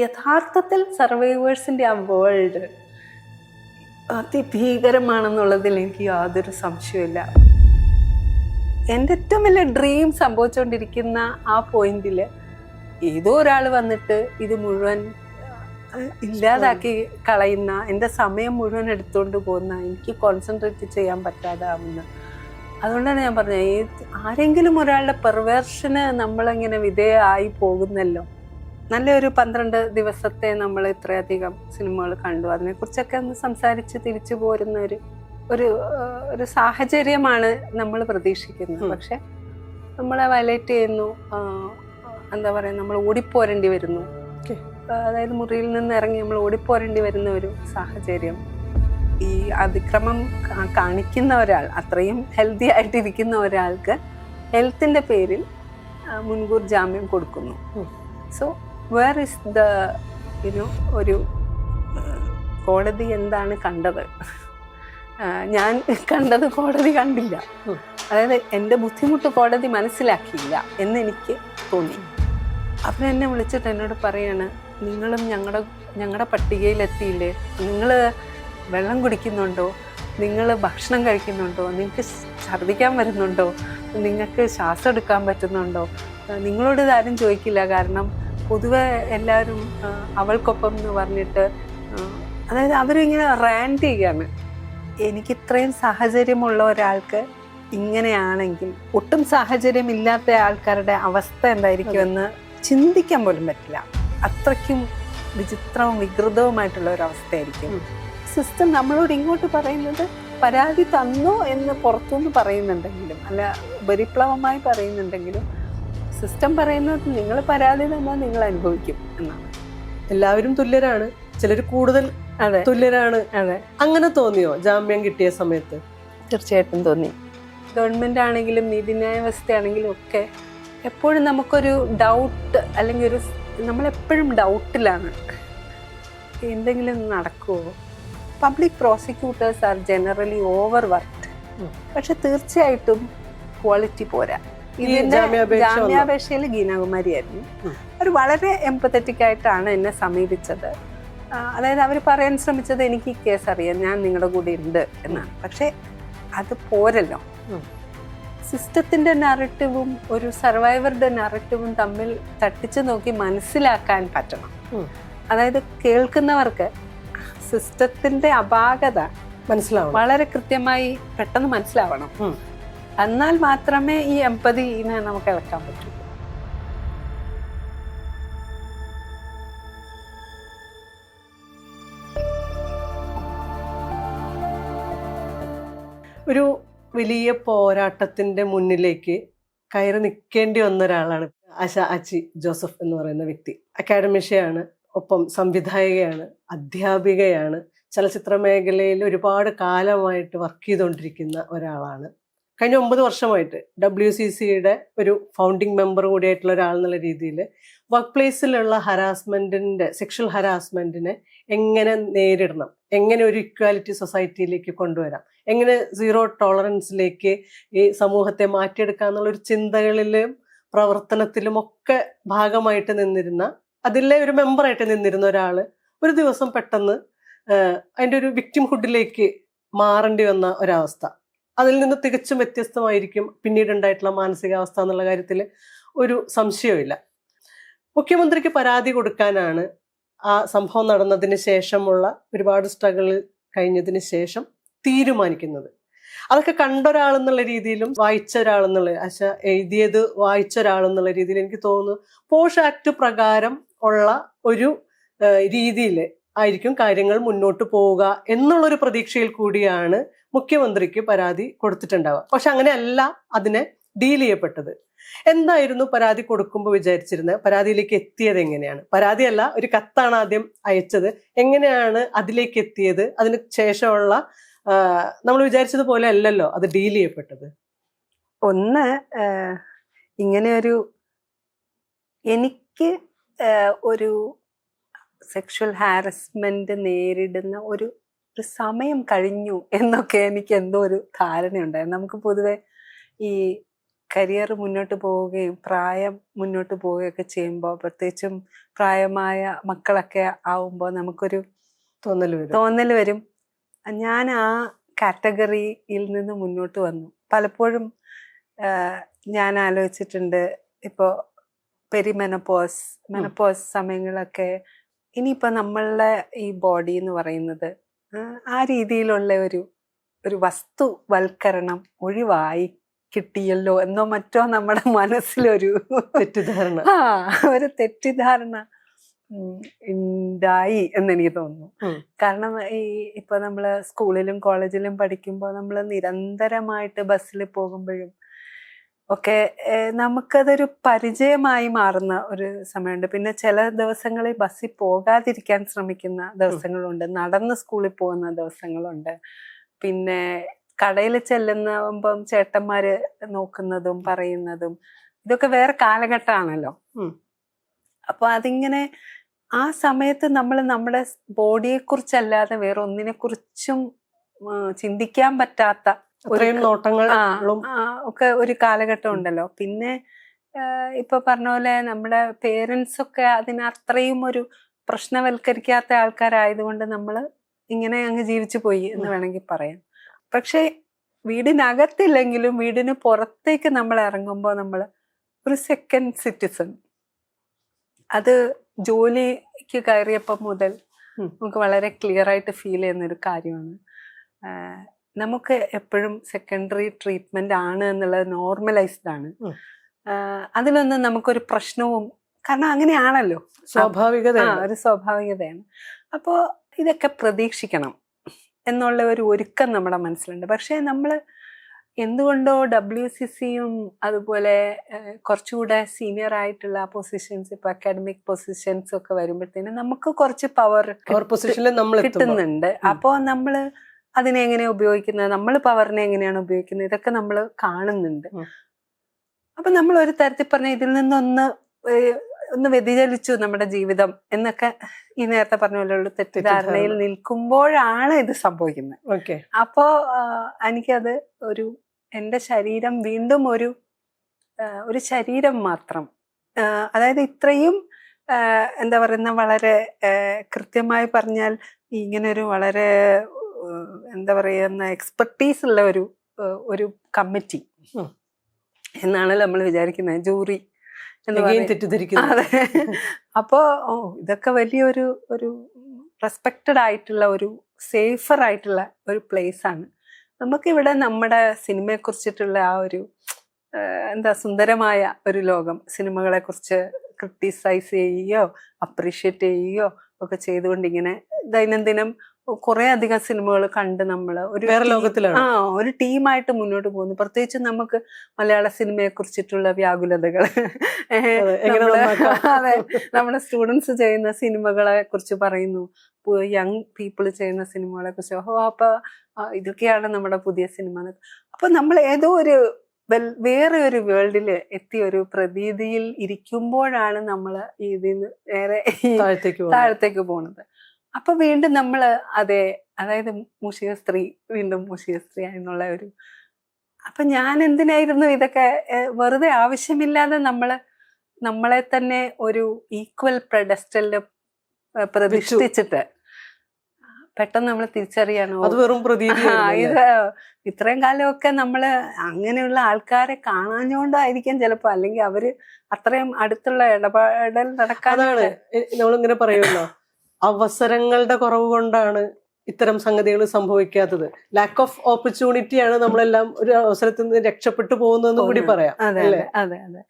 യഥാർത്ഥത്തിൽ സർവൈവേഴ്സിൻ്റെ ആ വേൾഡ് അതിഭീകരമാണെന്നുള്ളതിൽ എനിക്ക് യാതൊരു സംശയമില്ല. എൻ്റെ ഏറ്റവും വലിയ ഡ്രീം സംഭവിച്ചുകൊണ്ടിരിക്കുന്ന ആ പോയിന്റിൽ ഏതോ ഒരാൾ വന്നിട്ട് ഇത് മുഴുവൻ ഇല്ലാതാക്കി കളയുന്ന, എൻ്റെ സമയം മുഴുവൻ എടുത്തുകൊണ്ട് പോകുന്ന, എനിക്ക് കോൺസെൻട്രേറ്റ് ചെയ്യാൻ പറ്റാതാവുന്ന. അതുകൊണ്ടാണ് ഞാൻ പറഞ്ഞത്, ആരെങ്കിലും ഒരാളുടെ പെർവേർഷന് നമ്മളങ്ങനെ വിധേയമായി പോകുന്നല്ലോ. നല്ലൊരു 12 ദിവസത്തെ നമ്മൾ ഇത്രയധികം സിനിമകൾ കണ്ടു. അതിനെക്കുറിച്ചൊക്കെ ഒന്ന് സംസാരിച്ച് തിരിച്ചു പോരുന്ന ഒരു സാഹചര്യമാണ് നമ്മൾ പ്രതീക്ഷിക്കുന്നത്. പക്ഷെ നമ്മളെ വയലേറ്റ് ചെയ്യുന്നു, എന്താ പറയുക, നമ്മൾ ഓടിപ്പോരേണ്ടി വരുന്നു. അതായത് മുറിയിൽ നിന്ന് ഇറങ്ങി നമ്മൾ ഓടിപ്പോരേണ്ടി വരുന്ന ഒരു സാഹചര്യം. ഈ അതിക്രമം കാണിക്കുന്ന ഒരാൾ, അത്രയും ഹെൽത്തി ആയിട്ടിരിക്കുന്ന ഒരാൾക്ക് ഹെൽത്തിൻ്റെ പേരിൽ മുൻകൂർ ജാമ്യം കൊടുക്കുന്നു. സോ വേർ ഇസ് ദ ഒരു കോടതി എന്താണ് കണ്ടത്? ഞാൻ കണ്ടത് കോടതി കണ്ടില്ല. അതായത് എൻ്റെ ബുദ്ധിമുട്ട് കോടതി മനസ്സിലാക്കിയില്ല എന്നെനിക്ക് തോന്നി. അവരെന്നെ വിളിച്ചിട്ട് എന്നോട് പറയാണ്, നിങ്ങളും ഞങ്ങളുടെ പട്ടികയിലെത്തിയില്ലേ? നിങ്ങൾ വെള്ളം കുടിക്കുന്നുണ്ടോ? നിങ്ങൾ ഭക്ഷണം കഴിക്കുന്നുണ്ടോ? നിങ്ങൾക്ക് ഛർദ്ദിക്കാൻ വരുന്നുണ്ടോ? നിങ്ങൾക്ക് ശ്വാസം എടുക്കാൻ പറ്റുന്നുണ്ടോ? നിങ്ങളോട് ഇതാരും ചോദിക്കില്ല. കാരണം പൊതുവെ എല്ലാവരും അവൾക്കൊപ്പം എന്ന് പറഞ്ഞിട്ട്, അതായത് അവരിങ്ങനെ റാൻഡ് ചെയ്യാണ്. എനിക്കിത്രയും സാഹചര്യമുള്ള ഒരാൾക്ക് ഇങ്ങനെയാണെങ്കിൽ ഒട്ടും സാഹചര്യമില്ലാത്ത ആൾക്കാരുടെ അവസ്ഥ എന്തായിരിക്കുമെന്ന് ചിന്തിക്കാൻ പോലും പറ്റില്ല. അത്രയ്ക്കും വിചിത്രവും വികൃതവുമായിട്ടുള്ള ഒരവസ്ഥയായിരിക്കും. സിസ്റ്റം നമ്മളോട് ഇങ്ങോട്ട് പറയുന്നത് പരാതി തന്നോ എന്ന് പുറത്തുനിന്ന് പറയുന്നുണ്ടെങ്കിലും, അല്ല ഉപരിപ്ലവമായി പറയുന്നുണ്ടെങ്കിലും, സിസ്റ്റം പറയുന്നത് നിങ്ങൾ പരാതി തന്നാൽ നിങ്ങൾ അനുഭവിക്കും എന്നാണ്. എല്ലാവരും തുല്യരാണ്, ചിലർ കൂടുതൽ തുല്യരാണ്. അതെ, അങ്ങനെ തോന്നിയോ ജാമ്യം കിട്ടിയ സമയത്ത്? തീർച്ചയായിട്ടും തോന്നി. ഗവൺമെന്റ് ആണെങ്കിലും നീതിന്യായ വ്യവസ്ഥയാണെങ്കിലും ഒക്കെ എപ്പോഴും നമുക്കൊരു ഡൗട്ട്, അല്ലെങ്കിൽ നമ്മളെപ്പോഴും ഡൗട്ടിലാണ്, എന്തെങ്കിലും നടക്കുമോ? Public prosecutors are generally over worked. പക്ഷെ തീർച്ചയായിട്ടും ക്വാളിറ്റി പോരാ. ഇതിന്റെ ജാമ്യാപേക്ഷയിൽ ഗീനാകുമാരിയായിരുന്നു. അവർ വളരെ എംപത്തറ്റിക് ആയിട്ടാണ് എന്നെ സമീപിച്ചത്. അതായത് അവർ പറയാൻ ശ്രമിച്ചത്, എനിക്ക് ഈ കേസ് അറിയാം, ഞാൻ നിങ്ങളുടെ കൂടെ ഉണ്ട് എന്നാണ്. പക്ഷെ അത് പോരല്ലോ. സിസ്റ്റത്തിന്റെ നറേറ്റീവും ഒരു സർവൈവറുടെ നറേറ്റീവും തമ്മിൽ തട്ടിച്ചു നോക്കി മനസ്സിലാക്കാൻ പറ്റണം. അതായത് കേൾക്കുന്നവർക്ക് സിസ്റ്റത്തിന്റെ അപാകത മനസ്സിലാവണം, വളരെ കൃത്യമായി പെട്ടെന്ന് മനസ്സിലാവണം. എന്നാൽ മാത്രമേ ഈ എമ്പതിനെ നമുക്ക് ഇളക്കാൻ പറ്റൂ. ഒരു വലിയ പോരാട്ടത്തിന്റെ മുന്നിലേക്ക് കയറി നിൽക്കേണ്ടി വന്ന ഒരാളാണ് ആശ ആച്ചി ജോസഫ് എന്ന് പറയുന്ന വ്യക്തി. അക്കാഡമിഷ്യയാണ്, ഒപ്പം സംവിധായികയാണ്, അധ്യാപികയാണ്, ചലച്ചിത്ര മേഖലയിൽ ഒരുപാട് കാലമായിട്ട് വർക്ക് ചെയ്തുകൊണ്ടിരിക്കുന്ന ഒരാളാണ്. കഴിഞ്ഞ 9 വർഷമായിട്ട് WCCയുടെ ഒരു ഫൗണ്ടിങ് മെമ്പർ കൂടിയായിട്ടുള്ള ഒരാൾ എന്നുള്ള രീതിയിൽ വർക്ക് പ്ലേസിലുള്ള സെക്ഷൽ ഹരാസ്മെന്റിനെ എങ്ങനെ നേരിടണം, എങ്ങനെ ഒരു ഇക്വാലിറ്റി സൊസൈറ്റിയിലേക്ക് കൊണ്ടുവരാം, എങ്ങനെ 0 ടോളറൻസിലേക്ക് ഈ സമൂഹത്തെ മാറ്റിയെടുക്കുക എന്നുള്ളൊരു ചിന്തകളിലും പ്രവർത്തനത്തിലും ഒക്കെ ഭാഗമായിട്ട് നിന്നിരുന്ന, അതിലെ ഒരു മെമ്പറായിട്ട് നിന്നിരുന്ന ഒരാൾ ഒരു ദിവസം പെട്ടെന്ന് അതിൻ്റെ ഒരു വിക്ടിംഹുഡിലേക്ക് മാറേണ്ടി വന്ന ഒരവസ്ഥ. അതിൽ നിന്ന് തികച്ചും വ്യത്യസ്തമായിരിക്കും പിന്നീടുണ്ടായിട്ടുള്ള മാനസികാവസ്ഥ എന്നുള്ള കാര്യത്തിൽ ഒരു സംശയവുമില്ല. മുഖ്യമന്ത്രിക്ക് പരാതി കൊടുക്കാനാണ് ആ സംഭവം നടന്നതിന് ശേഷമുള്ള ഒരുപാട് സ്ട്രഗിൾ കഴിഞ്ഞതിന് ശേഷം തീരുമാനിക്കുന്നത്. അതൊക്കെ കണ്ട ഒരാളെന്നുള്ള രീതിയിലും വായിച്ച ഒരാളെന്നുള്ള എഴുതിയത് വായിച്ച ഒരാളെന്നുള്ള രീതിയിൽ എനിക്ക് തോന്നുന്നു പോഷ് ആക്ട് പ്രകാരം ഉള്ള ഒരു രീതിയിൽ ആയിരിക്കും കാര്യങ്ങൾ മുന്നോട്ട് പോവുക എന്നുള്ളൊരു പ്രതീക്ഷയിൽ കൂടിയാണ് മുഖ്യമന്ത്രിക്ക് പരാതി കൊടുത്തിട്ടുണ്ടാവുക. പക്ഷെ അങ്ങനെയല്ല അതിനെ ഡീൽ ചെയ്യപ്പെട്ടത്. എന്തായിരുന്നു പരാതി കൊടുക്കുമ്പോൾ വിചാരിച്ചിരുന്നത്? പരാതിയിലേക്ക് എത്തിയത് എങ്ങനെയാണ്? പരാതിയല്ല, ഒരു കത്താണ് ആദ്യം അയച്ചത്. എങ്ങനെയാണ് അതിലേക്ക് എത്തിയത്? അതിന് ശേഷമുള്ള നമ്മൾ വിചാരിച്ചതുപോലെ അല്ലല്ലോ അത് ഡീൽ ചെയ്യപ്പെട്ടത്. ഒന്ന്, ഇങ്ങനെ എനിക്ക് ഒരു സെക്ഷൽ ഹാരസ്മെന്റ് നേരിടുന്ന ഒരു സമയം കഴിഞ്ഞു എന്നൊക്കെ എനിക്ക് എന്തോ ഒരു ധാരണയുണ്ടായിരുന്നു. നമുക്ക് പൊതുവെ ഈ കരിയർ മുന്നോട്ട് പോവുകയും പ്രായം മുന്നോട്ട് പോവുകയൊക്കെ ചെയ്യുമ്പോൾ, പ്രത്യേകിച്ചും പ്രായമായ മക്കളൊക്കെ ആവുമ്പോൾ നമുക്കൊരു തോന്നൽ വരും. ഞാൻ ആ കാറ്റഗറിയിൽ നിന്ന് മുന്നോട്ട് വന്നു. പലപ്പോഴും ഞാൻ ആലോചിച്ചിട്ടുണ്ട്, ഇപ്പോൾ മെനപ്പോസ് സമയങ്ങളൊക്കെ ഇനിയിപ്പോൾ നമ്മളുടെ ഈ ബോഡി എന്ന് പറയുന്നത് ആ രീതിയിലുള്ള ഒരു വസ്തുവൽക്കരണം ഒഴിവായി കിട്ടിയല്ലോ എന്നോ മറ്റോ നമ്മുടെ മനസ്സിലൊരു തെറ്റിദ്ധാരണ ഉണ്ടായി എന്നെനിക്ക് തോന്നുന്നു. കാരണം ഇപ്പൊ നമ്മള് സ്കൂളിലും കോളേജിലും പഠിക്കുമ്പോൾ നമ്മൾ നിരന്തരമായിട്ട് ബസ്സിൽ പോകുമ്പോഴും ഒക്കെ നമുക്കതൊരു പരിചയമായി മാറുന്ന ഒരു സമയമുണ്ട്. പിന്നെ ചില ദിവസങ്ങളിൽ ബസ്സിൽ പോകാതിരിക്കാൻ ശ്രമിക്കുന്ന ദിവസങ്ങളുണ്ട്, നടന്ന് സ്കൂളിൽ പോകുന്ന ദിവസങ്ങളുണ്ട്. പിന്നെ കടയിൽ ചെല്ലുമ്പം ചേട്ടന്മാര് നോക്കുന്നതും പറയുന്നതും ഇതൊക്കെ വേറെ കാലഘട്ടമാണല്ലോ. അപ്പൊ അതിങ്ങനെ ആ സമയത്ത് നമ്മൾ നമ്മുടെ ബോഡിയെ കുറിച്ചല്ലാതെ വേറെ ഒന്നിനെ കുറിച്ചും ചിന്തിക്കാൻ പറ്റാത്ത ഒക്കെ ഒരു കാലഘട്ടം ഉണ്ടല്ലോ. പിന്നെ ഇപ്പൊ പറഞ്ഞ പോലെ നമ്മുടെ പേരൻസ് ഒക്കെ അതിന് അത്രയും ഒരു പ്രശ്നവൽക്കരിക്കാത്ത ആൾക്കാരായതുകൊണ്ട് നമ്മൾ ഇങ്ങനെ അങ്ങ് ജീവിച്ചു പോയി എന്ന് വേണമെങ്കിൽ പറയാം. പക്ഷെ വീടിനകത്തില്ലെങ്കിലും വീടിന് പുറത്തേക്ക് നമ്മൾ ഇറങ്ങുമ്പോൾ നമ്മൾ ഒരു സെക്കൻഡ് സിറ്റിസൺ. അത് ജോലിക്ക് കയറിയപ്പോൾ മുതൽ നമുക്ക് വളരെ ക്ലിയർ ആയിട്ട് ഫീൽ ചെയ്യുന്നൊരു കാര്യമാണ്. നമുക്ക് എപ്പോഴും സെക്കൻഡറി ട്രീറ്റ്മെന്റ് ആണ് എന്നുള്ളത് നോർമലൈസ്ഡ് ആണ്. അതിലൊന്നും നമുക്കൊരു പ്രശ്നവും, കാരണം അങ്ങനെയാണല്ലോ, ഒരു സ്വാഭാവികതയാണ്. അപ്പോൾ ഇതൊക്കെ പ്രതീക്ഷിക്കണം എന്നുള്ള ഒരു ഒരുക്കം നമ്മുടെ മനസ്സിലുണ്ട്. പക്ഷേ നമ്മൾ എന്തുകൊണ്ടോ WCCയും അതുപോലെ കുറച്ചുകൂടെ സീനിയർ ആയിട്ടുള്ള പൊസിഷൻസ്, ഇപ്പൊ അക്കാഡമിക് പൊസിഷൻസ് ഒക്കെ വരുമ്പോഴത്തേനും നമുക്ക് കുറച്ച് പവർ പൊസിഷനിൽ നമ്മൾ കിട്ടുന്നുണ്ട്. അപ്പോൾ നമ്മൾ അതിനെ എങ്ങനെ ഉപയോഗിക്കുന്നത്, നമ്മൾ പവറിനെ എങ്ങനെയാണ് ഉപയോഗിക്കുന്നത്, ഇതൊക്കെ നമ്മൾ കാണുന്നുണ്ട്. അപ്പൊ നമ്മൾ ഒരു തരത്തിൽ പറഞ്ഞ ഇതിൽ നിന്നൊന്ന് വ്യതിചലിച്ചു നമ്മുടെ ജീവിതം എന്നൊക്കെ ഈ നേരത്തെ പറഞ്ഞ പോലെയുള്ള തെറ്റിദ്ധാരണയിൽ നിൽക്കുമ്പോഴാണ് ഇത് സംഭവിക്കുന്നത്. അപ്പോ എനിക്കത് എന്റെ ശരീരം വീണ്ടും ഒരു ശരീരം മാത്രം, അതായത് ഇത്രയും എന്താ പറയുന്ന വളരെ കൃത്യമായി പറഞ്ഞാൽ ഇങ്ങനെ ഒരു വളരെ എന്താ പറയുന്ന എക്സ്പെർട്ടീസ് ഉള്ള ഒരു കമ്മിറ്റി എന്നാണ് നമ്മൾ വിചാരിക്കുന്നത്, ജൂറി തെറ്റിദ്ധരിക്കുന്നത്. അതെ. അപ്പോ ഇതൊക്കെ വലിയൊരു റെസ്പെക്റ്റഡ് ആയിട്ടുള്ള ഒരു സേഫർ ആയിട്ടുള്ള ഒരു പ്ലേസ് ആണ്. നമുക്കിവിടെ നമ്മുടെ സിനിമയെ കുറിച്ചിട്ടുള്ള ആ ഒരു സുന്ദരമായ ഒരു ലോകം, സിനിമകളെ കുറിച്ച് ക്രിട്ടിസൈസ് ചെയ്യുകയോ അപ്രീഷിയേറ്റ് ചെയ്യുകയോ ഒക്കെ ചെയ്തുകൊണ്ട് ഇങ്ങനെ ദൈനംദിനം കുറെ അധികം സിനിമകൾ കണ്ട് നമ്മൾ ഒരു ടീമായിട്ട് മുന്നോട്ട് പോകുന്നു. പ്രത്യേകിച്ച് നമുക്ക് മലയാള സിനിമയെ കുറിച്ചിട്ടുള്ള വ്യാകുലതകൾ, അതെ, നമ്മുടെ സ്റ്റുഡൻസ് ചെയ്യുന്ന സിനിമകളെ കുറിച്ച് പറയുന്നു, യങ് പീപ്പിൾ ചെയ്യുന്ന സിനിമകളെ കുറിച്ച്, അപ്പൊ ഇതൊക്കെയാണ് നമ്മുടെ പുതിയ സിനിമ. അപ്പൊ നമ്മൾ ഏതോ വേറെ ഒരു വേൾഡില് എത്തിയ ഒരു പ്രതീതിയിൽ ഇരിക്കുമ്പോഴാണ് നമ്മൾ ഇതിന് നേരെ താഴത്തേക്ക് പോണത്. അപ്പൊ വീണ്ടും നമ്മള് അതായത് മൂഷിക സ്ത്രീ വീണ്ടും മൂഷിക സ്ത്രീ എന്നുള്ള അപ്പൊ ഞാൻ എന്തിനായിരുന്നു ഇതൊക്കെ വെറുതെ ആവശ്യമില്ലാതെ നമ്മളെ തന്നെ ഒരു ഈക്വൽ പെഡസ്റ്റലില് പ്രതിഷ്ഠിച്ചിട്ട് പെട്ടെന്ന് നമ്മൾ തിരിച്ചറിയാണോ ഇത് ഇത്രയും കാലമൊക്കെ നമ്മള് അങ്ങനെയുള്ള ആൾക്കാരെ കാണാഞ്ഞോണ്ടായിരിക്കാം ചിലപ്പോ, അല്ലെങ്കിൽ അവര് അത്രയും അടുത്തുള്ള ഇടപെടൽ നടക്കാനാണ്. നമ്മളിങ്ങനെ പറയുമല്ലോ, അവസരങ്ങളുടെ കുറവ് കൊണ്ടാണ് ഇത്തരം സംഗതികൾ സംഭവിക്കാത്തത്. ലാക്ക് ഓഫ് ഓപ്പർച്യൂണിറ്റിയാണ് നമ്മളെല്ലാം ഒരു അവസരത്തിൽ നിന്ന് രക്ഷപ്പെട്ടു പോകുന്നതെന്ന് കൂടി പറയാം. അതെ അതെ അതെ.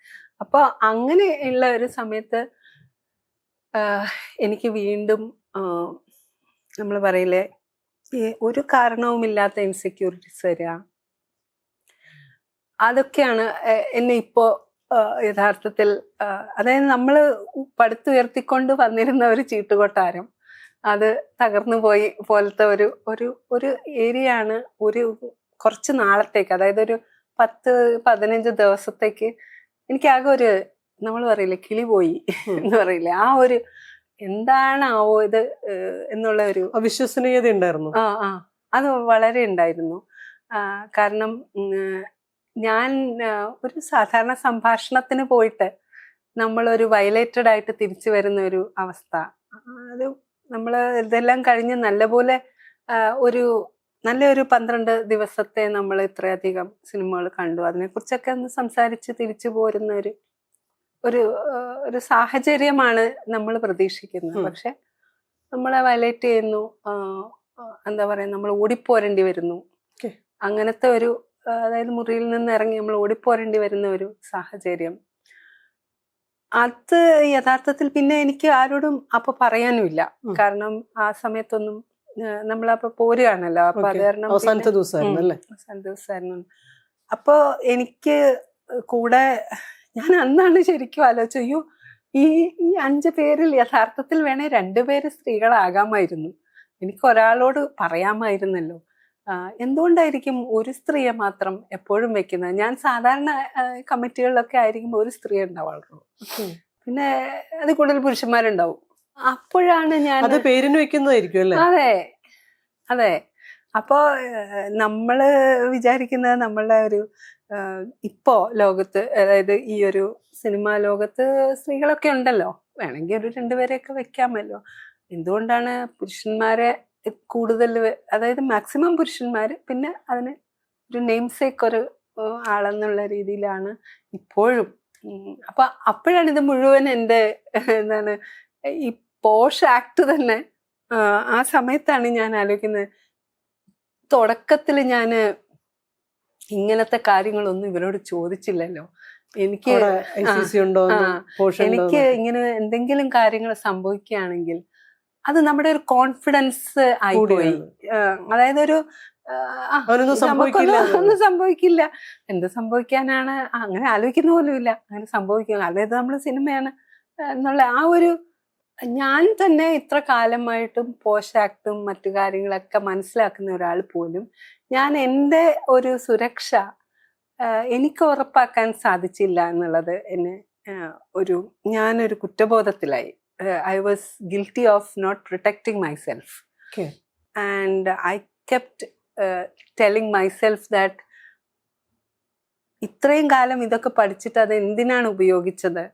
അപ്പൊ അങ്ങനെയുള്ള ഒരു സമയത്ത് എനിക്ക് വീണ്ടും നമ്മൾ പറയില്ലേ, ഒരു കാരണവുമില്ലാത്ത ഇൻസെക്യൂരിറ്റീസ് വരിക, അതൊക്കെയാണ് എന്നെ ഇപ്പോ യഥാർത്ഥത്തിൽ, അതായത് നമ്മൾ പടുത്തുയർത്തിക്കൊണ്ട് വന്നിരുന്ന ഒരു ചീട്ടുകൊട്ടാരം അത് തകർന്നു പോയി പോലത്തെ ഒരു ഏരിയ ആണ്. കുറച്ച് നാളത്തേക്ക്, അതായത് ഒരു 10-15 ദിവസത്തേക്ക് എനിക്കാകെ നമ്മൾ പറയില്ലേ കിളി പോയി എന്ന് പറയില്ലേ, എന്താണാവോ ഇത് എന്നുള്ള ഒരു അവിശ്വസനീയത ഉണ്ടായിരുന്നു. അത് വളരെ ഉണ്ടായിരുന്നു. കാരണം ഞാൻ ഒരു സാധാരണ സംഭാഷണത്തിന് പോയിട്ട് നമ്മളൊരു വയലേറ്റഡ് ആയിട്ട് തിരിച്ചു വരുന്ന ഒരു അവസ്ഥ, അത് നമ്മൾ ഇതെല്ലാം കഴിഞ്ഞ് നല്ലപോലെ ഒരു നല്ലൊരു 12 ദിവസത്തെ നമ്മൾ ഇത്രയധികം സിനിമകൾ കണ്ടു, അതിനെക്കുറിച്ചൊക്കെ ഒന്ന് സംസാരിച്ച് തിരിച്ചു പോരുന്ന ഒരു സാഹചര്യമാണ് നമ്മൾ പ്രതീക്ഷിക്കുന്നത്. പക്ഷെ നമ്മളെ വയലേറ്റ് ചെയ്യുന്നു, എന്താ പറയാ, നമ്മൾ ഓടിപ്പോരേണ്ടി വരുന്നു. അങ്ങനത്തെ ഒരു അതായത് മുറിയിൽ നിന്ന് ഇറങ്ങി നമ്മൾ ഓടിപ്പോരേണ്ടി വരുന്ന ഒരു സാഹചര്യം, അത് യഥാർത്ഥത്തിൽ പിന്നെ എനിക്ക് ആരോടും അപ്പൊ പറയാനുമില്ല. കാരണം ആ സമയത്തൊന്നും നമ്മളപ്പോ പോരുകയാണല്ലോ. അപ്പൊ അത് കാരണം അവസാനത്തെ ദിവസമായിരുന്നു. അപ്പൊ എനിക്ക് കൂടെ ഞാൻ അന്നാണ് ശരിക്കും ആലോചിച്ചു, അയ്യോ ഈ 5 പേരിൽ യഥാർത്ഥത്തിൽ വേണേ 2 പേര് സ്ത്രീകളാകാമായിരുന്നു, എനിക്ക് ഒരാളോട് പറയാമായിരുന്നല്ലോ. എന്തുകൊണ്ടായിരിക്കും ഒരു സ്ത്രീയെ മാത്രം എപ്പോഴും വെക്കുന്നത്? ഞാൻ സാധാരണ കമ്മിറ്റികളിലൊക്കെ ആയിരിക്കും ഒരു സ്ത്രീ ഉണ്ടാവുള്ളൂ, പിന്നെ അത് കൂടുതൽ പുരുഷന്മാരുണ്ടാവും. അപ്പോഴാണ് ഞാൻ പേരിന് വെക്കുന്നതായിരിക്കും അല്ലേ? അതെ. അപ്പോ നമ്മള് വിചാരിക്കുന്നത് നമ്മളുടെ ഒരു ഇപ്പോ ലോകത്ത്, അതായത് ഈ ഒരു സിനിമാ ലോകത്ത് സ്ത്രീകളൊക്കെ ഉണ്ടല്ലോ, വേണമെങ്കിൽ ഒരു 2 പേരെയൊക്കെ വെക്കാമല്ലോ. എന്തുകൊണ്ടാണ് പുരുഷന്മാരെ കൂടുതൽ, അതായത് മാക്സിമം പുരുഷന്മാര്, പിന്നെ അതിന് ഒരു നെയിം സേക്ക് ഒരു ആളെന്നുള്ള രീതിയിലാണ് ഇപ്പോഴും. അപ്പൊ അപ്പോഴാണ് ഇത് മുഴുവൻ എൻ്റെ എന്താണ് ഈ പോഷ് ആക്ട് തന്നെ. ആ സമയത്താണ് ഞാൻ ആലോചിക്കുന്നത്, തുടക്കത്തിൽ ഞാൻ ഇങ്ങനത്തെ കാര്യങ്ങളൊന്നും ഇവരോട് ചോദിച്ചില്ലല്ലോ. എനിക്ക് ഇങ്ങനെ എന്തെങ്കിലും കാര്യങ്ങൾ സംഭവിക്കുകയാണെങ്കിൽ അത് നമ്മുടെ ഒരു കോൺഫിഡൻസ് ആയിപ്പോയി. അതായത് ഒരു ഒന്നും സംഭവിക്കില്ല, എന്ത് സംഭവിക്കാനാണ്, അങ്ങനെ ആലോചിക്കുന്ന പോലും ഇല്ല, അങ്ങനെ സംഭവിക്കുക, അതായത് നമ്മൾ സിനിമയാണ് എന്നുള്ള ആ ഒരു, ഞാൻ തന്നെ ഇത്ര കാലമായിട്ടും പോഷാക്ടും മറ്റു കാര്യങ്ങളൊക്കെ മനസ്സിലാക്കുന്ന ഒരാൾ പോലും ഞാൻ എൻ്റെ ഒരു സുരക്ഷ എനിക്ക് ഉറപ്പാക്കാൻ സാധിച്ചില്ല എന്നുള്ളത് എന്നെ ഞാനൊരു കുറ്റബോധത്തിലായി. I was guilty of not protecting myself. And I kept telling myself that ഇത്രയും കാലം ഇതൊക്കെ പഠിച്ചിട്ട് അത് എന്തിനാണ് ഉപയോഗിച്ചത്?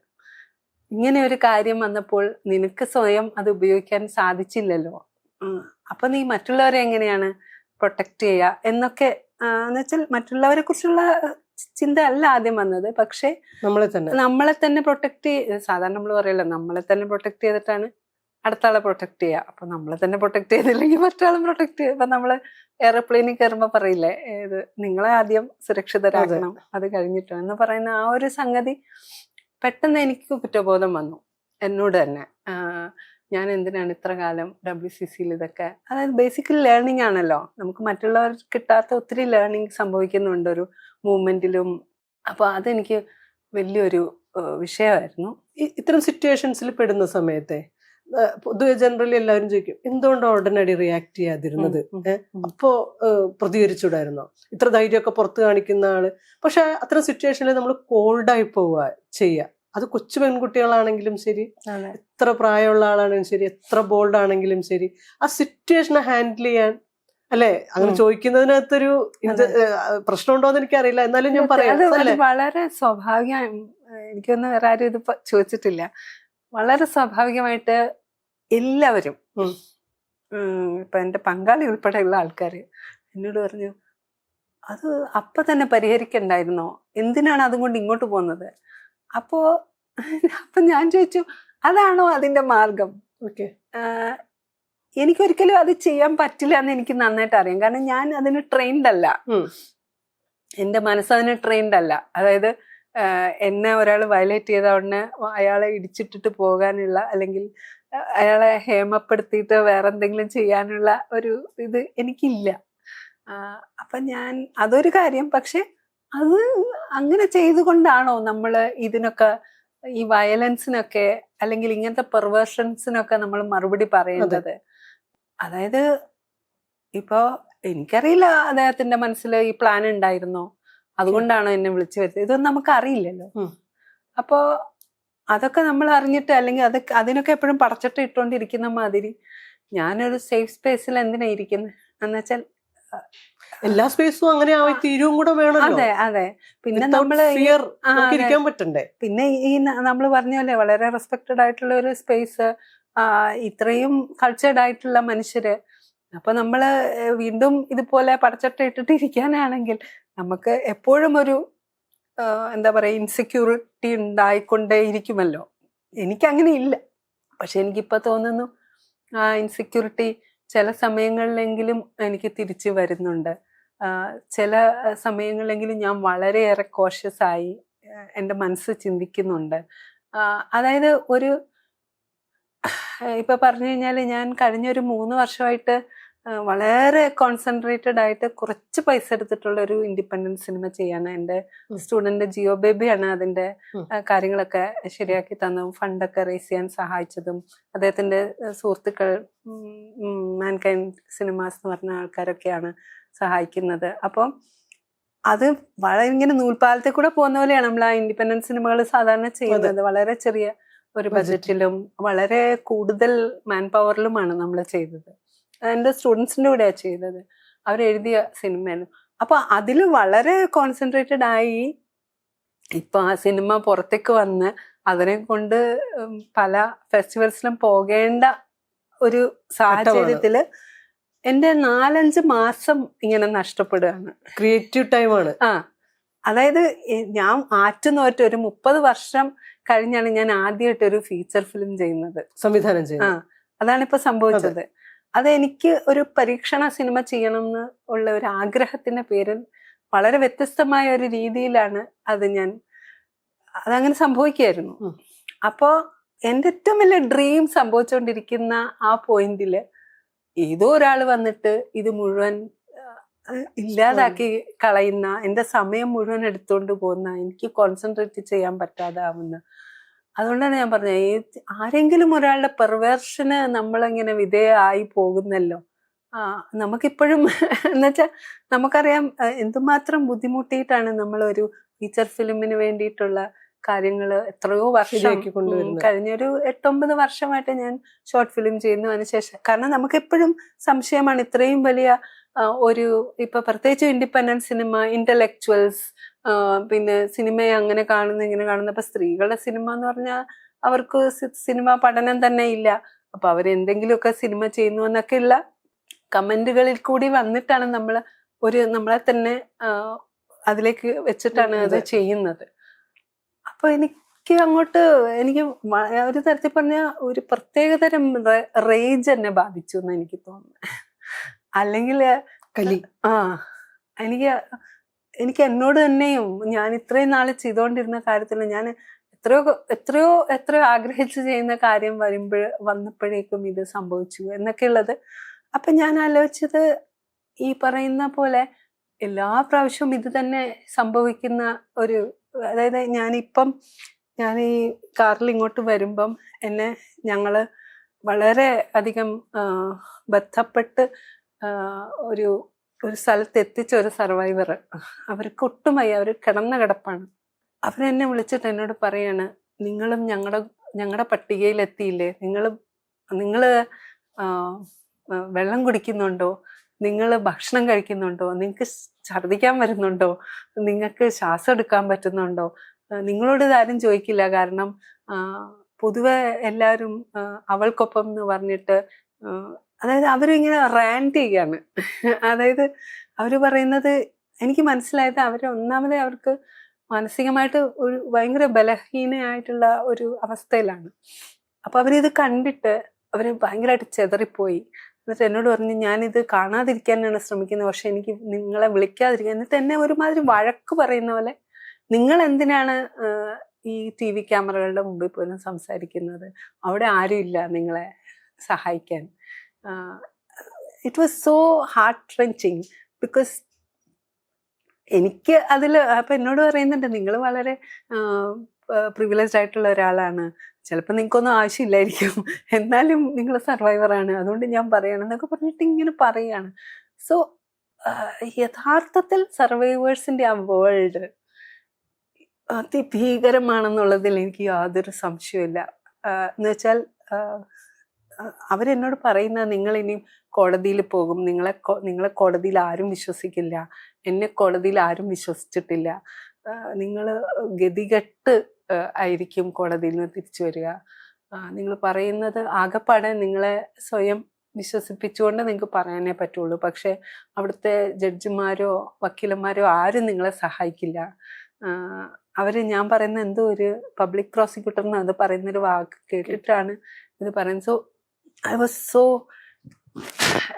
ഇങ്ങനെ ഒരു കാര്യം വന്നപ്പോൾ നിനക്ക് സ്വയം അത് ഉപയോഗിക്കാൻ സാധിച്ചില്ലല്ലോ, അപ്പൊ നീ മറ്റുള്ളവരെ എങ്ങനെയാണ് പ്രൊട്ടക്ട് ചെയ്യുക എന്നൊക്കെ, എന്നുവെച്ചാൽ മറ്റുള്ളവരെ കുറിച്ചുള്ള ചിന്ത അല്ല ആദ്യം വന്നത്, പക്ഷെ നമ്മളെ തന്നെ പ്രൊട്ടക്ട് സാധാരണ നമ്മൾ പറയല്ലോ, നമ്മളെ തന്നെ പ്രൊട്ടക്ട് ചെയ്തിട്ടാണ് അടുത്ത ആളെ പ്രൊട്ടക്ട് ചെയ്യുക. അപ്പൊ നമ്മളെ തന്നെ പ്രൊട്ടക്ട് ചെയ്തില്ലെങ്കിൽ മറ്റാളും പ്രൊട്ടക്ട് ചെയ്യുക. ഇപ്പൊ നമ്മള് എയർപ്ലെയിനിൽ കയറുമ്പോ പറയില്ലേ, നിങ്ങളെ ആദ്യം സുരക്ഷിതരാക്കണം, അത് കഴിഞ്ഞിട്ടോ എന്ന് പറയുന്ന ആ ഒരു സംഗതി പെട്ടെന്ന് എനിക്ക് കുറ്റബോധം വന്നു എന്നോട് തന്നെ. ഞാൻ എന്തിനാണ് ഇത്ര കാലം WCCയിൽ ഇതൊക്കെ, അതായത് ബേസിക്കലി ലേണിംഗ് ആണല്ലോ, നമുക്ക് മറ്റുള്ളവർക്ക് കിട്ടാത്ത ഒത്തിരി ലേണിംഗ് സംഭവിക്കുന്നുണ്ട് ഒരു മൂവ്മെന്റിലും. അപ്പൊ അതെനിക്ക് വലിയൊരു വിഷയമായിരുന്നു. ഇത്തരം സിറ്റുവേഷൻസിൽ പെടുന്ന സമയത്തെ പൊതുവെ ജനറലി എല്ലാവരും ചോദിക്കും, എന്തുകൊണ്ടാണ് ഉടനടി റിയാക്ട് ചെയ്യാതിരുന്നത്? അപ്പോ പ്രതികരിച്ചുകൂടായിരുന്നോ? ഇത്ര ധൈര്യമൊക്കെ പുറത്ത് കാണിക്കുന്ന ആള്, പക്ഷെ അത്തരം സിറ്റുവേഷനിൽ നമ്മൾ കോൾഡായി പോവുക ചെയ്യുക. അത് കൊച്ചു പെൺകുട്ടികളാണെങ്കിലും ശരി, എത്ര പ്രായമുള്ള ആളാണെങ്കിലും ശരി, എത്ര ബോൾഡ് ആണെങ്കിലും ശരി, ആ സിറ്റുവേഷനെ ഹാൻഡിൽ ചെയ്യാൻ, അല്ലെ? അങ്ങനെ ചോദിക്കുന്നതിനകത്തൊരു പ്രശ്നമുണ്ടോന്ന് എനിക്കറിയില്ല, എന്നാലും ഞാൻ പറയാം, വളരെ സ്വാഭാവികം. എനിക്കൊന്നും വേറെ ആരും ഇത് ചോദിച്ചിട്ടില്ല. വളരെ സ്വാഭാവികമായിട്ട് എല്ലാവരും, ഇപ്പൊ എന്റെ പങ്കാളി ഉൾപ്പെടെയുള്ള ആൾക്കാര് എന്നോട് പറഞ്ഞു, അത് അപ്പൊ തന്നെ പരിഹരിക്കണ്ടായിരുന്നോ, എന്തിനാണ് അതും കൊണ്ട് ഇങ്ങോട്ട് പോകുന്നത്? അപ്പൊ ഞാൻ ചോദിച്ചു, അതാണോ അതിന്റെ മാർഗം? എനിക്കൊരിക്കലും അത് ചെയ്യാൻ പറ്റില്ല എന്ന് എനിക്ക് നന്നായിട്ട് അറിയാം. കാരണം ഞാൻ അതിന് ട്രെയിൻഡ് അല്ല, എന്റെ മനസ്സതിന് ട്രെയിൻഡ് അല്ല. അതായത് എന്നെ ഒരാൾ വയലേറ്റ് ചെയ്ത ഉടനെ അയാളെ ഇടിച്ചിട്ടിട്ട് പോകാനുള്ള, അല്ലെങ്കിൽ അയാളെ ഹേമപ്പെടുത്തിയിട്ട് വേറെ എന്തെങ്കിലും ചെയ്യാനുള്ള ഒരു ഇത് എനിക്കില്ല. അപ്പൊ ഞാൻ അതൊരു കാര്യം. പക്ഷെ അത് അങ്ങനെ ചെയ്തുകൊണ്ടാണോ നമ്മൾ ഇതിനൊക്കെ, ഈ വയലൻസിനൊക്കെ അല്ലെങ്കിൽ ഇങ്ങനത്തെ പെർവേർഷൻസിനൊക്കെ നമ്മൾ മറുപടി പറയേണ്ടത്? അതായത് ഇപ്പോ എനിക്കറിയില്ല അദ്ദേഹത്തിന്റെ മനസ്സിൽ ഈ പ്ലാൻ ഉണ്ടായിരുന്നോ, അതുകൊണ്ടാണോ എന്നെ വിളിച്ചു വരുന്നത്, ഇതൊന്നും നമുക്ക് അറിയില്ലല്ലോ. അപ്പോ അതൊക്കെ നമ്മൾ അറിഞ്ഞിട്ട്, അല്ലെങ്കിൽ അതിനൊക്കെ എപ്പോഴും പടച്ചിട്ട് ഇട്ടുകൊണ്ടിരിക്കുന്ന മാതിരി ഞാനൊരു സേഫ് സ്പേസിൽ എന്തിനാ ഇരിക്കുന്നത് എന്നുവെച്ചാൽ എല്ലാ സ്പേസും അങ്ങനെ ആയി തീരും കൂടെ വേണമല്ലോ. അതെ അതെ. പിന്നെ Without നമ്മള് fear ആ, നമുക്ക് അതെ. ഇരിക്കാൻ പറ്റണ്ടേ? പിന്നെ ഈ നമ്മൾ പറഞ്ഞ പോലെ വളരെ റെസ്പെക്റ്റഡ് ആയിട്ടുള്ള ഒരു സ്പേസ്, ഇത്രയും കൾച്ചേർഡ് ആയിട്ടുള്ള മനുഷ്യര്, അപ്പൊ നമ്മള് വീണ്ടും ഇതുപോലെ പടച്ചട്ട ഇട്ടിട്ട് ഇരിക്കാനാണെങ്കിൽ നമുക്ക് എപ്പോഴും ഒരു എന്താ പറയാ ഇൻസെക്യൂരിറ്റി ഉണ്ടായിക്കൊണ്ടേ ഇരിക്കുമല്ലോ. എനിക്കങ്ങനെ ഇല്ല, പക്ഷെ എനിക്കിപ്പോ തോന്നുന്നു ആ ഇൻസെക്യൂരിറ്റി ചില സമയങ്ങളിലെങ്കിലും എനിക്ക് തിരിച്ചു വരുന്നുണ്ട്. ചില സമയങ്ങളിലെങ്കിലും ഞാൻ വളരെയേറെ കോഷ്യസ് ആയി എൻ്റെ മനസ്സ് ചിന്തിക്കുന്നുണ്ട്. അതായത് ഒരു ഇപ്പൊ പറഞ്ഞു കഴിഞ്ഞാൽ ഞാൻ കഴിഞ്ഞൊരു 3 വർഷമായിട്ട് വളരെ കോൺസെൻട്രേറ്റഡ് ആയിട്ട് കുറച്ച് പൈസ എടുത്തിട്ടുള്ള ഒരു ഇൻഡിപെൻഡന്റ് സിനിമ ചെയ്യാണ്. എൻ്റെ സ്റ്റുഡന്റ് ജിയോ ബേബിയാണ് അതിന്റെ കാര്യങ്ങളൊക്കെ ശരിയാക്കി തന്നതും ഫണ്ടൊക്കെ റേസ് ചെയ്യാൻ സഹായിച്ചതും അദ്ദേഹത്തിന്റെ സുഹൃത്തുക്കൾ മാൻകൈൻഡ് സിനിമാസ് എന്ന് പറഞ്ഞ ആൾക്കാരൊക്കെയാണ് സഹായിക്കുന്നത്. അപ്പം അത് വളരെ ഇങ്ങനെ നൂൽപ്പാലത്തിൽ കൂടെ പോകുന്ന പോലെയാണ് നമ്മൾ ആ ഇൻഡിപെൻഡന്റ് സിനിമകൾ സാധാരണ ചെയ്യുന്നത്. വളരെ ചെറിയ ഒരു ബജറ്റിലും വളരെ കൂടുതൽ മാൻ പവറിലുമാണ് നമ്മൾ ചെയ്തത്. എൻ്റെ സ്റ്റുഡൻസിൻ്റെ കൂടെയാണ് ചെയ്തത്, അവരെഴുതിയ സിനിമയാണ്. അപ്പൊ അതിൽ വളരെ കോൺസെൻട്രേറ്റഡ് ആയി ഇപ്പൊ ആ സിനിമ പുറത്തേക്ക് വന്ന് അതിനെ കൊണ്ട് പല ഫെസ്റ്റിവൽസിലും പോകേണ്ട ഒരു സാഹചര്യത്തില് എൻ്റെ 4-5 മാസം ഇങ്ങനെ നഷ്ടപ്പെടുകയാണ്. ക്രിയേറ്റീവ് ടൈമാണ്. അതായത് ഞാൻ ആറ്റുനോറ്റ് ഒരു 30 വർഷം കഴിഞ്ഞാണ് ഞാൻ ആദ്യമായിട്ട് ഒരു ഫീച്ചർ ഫിലിം ചെയ്യുന്നത്, സംവിധാനം ചെയ്യുന്നത്. അതാണ് ഇപ്പൊ സംഭവിച്ചത്. അതെനിക്ക് ഒരു പരീക്ഷണ സിനിമ ചെയ്യണം എന്ന് ഉള്ള ഒരു ആഗ്രഹത്തിന്റെ പേരിൽ വളരെ വ്യത്യസ്തമായ ഒരു രീതിയിലാണ് അതങ്ങനെ സംഭവിക്കായിരുന്നു. അപ്പോ എൻ്റെ ഏറ്റവും വലിയ ഡ്രീം സംഭവിച്ചുകൊണ്ടിരിക്കുന്ന ആ പോയിന്റില് ഏതോ ഒരാൾ വന്നിട്ട് ഇത് മുഴുവൻ ഇല്ലാതാക്കി കളയുന്ന, എൻ്റെ സമയം മുഴുവൻ എടുത്തുകൊണ്ട് പോകുന്ന, എനിക്ക് കോൺസെൻട്രേറ്റ് ചെയ്യാൻ പറ്റാതെ ആവുന്ന. അതുകൊണ്ടാണ് ഞാൻ പറഞ്ഞത്, ആരെങ്കിലും ഒരാളുടെ പെർവേർഷന് നമ്മളങ്ങനെ വിധേയമായി പോകുന്നല്ലോ. നമുക്കിപ്പോഴും എന്നുവെച്ചാൽ നമുക്കറിയാം എന്തുമാത്രം ബുദ്ധിമുട്ടിയിട്ടാണ് നമ്മളൊരു ഫീച്ചർ ഫിലിമിന് വേണ്ടിയിട്ടുള്ള കാര്യങ്ങൾ എത്രയോ വർഷം കഴിഞ്ഞൊരു 8-9 വർഷമായിട്ട് ഞാൻ ഷോർട്ട് ഫിലിം ചെയ്യുന്നു. അതിനുശേഷം കാരണം നമുക്കെപ്പോഴും സംശയമാണ് ഇത്രയും വലിയ ഒരു ഇപ്പൊ പ്രത്യേകിച്ച് ഇൻഡിപെൻഡന്റ് സിനിമ, ഇന്റലക്ച്വൽസ്, പിന്നെ സിനിമയെ അങ്ങനെ കാണുന്ന ഇങ്ങനെ കാണുന്ന. അപ്പൊ സ്ത്രീകളുടെ സിനിമ എന്ന് പറഞ്ഞാൽ അവർക്ക് സിനിമ പഠനം തന്നെ ഇല്ല. അപ്പൊ അവരെന്തെങ്കിലുമൊക്കെ സിനിമ ചെയ്യുന്നു എന്നൊക്കെയുള്ള കമന്റുകളിൽ കൂടി വന്നിട്ടാണ് നമ്മളെ തന്നെ അതിലേക്ക് വെച്ചിട്ടാണ് അത് ചെയ്യുന്നത്. അപ്പൊ എനിക്ക് ഒരു തരത്തിൽ പറഞ്ഞ ഒരു പ്രത്യേകതരം റേജ് എന്നെ ബാധിച്ചു എന്ന് എനിക്ക് തോന്നുന്നു. അല്ലെങ്കിൽ എനിക്ക് എന്നോട് തന്നെയും ഞാൻ ഇത്രയും നാള് ചെയ്തുകൊണ്ടിരുന്ന കാര്യത്തിൽ ഞാൻ എത്രയോ ആഗ്രഹിച്ചു ചെയ്യുന്ന കാര്യം വന്നപ്പോഴേക്കും ഇത് സംഭവിച്ചു എന്നൊക്കെ ഉള്ളത്. അപ്പൊ ഞാൻ ആലോചിച്ചത്, ഈ പറയുന്ന പോലെ എല്ലാ പ്രാവശ്യവും ഇത് തന്നെ സംഭവിക്കുന്ന അതായത് ഞാൻ ഈ കാറിൽ ഇങ്ങോട്ട് വരുമ്പം ഞങ്ങള് വളരെ അധികം ബന്ധപ്പെട്ട് ഒരു സ്ഥലത്ത് എത്തിച്ച ഒരു സർവൈവർ, അവർക്ക് ഒട്ടും വയ്യ, അവർ കിടന്ന കിടപ്പാണ്. അവരെന്നെ വിളിച്ചിട്ട് എന്നോട് പറയാണ്, നിങ്ങളും ഞങ്ങളുടെ പട്ടികയിൽ എത്തിയില്ലേ, നിങ്ങള് വെള്ളം കുടിക്കുന്നുണ്ടോ, നിങ്ങൾ ഭക്ഷണം കഴിക്കുന്നുണ്ടോ, നിങ്ങൾക്ക് ഛർദ്ദിക്കാൻ വരുന്നുണ്ടോ, നിങ്ങൾക്ക് ശ്വാസം എടുക്കാൻ പറ്റുന്നുണ്ടോ, നിങ്ങളോട് ഇതാരും ചോദിക്കില്ല. കാരണം പൊതുവെ എല്ലാവരും അവൾക്കൊപ്പം എന്ന് പറഞ്ഞിട്ട്, അതായത് അവരിങ്ങനെ റാൻഡ് ചെയ്യാണ്. അതായത് അവർ പറയുന്നത് എനിക്ക് മനസ്സിലായത്, അവർക്ക് മാനസികമായിട്ട് ഒരു ഭയങ്കര ബലഹീനയായിട്ടുള്ള ഒരു അവസ്ഥയിലാണ്. അപ്പൊ അവരിത് കണ്ടിട്ട് അവര് ഭയങ്കരമായിട്ട് ചെതറിപ്പോയി. എന്നിട്ട് എന്നോട് പറഞ്ഞു, ഞാനിത് കാണാതിരിക്കാനാണ് ശ്രമിക്കുന്നത്, പക്ഷെ എനിക്ക് നിങ്ങളെ വിളിക്കാതിരിക്കാൻ. എന്നിട്ട് എന്നെ ഒരുമാതിരി വഴക്ക് പറയുന്ന പോലെ, നിങ്ങൾ എന്തിനാണ് ഈ TV ക്യാമറകളുടെ മുമ്പിൽ പോലും സംസാരിക്കുന്നത്, അവിടെ ആരും ഇല്ല നിങ്ങളെ സഹായിക്കാൻ. It was so heart wrenching. Because എനിക്ക് അപ്പൊ എന്നോട് പറയുന്നുണ്ട്, നിങ്ങൾ വളരെ പ്രിവിലേജ്ഡ് ആയിട്ടുള്ള ഒരാളാണ്, ചിലപ്പോൾ നിങ്ങൾക്കൊന്നും ആവശ്യമില്ലായിരിക്കും, എന്നാലും നിങ്ങൾ സർവൈവറാണ്, അതുകൊണ്ട് ഞാൻ പറയണം എന്നൊക്കെ പറഞ്ഞിട്ട് ഇങ്ങനെ പറയാണ്. സോ യഥാർത്ഥത്തിൽ സർവൈവേഴ്സിന്റെ ആ വേൾഡ് അതിഭീകരമാണെന്നുള്ളതിൽ എനിക്ക് യാതൊരു സംശയമില്ല. എന്നുവെച്ചാൽ അവരെന്നോട് പറയുന്ന നിങ്ങൾ ഇനിയും കോടതിയിൽ പോകും, നിങ്ങളെ കോടതിയിൽ ആരും വിശ്വസിക്കില്ല, എന്നെ കോടതിയിൽ ആരും വിശ്വസിച്ചിട്ടില്ല, നിങ്ങൾ ഗതികെട്ട് ആയിരിക്കും കോടതിയിൽ നിന്ന് തിരിച്ചു വരിക, നിങ്ങൾ പറയുന്നത് ആകെപ്പാടെ നിങ്ങളെ സ്വയം വിശ്വസിപ്പിച്ചുകൊണ്ട് നിങ്ങൾക്ക് പറയാനേ പറ്റുള്ളൂ, പക്ഷെ അവിടുത്തെ ജഡ്ജിമാരോ വക്കീലന്മാരോ ആരും നിങ്ങളെ സഹായിക്കില്ല. ഞാൻ പറയുന്ന എന്തോ ഒരു പബ്ലിക് പ്രോസിക്യൂട്ടറിന് അത് പറയുന്നൊരു വാക്ക് കേട്ടിട്ടാണ് ഇത് പറയുന്നത്. സോ ഐ വാസ് സോ,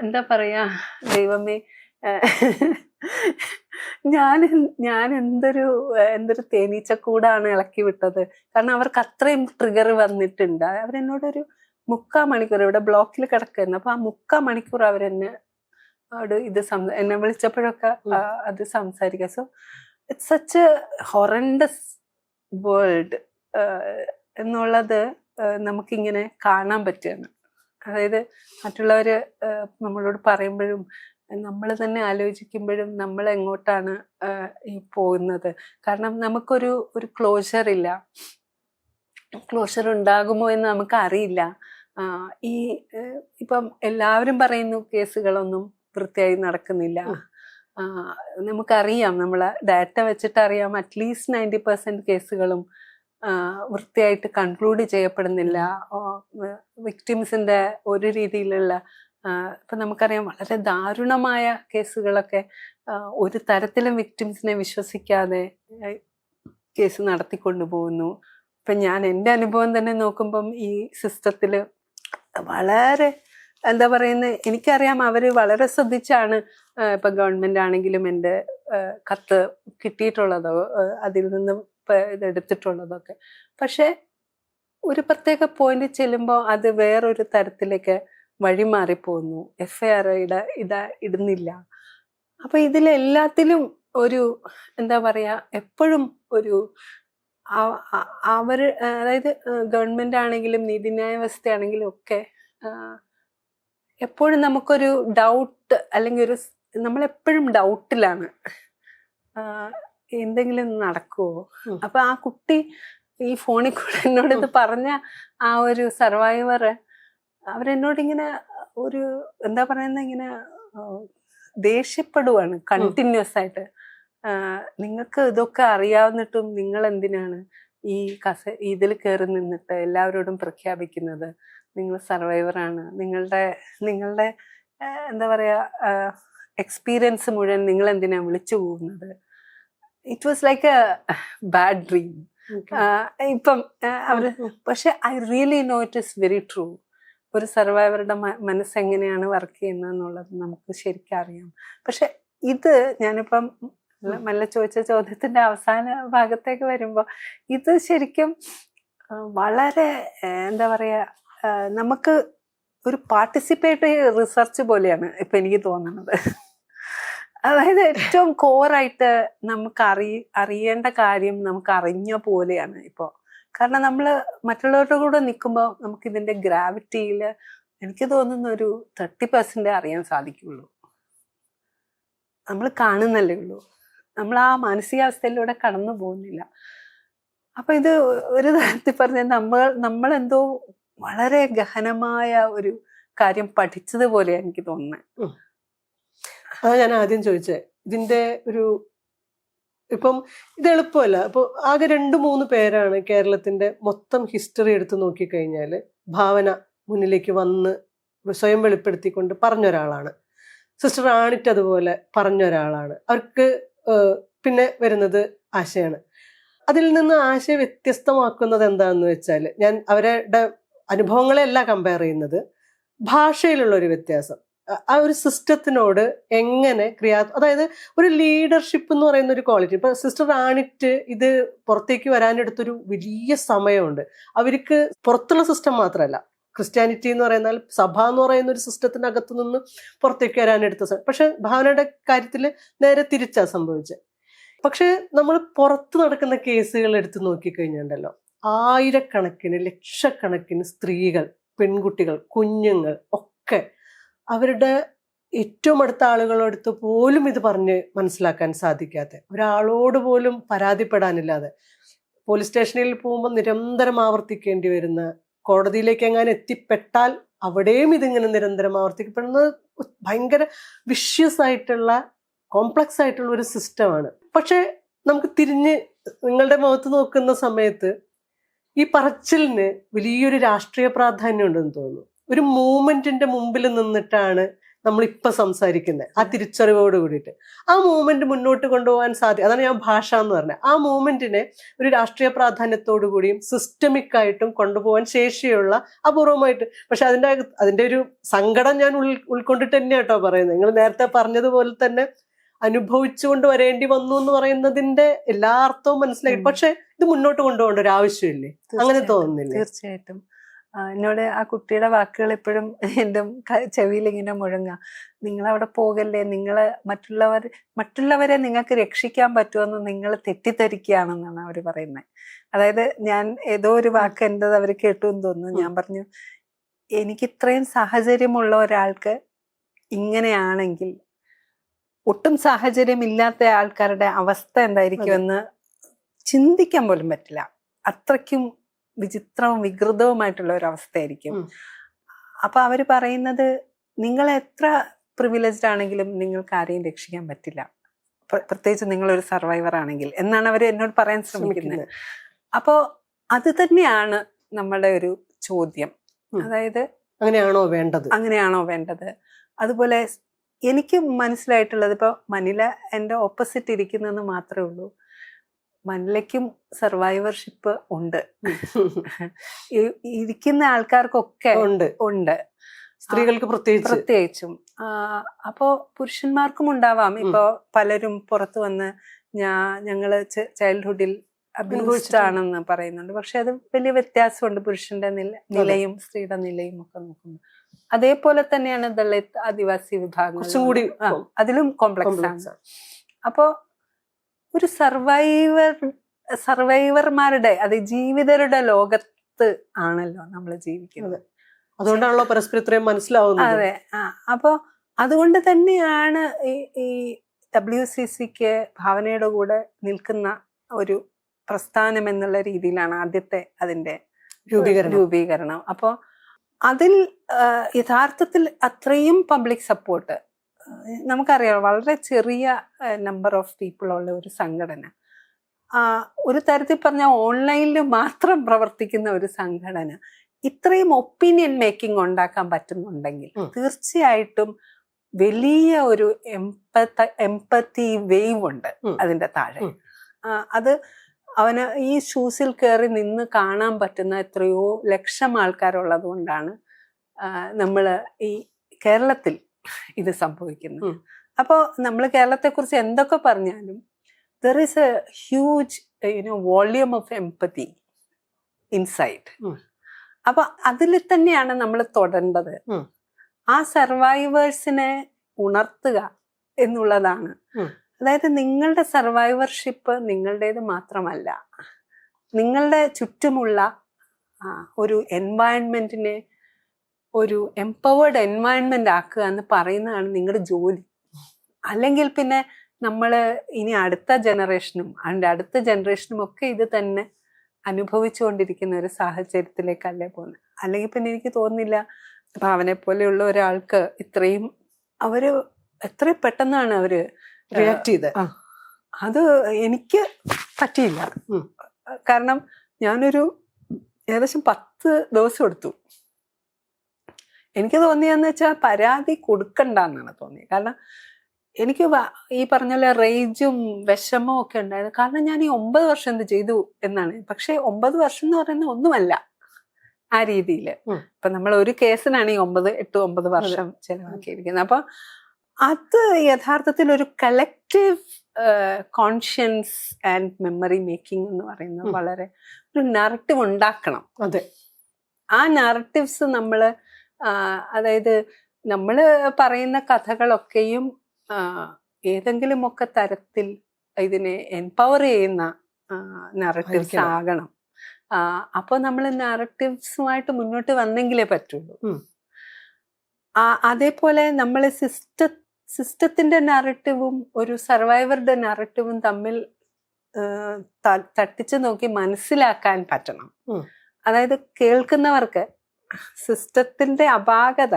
എന്താ പറയാ, ദൈവമേ, ഞാൻ എന്തൊരു തേനീച്ചക്കൂടാണ് ഇളക്കി വിട്ടത്. കാരണം അവർക്ക് അത്രയും ട്രിഗർ വന്നിട്ടുണ്ട്. അവരെന്നോടൊരു 3/4 മണിക്കൂർ ഇവിടെ ബ്ലോക്കിൽ കിടക്കുന്നു. അപ്പൊ ആ 3/4 മണിക്കൂർ അവരെന്നെ എന്നെ വിളിച്ചപ്പോഴൊക്കെ അത് സംസാരിക്കുക. So it's such a horrendous world എന്നുള്ളത് നമുക്കിങ്ങനെ കാണാൻ പറ്റുകയാണ്. അതായത് മറ്റുള്ളവര് നമ്മളോട് പറയുമ്പോഴും നമ്മൾ തന്നെ ആലോചിക്കുമ്പോഴും നമ്മൾ എങ്ങോട്ടാണ് ഈ പോകുന്നത്. കാരണം നമുക്കൊരു ക്ലോഷർ ഇല്ല. ക്ലോഷർ ഉണ്ടാകുമോ എന്ന് നമുക്ക് അറിയില്ല. ഇപ്പം എല്ലാവരും പറയുന്നു കേസുകളൊന്നും വൃത്തിയായി നടക്കുന്നില്ല. നമുക്കറിയാം, നമ്മളെ ഡാറ്റ വെച്ചിട്ട് അറിയാം, അറ്റ്ലീസ്റ്റ് 90% കേസുകളും വൃത്തിയായിട്ട് കൺക്ലൂഡ് ചെയ്യപ്പെടുന്നില്ല. വിക്ടിംസിന്റെ ഒരു രീതിയിലുള്ള ഇപ്പം നമുക്കറിയാം വളരെ ദാരുണമായ കേസുകളൊക്കെ ഒരു തരത്തിലും വിക്ടിംസിനെ വിശ്വസിക്കാതെ കേസ് നടത്തിക്കൊണ്ടു പോകുന്നു. ഇപ്പം ഞാൻ എൻ്റെ അനുഭവം തന്നെ നോക്കുമ്പം ഈ സിസ്റ്റത്തിൽ വളരെ എന്താ പറയുന്നത്, എനിക്കറിയാം അവർ വളരെ ശ്രദ്ധിച്ചാണ് ഇപ്പം ഗവൺമെൻറ് ആണെങ്കിലും എൻ്റെ കത്ത് കിട്ടിയിട്ടുള്ളതോ അതിൽ നിന്ന് ഇതെടുത്തിട്ടുള്ളതൊക്കെ. പക്ഷെ ഒരു പ്രത്യേക പോയിന്റ് ചെല്ലുമ്പോൾ അത് വേറൊരു തരത്തിലേക്ക് വഴിമാറിപ്പോകുന്നു. FIR ഇടുന്നില്ല. അപ്പൊ ഇതിലെല്ലാത്തിലും ഒരു എന്താ പറയാ, എപ്പോഴും ഒരു അതായത് ഗവൺമെന്റ് ആണെങ്കിലും നീതിന്യായ വ്യവസ്ഥയാണെങ്കിലും ഒക്കെ എപ്പോഴും നമുക്കൊരു ഡൗട്ട്, അല്ലെങ്കിൽ നമ്മളെപ്പോഴും ഡൗട്ടിലാണ്, എന്തെങ്കിലും നടക്കുമോ. അപ്പൊ ആ കുട്ടി ഈ ഫോണിൽ കൂടെ എന്നോട് ഇത് പറഞ്ഞ ആ ഒരു സർവൈവർ, അവരെന്നോട് ഇങ്ങനെ എന്താ പറയുന്ന, ഇങ്ങനെ ദേഷ്യപ്പെടുവാണ് കണ്ടിന്യൂസ് ആയിട്ട്. നിങ്ങൾക്ക് ഇതൊക്കെ അറിയാവുന്നിട്ടും നിങ്ങൾ എന്തിനാണ് ഈ ഇതിൽ കയറി നിന്നിട്ട് എല്ലാവരോടും പ്രഖ്യാപിക്കുന്നത് നിങ്ങൾ സർവൈവറാണ്, നിങ്ങളുടെ എന്താ പറയാ എക്സ്പീരിയൻസ് മുഴുവൻ നിങ്ങൾ എന്തിനാ വിളിച്ചു പോകുന്നത്. It was like a bad dream. ഇപ്പം അവര്, പക്ഷെ I really know it is very true. ഒരു സർവൈവറുടെ മനസ്സെങ്ങനെയാണ് വർക്ക് ചെയ്യുന്നതെന്നുള്ളത് നമുക്ക് ശരിക്കും അറിയാം. പക്ഷെ ഇത് ഞാനിപ്പം മല്ല ചോദിച്ച ചോദ്യത്തിന്റെ അവസാന ഭാഗത്തേക്ക് വരുമ്പോൾ ഇത് ശരിക്കും വളരെ എന്താ പറയാ, നമുക്ക് ഒരു പാർട്ടിസിപ്പേറ്ററി റിസർച്ച് പോലെയാണ് ഇപ്പൊ എനിക്ക് തോന്നുന്നത്. അതായത് ഏറ്റവും കോറായിട്ട് നമുക്ക് അറിയേണ്ട കാര്യം നമുക്ക് അറിഞ്ഞ പോലെയാണ് ഇപ്പോൾ. കാരണം നമ്മൾ മറ്റുള്ളവരുടെ കൂടെ നിൽക്കുമ്പോൾ നമുക്ക് ഇതിന്റെ ഗ്രാവിറ്റിയിൽ എനിക്ക് തോന്നുന്ന ഒരു 30% അറിയാൻ സാധിക്കുള്ളൂ. നമ്മൾ കാണുന്നല്ലേ ഉള്ളൂ, നമ്മൾ ആ മാനസികാവസ്ഥയിലൂടെ കടന്നു പോകുന്നില്ല. അപ്പൊ ഇത് ഒരു തരത്തിൽ പറഞ്ഞാൽ നമ്മളെന്തോ വളരെ ഗഹനമായ ഒരു കാര്യം പഠിച്ചതുപോലെ എനിക്ക് തോന്നുന്നത്. അതാ ഞാൻ ആദ്യം ചോദിച്ചേ, ഇതിന്റെ ഇപ്പം ഇത് എളുപ്പമല്ല. അപ്പോൾ ആകെ 2-3 പേരാണ് കേരളത്തിന്റെ മൊത്തം ഹിസ്റ്ററി എടുത്ത് നോക്കിക്കഴിഞ്ഞാൽ ഭാവന മുന്നിലേക്ക് വന്ന് സ്വയം വെളിപ്പെടുത്തിക്കൊണ്ട് പറഞ്ഞൊരാളാണ്. സിസ്റ്റർ ആണിറ്റ് അതുപോലെ പറഞ്ഞൊരാളാണ്. അവർക്ക് പിന്നെ വരുന്നത് ആശയാണ്. അതിൽ നിന്ന് ആശയ വ്യത്യസ്തമാക്കുന്നത് എന്താണെന്ന് വെച്ചാൽ, ഞാൻ അവരുടെ അനുഭവങ്ങളെയല്ല കമ്പയർ ചെയ്യുന്നത്, ഭാഷയിലുള്ള ഒരു വ്യത്യാസം. ആ ഒരു സിസ്റ്റത്തിനോട് എങ്ങനെ അതായത് ഒരു ലീഡർഷിപ്പ് എന്ന് പറയുന്ന ഒരു ക്വാളിറ്റി. ഇപ്പൊ സിസ്റ്റർ ആണിറ്റ് ഇത് പുറത്തേക്ക് വരാനെടുത്തൊരു വലിയ സമയമുണ്ട്. അവർക്ക് പുറത്തുള്ള സിസ്റ്റം മാത്രമല്ല, ക്രിസ്ത്യാനിറ്റി എന്ന് പറയുന്നാൽ സഭ എന്ന് പറയുന്ന ഒരു സിസ്റ്റത്തിനകത്തു നിന്ന് പുറത്തേക്ക് വരാനെടുത്ത പക്ഷെ ഭാവനയുടെ കാര്യത്തിൽ നേരെ തിരിച്ചാ സംഭവിച്ചത്. പക്ഷെ നമ്മൾ പുറത്ത് നടക്കുന്ന കേസുകൾ എടുത്ത് നോക്കിക്കഴിഞ്ഞാണ്ടല്ലോ, ആയിരക്കണക്കിന് ലക്ഷക്കണക്കിന് സ്ത്രീകൾ, പെൺകുട്ടികൾ, കുഞ്ഞുങ്ങൾ ഒക്കെ അവരുടെ ഏറ്റവും അടുത്ത ആളുകളടുത്ത് പോലും ഇത് പറഞ്ഞ് മനസ്സിലാക്കാൻ സാധിക്കാതെ, ഒരാളോട് പോലും പരാതിപ്പെടാനില്ലാതെ, പോലീസ് സ്റ്റേഷനിൽ പോകുമ്പോൾ നിരന്തരം ആവർത്തിക്കേണ്ടി വരുന്ന, കോടതിയിലേക്ക് എങ്ങാനും എത്തിപ്പെട്ടാൽ അവിടെയും ഇതിങ്ങനെ നിരന്തരം ആവർത്തിക്കപ്പെടുന്നത് ഭയങ്കര വിഷ്യസ് ആയിട്ടുള്ള കോംപ്ലക്സ് ആയിട്ടുള്ള ഒരു സിസ്റ്റമാണ്. പക്ഷെ നമുക്ക് തിരിഞ്ഞ് നിങ്ങളുടെ മുഖത്ത് നോക്കുന്ന സമയത്ത് ഈ പറച്ചിലിന് വലിയൊരു രാഷ്ട്രീയ പ്രാധാന്യം ഉണ്ടെന്ന് തോന്നുന്നു. ഒരു മൂവ്മെന്റിന്റെ മുമ്പിൽ നിന്നിട്ടാണ് നമ്മളിപ്പൊ സംസാരിക്കുന്നത്, ആ തിരിച്ചറിവോട് കൂടിയിട്ട്. ആ മൂവ്മെന്റ് മുന്നോട്ട് കൊണ്ടുപോകാൻ സാധിക്കും. അതാണ് ഞാൻ ഭാഷ എന്ന് പറഞ്ഞത്. ആ മൂവ്മെന്റിനെ ഒരു രാഷ്ട്രീയ പ്രാധാന്യത്തോടു കൂടിയും സിസ്റ്റമിക് ആയിട്ടും കൊണ്ടുപോകാൻ ശേഷിയുള്ള അപൂർവമായിട്ട്. പക്ഷെ അതിന്റെ ഒരു സങ്കടം ഞാൻ ഉൾക്കൊണ്ടിട്ട് തന്നെയാട്ടോ പറയുന്നത്. നിങ്ങൾ നേരത്തെ പറഞ്ഞതുപോലെ തന്നെ അനുഭവിച്ചുകൊണ്ട് വരേണ്ടി വന്നു എന്ന് പറയുന്നതിന്റെ എല്ലാ അർത്ഥവും മനസ്സിലായി. പക്ഷെ ഇത് മുന്നോട്ട് കൊണ്ടുപോകേണ്ട ഒരു ആവശ്യമില്ലേ? അങ്ങനെ തോന്നുന്നില്ല? തീർച്ചയായിട്ടും. എന്നോട് ആ കുട്ടിയുടെ വാക്കുകൾ എപ്പോഴും എൻ്റെ ചെവിയിൽ ഇങ്ങനെ മുഴങ്ങുക. നിങ്ങളവിടെ പോകല്ലേ, മറ്റുള്ളവരെ നിങ്ങൾക്ക് രക്ഷിക്കാൻ പറ്റുമെന്ന് നിങ്ങൾ തെറ്റിദ്ധരിക്കുകയാണെന്നാണ് അവർ പറയുന്നത്. അതായത് ഞാൻ ഏതോ ഒരു വാക്ക് എൻ്റെത് അവർ കേട്ടു എന്ന് തോന്നുന്നു. ഞാൻ പറഞ്ഞു, എനിക്ക് ഇത്രയും സാഹചര്യമുള്ള ഒരാൾക്ക് ഇങ്ങനെയാണെങ്കിൽ ഒട്ടും സാഹചര്യമില്ലാത്ത ആൾക്കാരുടെ അവസ്ഥ എന്തായിരിക്കുമെന്ന് ചിന്തിക്കാൻ പോലും പറ്റില്ല. അത്രയ്ക്കും വിചിത്രവും വികൃതവുമായിട്ടുള്ള ഒരു അവസ്ഥയായിരിക്കും. അപ്പൊ അവര് പറയുന്നത്, നിങ്ങൾ എത്ര പ്രിവിലേജ്ഡ് ആണെങ്കിലും നിങ്ങൾക്ക് ആരെയും രക്ഷിക്കാൻ പറ്റില്ല, പ്രത്യേകിച്ച് നിങ്ങളൊരു സർവൈവർ ആണെങ്കിൽ എന്നാണ് അവർ എന്നോട് പറയാൻ ശ്രമിക്കുന്നത്. അപ്പോൾ അത് തന്നെയാണ് നമ്മുടെ ഒരു ചോദ്യം. അതായത് അങ്ങനെയാണോ വേണ്ടത്? അതുപോലെ എനിക്ക് മനസ്സിലായിട്ടുള്ളത്, ഇപ്പോൾ മനില എൻ്റെ ഓപ്പോസിറ്റ് ഇരിക്കുന്നതെന്ന് മാത്രമേ ഉള്ളൂ. മനിലയ്ക്കും സർവൈവർഷിപ്പ് ഉണ്ട്, ഇരിക്കുന്ന ആൾക്കാർക്കൊക്കെ ഉണ്ട്, സ്ത്രീകൾക്ക് പ്രത്യേകിച്ചും. അപ്പോ പുരുഷന്മാർക്കും ഉണ്ടാവാം. ഇപ്പോ പലരും പുറത്തു വന്ന് ഞങ്ങള് ചൈൽഡ്ഹുഡിൽ അഭിനയിച്ചിട്ടാണെന്ന് പറയുന്നുണ്ട്. പക്ഷെ അത് വലിയ വ്യത്യാസമുണ്ട് പുരുഷന്റെ നിലയും സ്ത്രീയുടെ നിലയും ഒക്കെ നോക്കുമ്പോൾ. അതേപോലെ തന്നെയാണ് ദളിത് ആദിവാസി വിഭാഗങ്ങൾ, അതിലും കോംപ്ലക്സ് ആണ്. അപ്പോ ഒരു സർവൈവർമാരുടെ, അത് ജീവിതരുടെ ലോകത്ത് ആണല്ലോ നമ്മൾ ജീവിക്കുന്നത്. അതുകൊണ്ടാണല്ലോ പരസ്പരം ഇത്രയും മനസ്സിലാവുന്നത്. അതെ. അപ്പോ അതുകൊണ്ട് തന്നെയാണ് ഈ WCCക്ക് ഭാവനയുടെ കൂടെ നിൽക്കുന്ന ഒരു പ്രസ്ഥാനം എന്നുള്ള രീതിയിലാണ് ആദ്യത്തെ അതിന്റെ രൂപീകരണം. അപ്പോ അതിൽ യഥാർത്ഥത്തിൽ അത്രയും പബ്ലിക് സപ്പോർട്ട് നമുക്കറിയാം. വളരെ ചെറിയ നമ്പർ ഓഫ് പീപ്പിൾ ഉള്ള ഒരു സംഘടന, ഒരു തരത്തിൽ പറഞ്ഞാൽ ഓൺലൈനിൽ മാത്രം പ്രവർത്തിക്കുന്ന ഒരു സംഘടന ഇത്രയും ഒപ്പീനിയൻ മേക്കിംഗ് ഉണ്ടാക്കാൻ പറ്റുന്നുണ്ടെങ്കിൽ തീർച്ചയായിട്ടും വലിയ ഒരു എംപത്തി വേവ് ഉണ്ട് അതിന്റെ താഴെ. അത് അവന് ഈ ഷൂസിൽ കയറി നിന്ന് കാണാൻ പറ്റുന്ന എത്രയോ ലക്ഷം ആൾക്കാരുള്ളത് കൊണ്ടാണ് നമ്മള് ഈ കേരളത്തിൽ ഇത് സംഭവിക്കുന്നത്. അപ്പോൾ നമ്മൾ കേരളത്തെക്കുറിച്ച് എന്തൊക്കെ പറഞ്ഞാലും there is a huge volume of empathy inside. അപ്പൊ അതിൽ തന്നെയാണ് നമ്മൾ തൊടേണ്ടത്. ആ സർവൈവേഴ്സിനെ ഉണർത്തുക എന്നുള്ളതാണ്. അതായത് നിങ്ങളുടെ സർവൈവർഷിപ്പ് നിങ്ങളുടേത് മാത്രമല്ല, നിങ്ങളുടെ ചുറ്റുമുള്ള ഒരു എൻവയൺമെന്റിനെ ഒരു എംപവേർഡ് എൻവയൺമെന്റ് ആക്കുക എന്ന് പറയുന്നതാണ് നിങ്ങളുടെ ജോലി. അല്ലെങ്കിൽ പിന്നെ നമ്മൾ ഇനി അടുത്ത ജനറേഷനും അതിൻ്റെ അടുത്ത ജനറേഷനും ഒക്കെ ഇത് തന്നെ അനുഭവിച്ചുകൊണ്ടിരിക്കുന്ന ഒരു സാഹചര്യത്തിലേക്കല്ലേ പോകുന്നത്. അല്ലെങ്കിൽ പിന്നെ എനിക്ക് തോന്നുന്നില്ല ഭാവനെ പോലെയുള്ള ഒരാൾക്ക് ഇത്രയും എത്രയും പെട്ടെന്നാണ് അവര് റിയാക്ട് ചെയ്തത്. അത് എനിക്ക് പറ്റിയില്ല. കാരണം ഞാനൊരു ഏകദേശം 10 ദിവസം എടുത്തു. എനിക്ക് തോന്നിയെന്ന് വെച്ചാൽ പരാതി കൊടുക്കണ്ടെന്നാണ് തോന്നിയത്. കാരണം എനിക്ക് ഈ പറഞ്ഞ പോലെ റേജും വിഷമവും ഒക്കെ ഉണ്ടായിരുന്നു. കാരണം ഞാൻ ഈ 9 വർഷം എന്ത് ചെയ്തു എന്നാണ്. പക്ഷെ 9 വർഷം എന്ന് പറയുന്നത് ഒന്നുമല്ല ആ രീതിയിൽ. ഇപ്പൊ നമ്മൾ ഒരു കേസിനാണ് ഈ 8-9 വർഷം ചെലവാക്കിയിരിക്കുന്നത്. അപ്പൊ അത് യഥാർത്ഥത്തിൽ ഒരു collective conscience and memory making എന്ന് പറയുന്നത് വളരെ ഒരു നറേറ്റീവ് ഉണ്ടാക്കണം. അതെ, ആ നറേറ്റീവ്സ് നമ്മള് അതായത് നമ്മൾ പറയുന്ന കഥകളൊക്കെയും ഏതെങ്കിലുമൊക്കെ തരത്തിൽ ഇതിനെ എംപവർ ചെയ്യുന്ന നറേറ്റീവ്സ് ആകണം. അപ്പോൾ നമ്മൾ നറേറ്റീവ്സുമായിട്ട് മുന്നോട്ട് വന്നെങ്കിലേ പറ്റുള്ളൂ. അതേപോലെ നമ്മൾ സിസ്റ്റത്തിന്റെ നറേറ്റീവും ഒരു സർവൈവറുടെ നറേറ്റീവും തമ്മിൽ തട്ടിച്ചു നോക്കി മനസ്സിലാക്കാൻ പറ്റണം. അതായത് കേൾക്കുന്നവർക്ക് സിസ്റ്റത്തിന്റെ അപാകത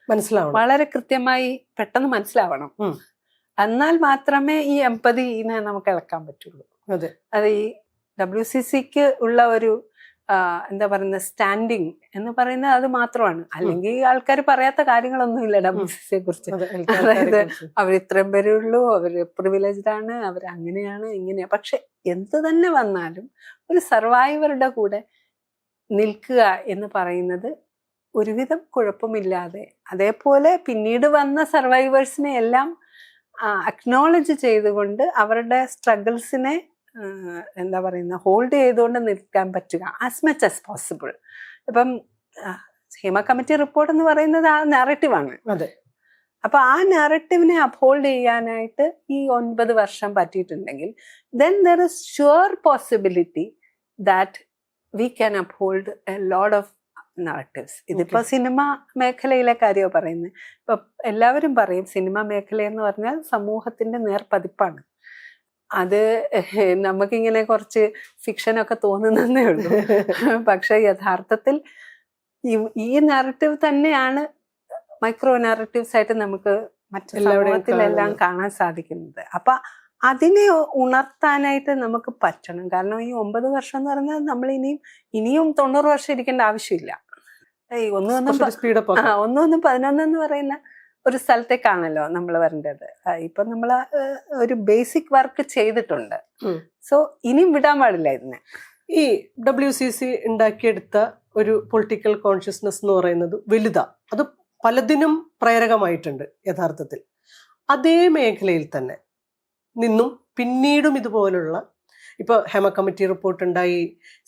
മനസ്സിലാവണം. വളരെ കൃത്യമായി പെട്ടെന്ന് മനസ്സിലാവണം. എന്നാൽ മാത്രമേ ഈ എമ്പതിനെ നമുക്ക് ഇളക്കാൻ പറ്റുള്ളൂ. അതെ, അത് ഈ WCCക്ക് ഉള്ള ഒരു എന്താ പറയുന്ന സ്റ്റാൻഡിങ് എന്ന് പറയുന്നത് അത് മാത്രമാണ്. അല്ലെങ്കിൽ ആൾക്കാർ പറയാത്ത കാര്യങ്ങളൊന്നുമില്ല WCCയെ കുറിച്ച്. അതായത് അവർ ഇത്രയും പേരേ ഉള്ളൂ, അവര് പ്രിവിലേജ്ഡ് ആണ്, അവർ അങ്ങനെയാണ് ഇങ്ങനെയാ. പക്ഷെ എന്ത് തന്നെ വന്നാലും ഒരു സർവൈവറുടെ കൂടെ നിൽക്കുക എന്ന് പറയുന്നത് ഒരുവിധം കുഴപ്പമില്ലാതെ, അതേപോലെ പിന്നീട് വന്ന സർവൈവേഴ്സിനെ എല്ലാം അക്നോളജ് ചെയ്തുകൊണ്ട് അവരുടെ സ്ട്രഗിൾസിനെ എന്താ പറയുന്ന ഹോൾഡ് ചെയ്തുകൊണ്ട് നിൽക്കാൻ പറ്റുക ആസ് മച്ച് ആസ് പോസിബിൾ. ഇപ്പം ഹേമ കമ്മിറ്റി റിപ്പോർട്ട് എന്ന് പറയുന്നത് ആ നാരറ്റീവാണ്. അതെ. അപ്പൊ ആ നാരറ്റീവിനെ അപ്ഹോൾഡ് ചെയ്യാനായിട്ട് ഈ 9 വർഷം പറ്റിയിട്ടുണ്ടെങ്കിൽ then there is sure possibility that we can uphold a lot of narratives. ഇതിപ്പോ സിനിമ മേഖലയിലെ കാര്യമാണ് പറയുന്നത്. ഇപ്പൊ എല്ലാവരും പറയും സിനിമ മേഖല എന്ന് പറഞ്ഞാൽ സമൂഹത്തിന്റെ നേർപതിപ്പാണ്. അത് നമുക്കിങ്ങനെ കുറച്ച് ഫിക്ഷനൊക്കെ തോന്നുന്നതേ ഉള്ളൂ. പക്ഷെ യഥാർത്ഥത്തിൽ ഈ നാരറ്റീവ് തന്നെയാണ് മൈക്രോ നാരറ്റീവ്സ് ആയിട്ട് നമുക്ക് മറ്റു സമൂഹത്തിലെല്ലാം കാണാൻ സാധിക്കുന്നത്. അപ്പൊ അതിനെ ഉണർത്താനായിട്ട് നമുക്ക് പറ്റണം. കാരണം ഈ 9 വർഷം എന്ന് പറഞ്ഞാൽ നമ്മൾ ഇനിയും 90 വർഷം ഇരിക്കേണ്ട ആവശ്യമില്ല. ഈ 1-1 11 എന്ന് പറയുന്ന ഒരു സ്ഥലത്തേക്കാണല്ലോ നമ്മൾ വരേണ്ടത്. ഇപ്പൊ നമ്മൾ ഒരു ബേസിക് വർക്ക് ചെയ്തിട്ടുണ്ട്. സോ ഇനിയും വിടാൻ പാടില്ല ഇതിനെ. ഈ WCC ഉണ്ടാക്കിയെടുത്ത ഒരു പൊളിറ്റിക്കൽ കോൺഷ്യസ്നെസ് എന്ന് പറയുന്നത് വലുതാ. അത് പലതിനും പ്രേരകമായിട്ടുണ്ട് യഥാർത്ഥത്തിൽ. അതേ മേഖലയിൽ തന്നെ നിന്നും പിന്നീടും ഇതുപോലുള്ള ഇപ്പൊ ഹേമ കമ്മിറ്റി റിപ്പോർട്ട് ഉണ്ടായി,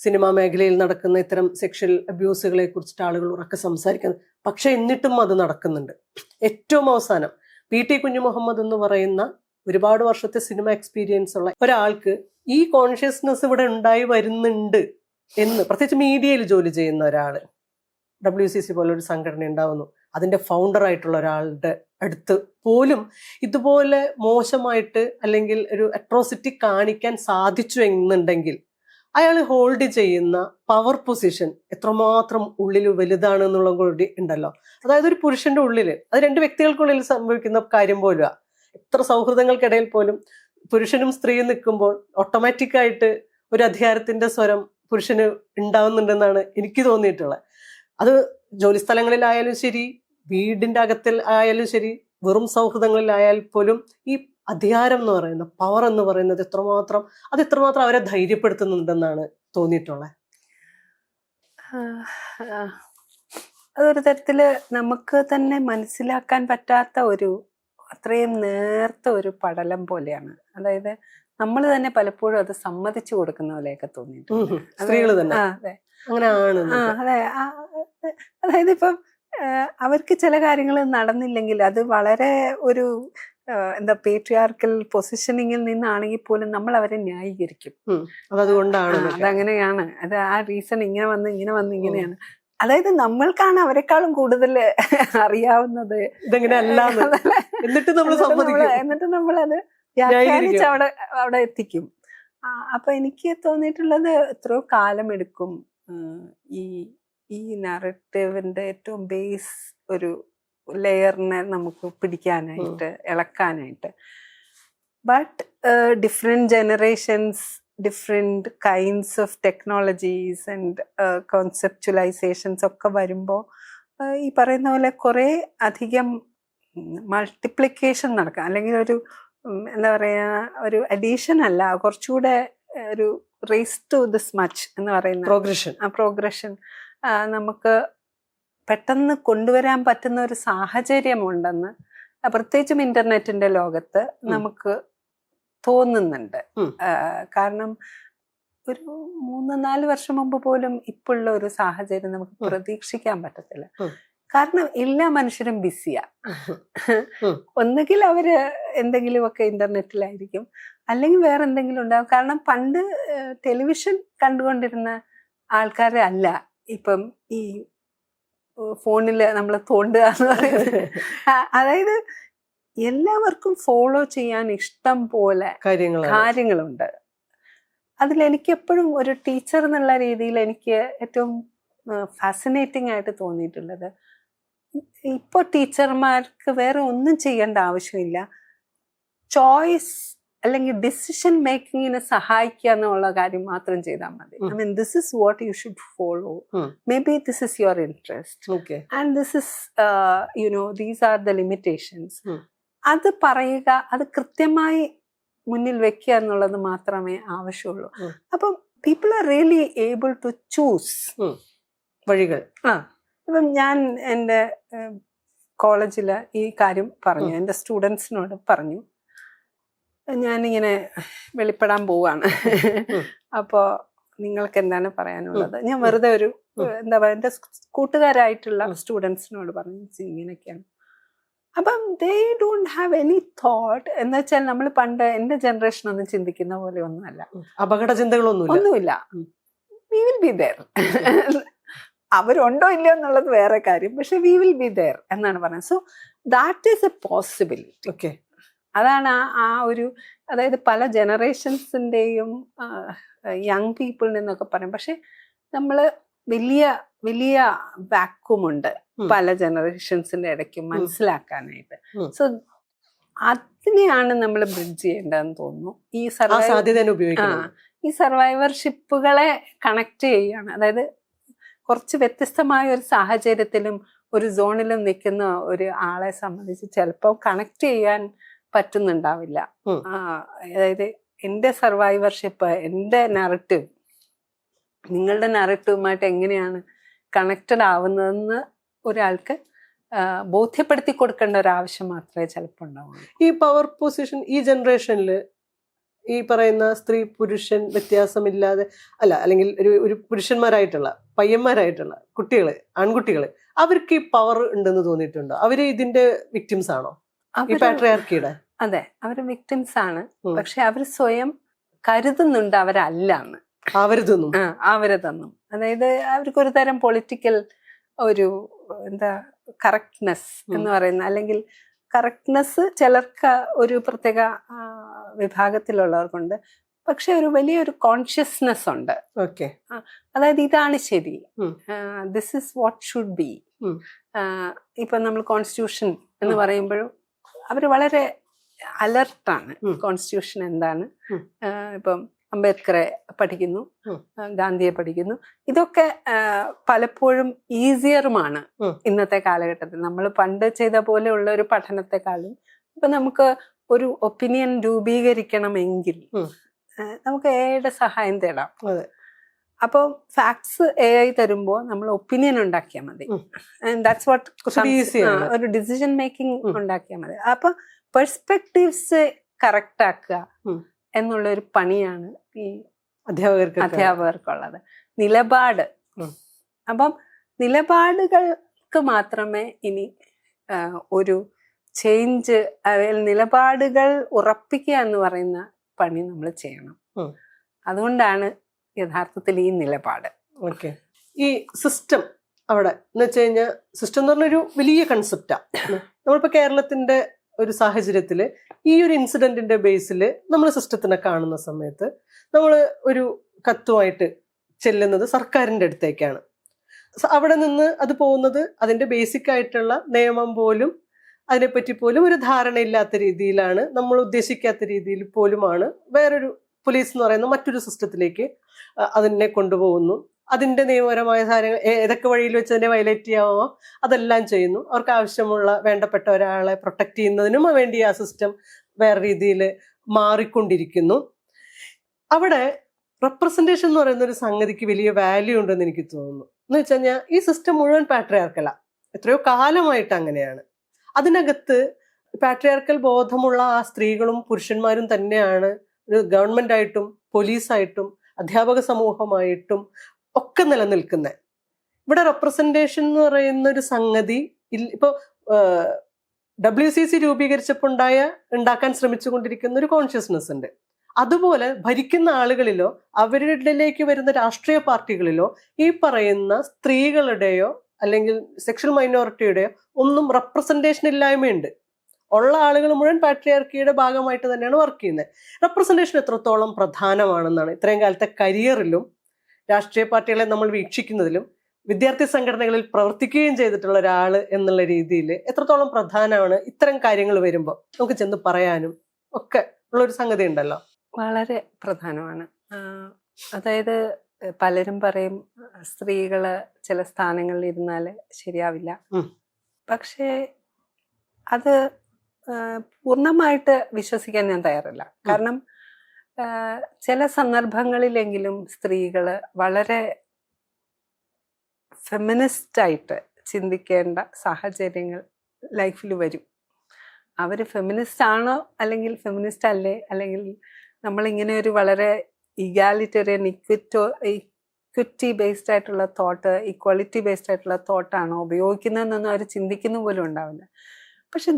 സിനിമാ മേഖലയിൽ നടക്കുന്ന ഇത്തരം സെക്ഷൽ അബ്യൂസുകളെ കുറിച്ചിട്ട് ആളുകൾ ഉറക്കെ സംസാരിക്കുന്നത്. പക്ഷെ എന്നിട്ടും അത് നടക്കുന്നുണ്ട്. ഏറ്റവും അവസാനം PT കുഞ്ഞുമുഹമ്മദ് എന്ന് പറയുന്ന ഒരുപാട് വർഷത്തെ സിനിമ എക്സ്പീരിയൻസ് ഉള്ള ഒരാൾക്ക് ഈ കോൺഷ്യസ്നെസ് ഇവിടെ ഉണ്ടായി വരുന്നുണ്ട് എന്ന്, പ്രത്യേകിച്ച് മീഡിയയിൽ ജോലി ചെയ്യുന്ന ഒരാള്, WCC പോലൊരു സംഘടന ഉണ്ടാവുന്നു, അതിന്റെ ഫൗണ്ടർ ആയിട്ടുള്ള ഒരാളുടെ അടുത്ത് പോലും ഇതുപോലെ മോശമായിട്ട് അല്ലെങ്കിൽ ഒരു അട്രോസിറ്റി കാണിക്കാൻ സാധിച്ചു എന്നുണ്ടെങ്കിൽ അയാൾ ഹോൾഡ് ചെയ്യുന്ന പവർ പൊസിഷൻ എത്രമാത്രം ഉള്ളിൽ വലുതാണ് എന്നുള്ള കൂടി ഉണ്ടല്ലോ. അതായത് ഒരു പുരുഷന്റെ ഉള്ളിൽ, അത് 2 വ്യക്തികൾക്കുള്ളിൽ സംഭവിക്കുന്ന കാര്യം പോലും, എത്ര സൗഹൃദങ്ങൾക്കിടയിൽ പോലും പുരുഷനും സ്ത്രീയും നിൽക്കുമ്പോൾ ഓട്ടോമാറ്റിക്കായിട്ട് ഒരു അധികാരത്തിന്റെ സ്വരം പുരുഷന് ഉണ്ടാവുന്നുണ്ടെന്നാണ് എനിക്ക് തോന്നിയിട്ടുള്ളത്. അത് ജോലി സ്ഥലങ്ങളിലായാലും ശരി, വീടിന്റെ അകത്തിൽ ആയാലും ശരി, വെറും സൗഹൃദങ്ങളിലായാൽ പോലും ഈ അധികാരം എന്ന് പറയുന്ന, പവർ എന്ന് പറയുന്നത് എത്രമാത്രം അവരെ ധൈര്യപ്പെടുത്തുന്നുണ്ടെന്നാണ് തോന്നിയിട്ടുള്ളത്. അതൊരു തരത്തില് നമുക്ക് തന്നെ മനസ്സിലാക്കാൻ പറ്റാത്ത ഒരു അത്രയും നേർത്ത ഒരു പടലം പോലെയാണ്. അതായത് നമ്മൾ തന്നെ പലപ്പോഴും അത് സമ്മതിച്ചു കൊടുക്കുന്ന പോലെയൊക്കെ തോന്നിയിട്ടുണ്ട്. സ്ത്രീകൾ തന്നെ അങ്ങനെയാണ്. അതെ, അതായത് ഇപ്പം അവർക്ക് ചില കാര്യങ്ങൾ നടന്നില്ലെങ്കിൽ അത് വളരെ ഒരു എന്താ പേട്രിയാർക്കൽ പൊസിഷനിങ്ങിൽ നിന്നാണെങ്കിൽ പോലും നമ്മൾ അവരെ ന്യായീകരിക്കും. അതങ്ങനെയാണ്, അത് ആ റീസൺ ഇങ്ങനെ വന്ന് ഇങ്ങനെയാണ്. അതായത് നമ്മൾക്കാണ് അവരെക്കാളും കൂടുതൽ അറിയാവുന്നത്. എന്നിട്ട് നമ്മളത് വ്യാഖ്യാനിച്ച് അവിടെ എത്തിക്കും. അപ്പൊ എനിക്ക് തോന്നിയിട്ടുള്ളത് എത്രയോ കാലമെടുക്കും ഈ നാരറ്റീവിന്റെ ഏറ്റവും ബേസ് ഒരു ലെയറിനെ നമുക്ക് പിടിക്കാനായിട്ട്, ഇളക്കാനായിട്ട്. But different generations, different kinds of technologies and conceptualisations ഒക്കെ വരുമ്പോൾ ഈ പറയുന്ന പോലെ കുറേ അധികം മൾട്ടിപ്ലിക്കേഷൻ നടക്കാം. അല്ലെങ്കിൽ ഒരു എന്താ പറയുക, ഒരു അഡീഷൻ അല്ല, കുറച്ചുകൂടെ ഒരു റേസ് ടു ദിസ് മച്ച് എന്ന് പറയുന്ന പ്രോഗ്രഷൻ നമുക്ക് പെട്ടെന്ന് കൊണ്ടുവരാൻ പറ്റുന്ന ഒരു സാഹചര്യമുണ്ടെന്ന് പ്രത്യേകിച്ചും ഇന്റർനെറ്റിന്റെ ലോകത്ത് നമുക്ക് തോന്നുന്നുണ്ട്. കാരണം ഒരു 3-4 വർഷം മുമ്പ് പോലും ഇപ്പോഴുള്ള ഒരു സാഹചര്യം നമുക്ക് പ്രതീക്ഷിക്കാൻ പറ്റത്തില്ല. കാരണം എല്ലാ മനുഷ്യരും ബിസിയാ. ഒന്നുകിൽ അവര് എന്തെങ്കിലുമൊക്കെ ഇന്റർനെറ്റിലായിരിക്കും, അല്ലെങ്കിൽ വേറെ എന്തെങ്കിലും ഉണ്ടാവും. കാരണം പണ്ട് ടെലിവിഷൻ കണ്ടുകൊണ്ടിരുന്ന ആൾക്കാരെ അല്ല ഇപ്പം ഈ ഫോണിൽ നമ്മൾ തോണ്ടുക എന്ന് പറയുന്നത്. അതായത് എല്ലാവർക്കും ഫോളോ ചെയ്യാൻ ഇഷ്ടം പോലെ കാര്യങ്ങളുണ്ട്. അതിലെനിക്ക് എപ്പോഴും ഒരു ടീച്ചർ എന്നുള്ള രീതിയിൽ എനിക്ക് ഏറ്റവും ഫാസിനേറ്റിംഗ് ആയിട്ട് തോന്നിയിട്ടുള്ളത്, ഇപ്പോൾ ടീച്ചർമാർക്ക് വേറെ ഒന്നും ചെയ്യേണ്ട ആവശ്യമില്ല, ചോയ്സ് അല്ലെങ്കിൽ ഡിസിഷൻ മേക്കിങ്ങിനെ സഹായിക്കുക എന്നുള്ള കാര്യം മാത്രം ചെയ്താൽ മതി. I mean this is what you should follow, may be this is your interest and this is these are the limitations. അത് പറയുക, അത് കൃത്യമായി മുന്നിൽ വെക്കുക എന്നുള്ളത് മാത്രമേ ആവശ്യമുള്ളൂ. അപ്പം people are really able to choose വഴികൾ. ഇപ്പം ഞാൻ എൻ്റെ കോളേജിൽ ഈ കാര്യം പറഞ്ഞു, എൻ്റെ സ്റ്റുഡൻസിനോട് പറഞ്ഞു, ഞാനിങ്ങനെ വെളിപ്പെടാൻ പോവാണ്, അപ്പോൾ നിങ്ങൾക്ക് എന്താണ് പറയാനുള്ളത്. ഞാൻ വെറുതെ ഒരു എന്താ പറയുക, എൻ്റെ കൂട്ടുകാരായിട്ടുള്ള സ്റ്റുഡൻസിനോട് പറഞ്ഞു ഇങ്ങനെയൊക്കെയാണ്. അപ്പം they don't have any thought. എന്ന് വെച്ചാൽ നമ്മൾ പണ്ട് എൻ്റെ ജനറേഷൻ ഒന്നും ചിന്തിക്കുന്ന പോലെ ഒന്നുമല്ല, അപകട ചിന്തകളൊന്നുമില്ല. We will be there. അവരുണ്ടോ ഇല്ലയോ എന്നുള്ളത് വേറെ കാര്യം, പക്ഷെ വി വിൽ ബി ദെയർ എന്നാണ് പറയുന്നത്. So that is A possibility. Okay, അതാണ് ആ ഒരു, അതായത് പല ജനറേഷൻസിൻ്റെയും യങ് പീപ്പിളിൽ നിന്നൊക്കെ പറയും. പക്ഷെ നമ്മൾ വലിയ വലിയ വാക്വമുണ്ട് പല ജനറേഷൻസിന്റെ ഇടയ്ക്ക് മനസ്സിലാക്കാനായിട്ട്. സോ അതിനെയാണ് നമ്മൾ ബ്രിഡ്ജ് ചെയ്യേണ്ടതെന്ന് തോന്നുന്നു. ഈ സർവൈവർഷിപ്പുകളെ കണക്ട് ചെയ്യുകയാണ്. അതായത് കുറച്ച് വ്യത്യസ്തമായ ഒരു സാഹചര്യത്തിലും ഒരു സോണിലും നിൽക്കുന്ന ഒരു ആളെ സംബന്ധിച്ച് ചിലപ്പോൾ കണക്ട് ചെയ്യാൻ പറ്റുന്നുണ്ടാവില്ല. അതായത് എൻ്റെ സർവൈവർഷിപ്പ്, എൻ്റെ നറേറ്റീവ് നിങ്ങളുടെ നറേറ്റീവുമായിട്ട് എങ്ങനെയാണ് കണക്റ്റഡ് ആവുന്നതെന്ന് ഒരാൾക്ക് ബോധ്യപ്പെടുത്തി കൊടുക്കേണ്ട ഒരു ആവശ്യം മാത്രമേ ചിലപ്പോൾ ഉണ്ടാവുള്ളൂ. ഈ പവർ പൊസിഷൻ ഈ ജനറേഷനിൽ ഈ പറയുന്ന സ്ത്രീ പുരുഷൻ വ്യത്യാസമില്ലാതെ അല്ലെങ്കിൽ ഒരു പുരുഷന്മാരായിട്ടുള്ള പയ്യന്മാരായിട്ടുള്ള കുട്ടികള്, ആൺകുട്ടികള്, അവർക്ക് ഈ പവർ ഉണ്ടെന്ന് തോന്നിയിട്ടുണ്ടോ? അവര് ഇതിന്റെ വിക്ടിംസ് ആണോ ഈ പാട്രിയാർക്കിയുടെ? അതെ, അവര് വിക്ടിംസ് ആണ്. പക്ഷെ അവർ സ്വയം കരുതുന്നുണ്ട് അവരല്ലാന്ന്. അവരതൊന്നും അതായത് അവർക്കൊരു തരം പൊളിറ്റിക്കൽ ഒരു എന്താ കറക്റ്റ്നെസ് എന്ന് പറയുന്ന, അല്ലെങ്കിൽ കറക്റ്റ്നെസ് ചിലർക്ക് ഒരു പ്രത്യേക വിഭാഗത്തിലുള്ളവർക്കുണ്ട്, പക്ഷെ ഒരു വലിയൊരു കോൺഷ്യസ്നെസ് ഉണ്ട്. ഓക്കെ, അതായത് ഇതാണ് ശരി, this is what should be. ഇപ്പൊ നമ്മൾ കോൺസ്റ്റിറ്റ്യൂഷൻ എന്ന് പറയുമ്പോഴും അവർ വളരെ അലർട്ടാണ്. കോൺസ്റ്റിറ്റ്യൂഷൻ എന്താണ്, ഇപ്പം അംബേദ്കറെ പഠിക്കുന്നു, ഗാന്ധിയെ പഠിക്കുന്നു. ഇതൊക്കെ പലപ്പോഴും ഈസിയറുമാണ് ഇന്നത്തെ കാലഘട്ടത്തിൽ. നമ്മൾ പണ്ട് ചെയ്ത പോലെയുള്ള ഒരു പഠനത്തെക്കാളും ഇപ്പൊ നമുക്ക് ഒരു ഒപ്പീനിയൻ രൂപീകരിക്കണമെങ്കിൽ നമുക്ക് എയുടെ സഹായം തേടാം. അപ്പോൾ ഫാക്ട്സ് AI തരുമ്പോൾ നമ്മൾ ഒപ്പീനിയൻ ഉണ്ടാക്കിയാൽ മതി. ദാറ്റ്സ് വാട്ട്, ഒരു ഡിസിഷൻ മേക്കിംഗ് ഉണ്ടാക്കിയാൽ മതി. അപ്പൊ പെർസ്പെക്റ്റീവ്സ് കറക്റ്റ് ആക്കുക എന്നുള്ള ഒരു പണിയാണ് ഈ അധ്യാപകർക്കുള്ളത്. നിലപാട്, അപ്പം നിലപാടുകൾക്ക് മാത്രമേ ഇനി ഒരു ചേഞ്ച്, നിലപാടുകൾ ഉറപ്പിക്കുക എന്ന് പറയുന്ന പണി നമ്മൾ ചെയ്യണം. അതുകൊണ്ടാണ് യഥാർത്ഥത്തിൽ ഈ നിലപാട്. ഓക്കെ, ഈ സിസ്റ്റം അവിടെ എന്ന് വെച്ച് കഴിഞ്ഞാൽ, സിസ്റ്റം എന്ന് പറഞ്ഞൊരു വലിയ കൺസെപ്റ്റാ. നമ്മളിപ്പോ കേരളത്തിന്റെ ഒരു സാഹചര്യത്തിൽ ഈ ഒരു ഇൻസിഡന്റിന്റെ ബേസിൽ നമ്മൾ സിസ്റ്റത്തിനെ കാണുന്ന സമയത്ത് നമ്മൾ ഒരു കത്തുമായിട്ട് ചെല്ലുന്നത് സർക്കാരിന്റെ അടുത്തേക്കാണ്. അവിടെ നിന്ന് അത് പോകുന്നത് അതിന്റെ ബേസിക് ആയിട്ടുള്ള നിയമം പോലും അതിനെപ്പറ്റി പോലും ഒരു ധാരണയില്ലാത്ത രീതിയിലാണ്, നമ്മൾ ഉദ്ദേശിക്കാത്ത രീതിയിൽ പോലുമാണ് വേറൊരു പോലീസ് എന്ന് പറയുന്ന മറ്റൊരു സിസ്റ്റത്തിലേക്ക് അതിനെ കൊണ്ടുപോകുന്നു. അതിന്റെ നിയമപരമായ കാര്യങ്ങൾ ഏതൊക്കെ വഴിയിൽ വെച്ച് അതിനെ വയലേറ്റ് ചെയ്യാമോ അതെല്ലാം ചെയ്യുന്നു. അവർക്ക് ആവശ്യമുള്ള വേണ്ടപ്പെട്ട ഒരാളെ പ്രൊട്ടക്ട് ചെയ്യുന്നതിനും വേണ്ടി ആ സിസ്റ്റം വേറെ രീതിയിൽ മാറിക്കൊണ്ടിരിക്കുന്നു. അവിടെ റെപ്രസെന്റേഷൻ എന്ന് പറയുന്ന ഒരു സംഗതിക്ക് വലിയ വാല്യൂ ഉണ്ടെന്ന് എനിക്ക് തോന്നുന്നു. എന്ന് വെച്ച് കഴിഞ്ഞാൽ ഈ സിസ്റ്റം മുഴുവൻ പാട്രിയാർക്കല, എത്രയോ കാലമായിട്ട് അങ്ങനെയാണ്. അതിനകത്ത് പാട്രിയാർക്കൽ ബോധമുള്ള ആ സ്ത്രീകളും പുരുഷന്മാരും തന്നെയാണ് ഒരു ഗവൺമെന്റ് ആയിട്ടും പോലീസായിട്ടും അധ്യാപക സമൂഹമായിട്ടും ഒക്കെ നിലനിൽക്കുന്നത്. ഇവിടെ റെപ്രസെന്റേഷൻ എന്ന് പറയുന്ന ഒരു സംഗതി ഇപ്പൊ WCC രൂപീകരിച്ചപ്പോൾ ഉണ്ടാക്കാൻ ശ്രമിച്ചുകൊണ്ടിരിക്കുന്ന ഒരു കോൺഷ്യസ്നെസ് ഉണ്ട്. അതുപോലെ ഭരിക്കുന്ന ആളുകളിലോ അവരിലേക്ക് വരുന്ന രാഷ്ട്രീയ പാർട്ടികളിലോ ഈ പറയുന്ന സ്ത്രീകളുടെയോ അല്ലെങ്കിൽ സെക്ഷൽ മൈനോറിറ്റിയുടെയോ ഒന്നും റെപ്രസെന്റേഷൻ ഇല്ലായ്മയുണ്ട്. ഉള്ള ആളുകൾ മുഴുവൻ പാട്രിയാർക്കിയുടെ ഭാഗമായിട്ട് തന്നെയാണ് വർക്ക് ചെയ്യുന്നത്. റെപ്രസെന്റേഷൻ എത്രത്തോളം പ്രധാനമാണെന്നാണ് ഇത്രയും കാലത്തെ കരിയറിലും രാഷ്ട്രീയ പാർട്ടികളെ നമ്മൾ വീക്ഷിക്കുന്നതിലും വിദ്യാർത്ഥി സംഘടനകളിൽ പ്രവർത്തിക്കുകയും ചെയ്തിട്ടുള്ള ഒരാള് എന്നുള്ള രീതിയിൽ എത്രത്തോളം പ്രധാനമാണ് ഇത്തരം കാര്യങ്ങൾ വരുമ്പോൾ നമുക്ക് ചെന്ന് പറയാനും ഒക്കെ ഉള്ളൊരു സംഗതി ഉണ്ടല്ലോ? വളരെ പ്രധാനമാണ്. അതായത് പലരും പറയും സ്ത്രീകള് ചില സ്ഥാനങ്ങളിൽ ഇരുന്നാല് ശരിയാവില്ല. പക്ഷേ അത് പൂർണ്ണമായിട്ട് വിശ്വസിക്കാൻ ഞാൻ തയ്യാറല്ല. കാരണം ചില സന്ദർഭങ്ങളിലെങ്കിലും സ്ത്രീകള് വളരെ ഫെമിനിസ്റ്റായിട്ട് ചിന്തിക്കേണ്ട സാഹചര്യങ്ങൾ ലൈഫിൽ വരും. അവർ ഫെമിനിസ്റ്റ് ആണോ അല്ലെങ്കിൽ ഫെമിനിസ്റ്റ് അല്ലേ, അല്ലെങ്കിൽ നമ്മളിങ്ങനെ ഒരു വളരെ ഇഗാലിറ്റേറിയൻ ഇക്വിറ്റി ബേസ്ഡ് ആയിട്ടുള്ള തോട്ട്, ഇക്വാലിറ്റി ബേസ്ഡ് ആയിട്ടുള്ള തോട്ടാണോ ഉപയോഗിക്കുന്നതെന്നൊന്നും അവർ ചിന്തിക്കുന്ന പോലും ഉണ്ടാവില്ല. പക്ഷെ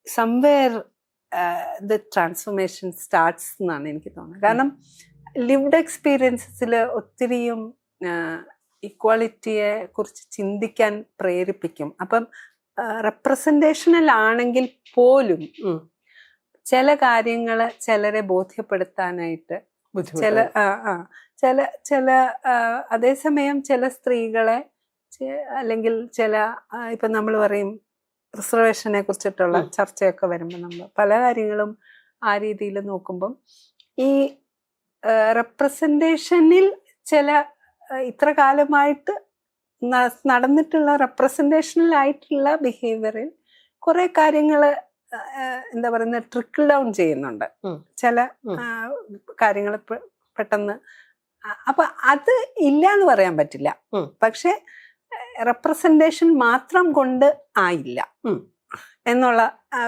സംവെയർ ദ ട്രാൻസ്ഫോർമേഷൻ സ്റ്റാർട്ട്സ് എന്നാണ് എനിക്ക് തോന്നുന്നത്. കാരണം ലിവ്ഡ് എക്സ്പീരിയൻസസിൽ ഒത്തിരിയും ഇക്വാലിറ്റിയെ കുറിച്ച് ചിന്തിക്കാൻ പ്രേരിപ്പിക്കും. അപ്പം റെപ്രസെൻറ്റേഷനൽ ആണെങ്കിൽ പോലും ചില കാര്യങ്ങൾ ചിലരെ ബോധ്യപ്പെടുത്താനായിട്ട് ചില അതേസമയം ചില സ്ത്രീകളെ അല്ലെങ്കിൽ ചില ഇപ്പം നമ്മൾ പറയും റിസർവേഷനെ കുറിച്ചിട്ടുള്ള ചർച്ചയൊക്കെ വരുമ്പോൾ നമ്മൾ പല കാര്യങ്ങളും ആ രീതിയിൽ നോക്കുമ്പം ഈ റെപ്രസെൻറ്റേഷനിൽ ചില ഇത്ര കാലമായിട്ട് നടന്നിട്ടുള്ള റെപ്രസെൻറ്റേഷനിലായിട്ടുള്ള ബിഹേവിയറിൽ കുറെ കാര്യങ്ങൾ എന്താ പറയുന്നത് ട്രിക്കിൾ ഡൗൺ ചെയ്യുന്നുണ്ട്. ചില കാര്യങ്ങൾ പെട്ടെന്ന് അപ്പൊ അത് ഇല്ല എന്ന് പറയാൻ പറ്റില്ല. പക്ഷെ റെപ്രസെൻറ്റേഷൻ മാത്രം കൊണ്ട് ആയില്ല എന്നുള്ള ആ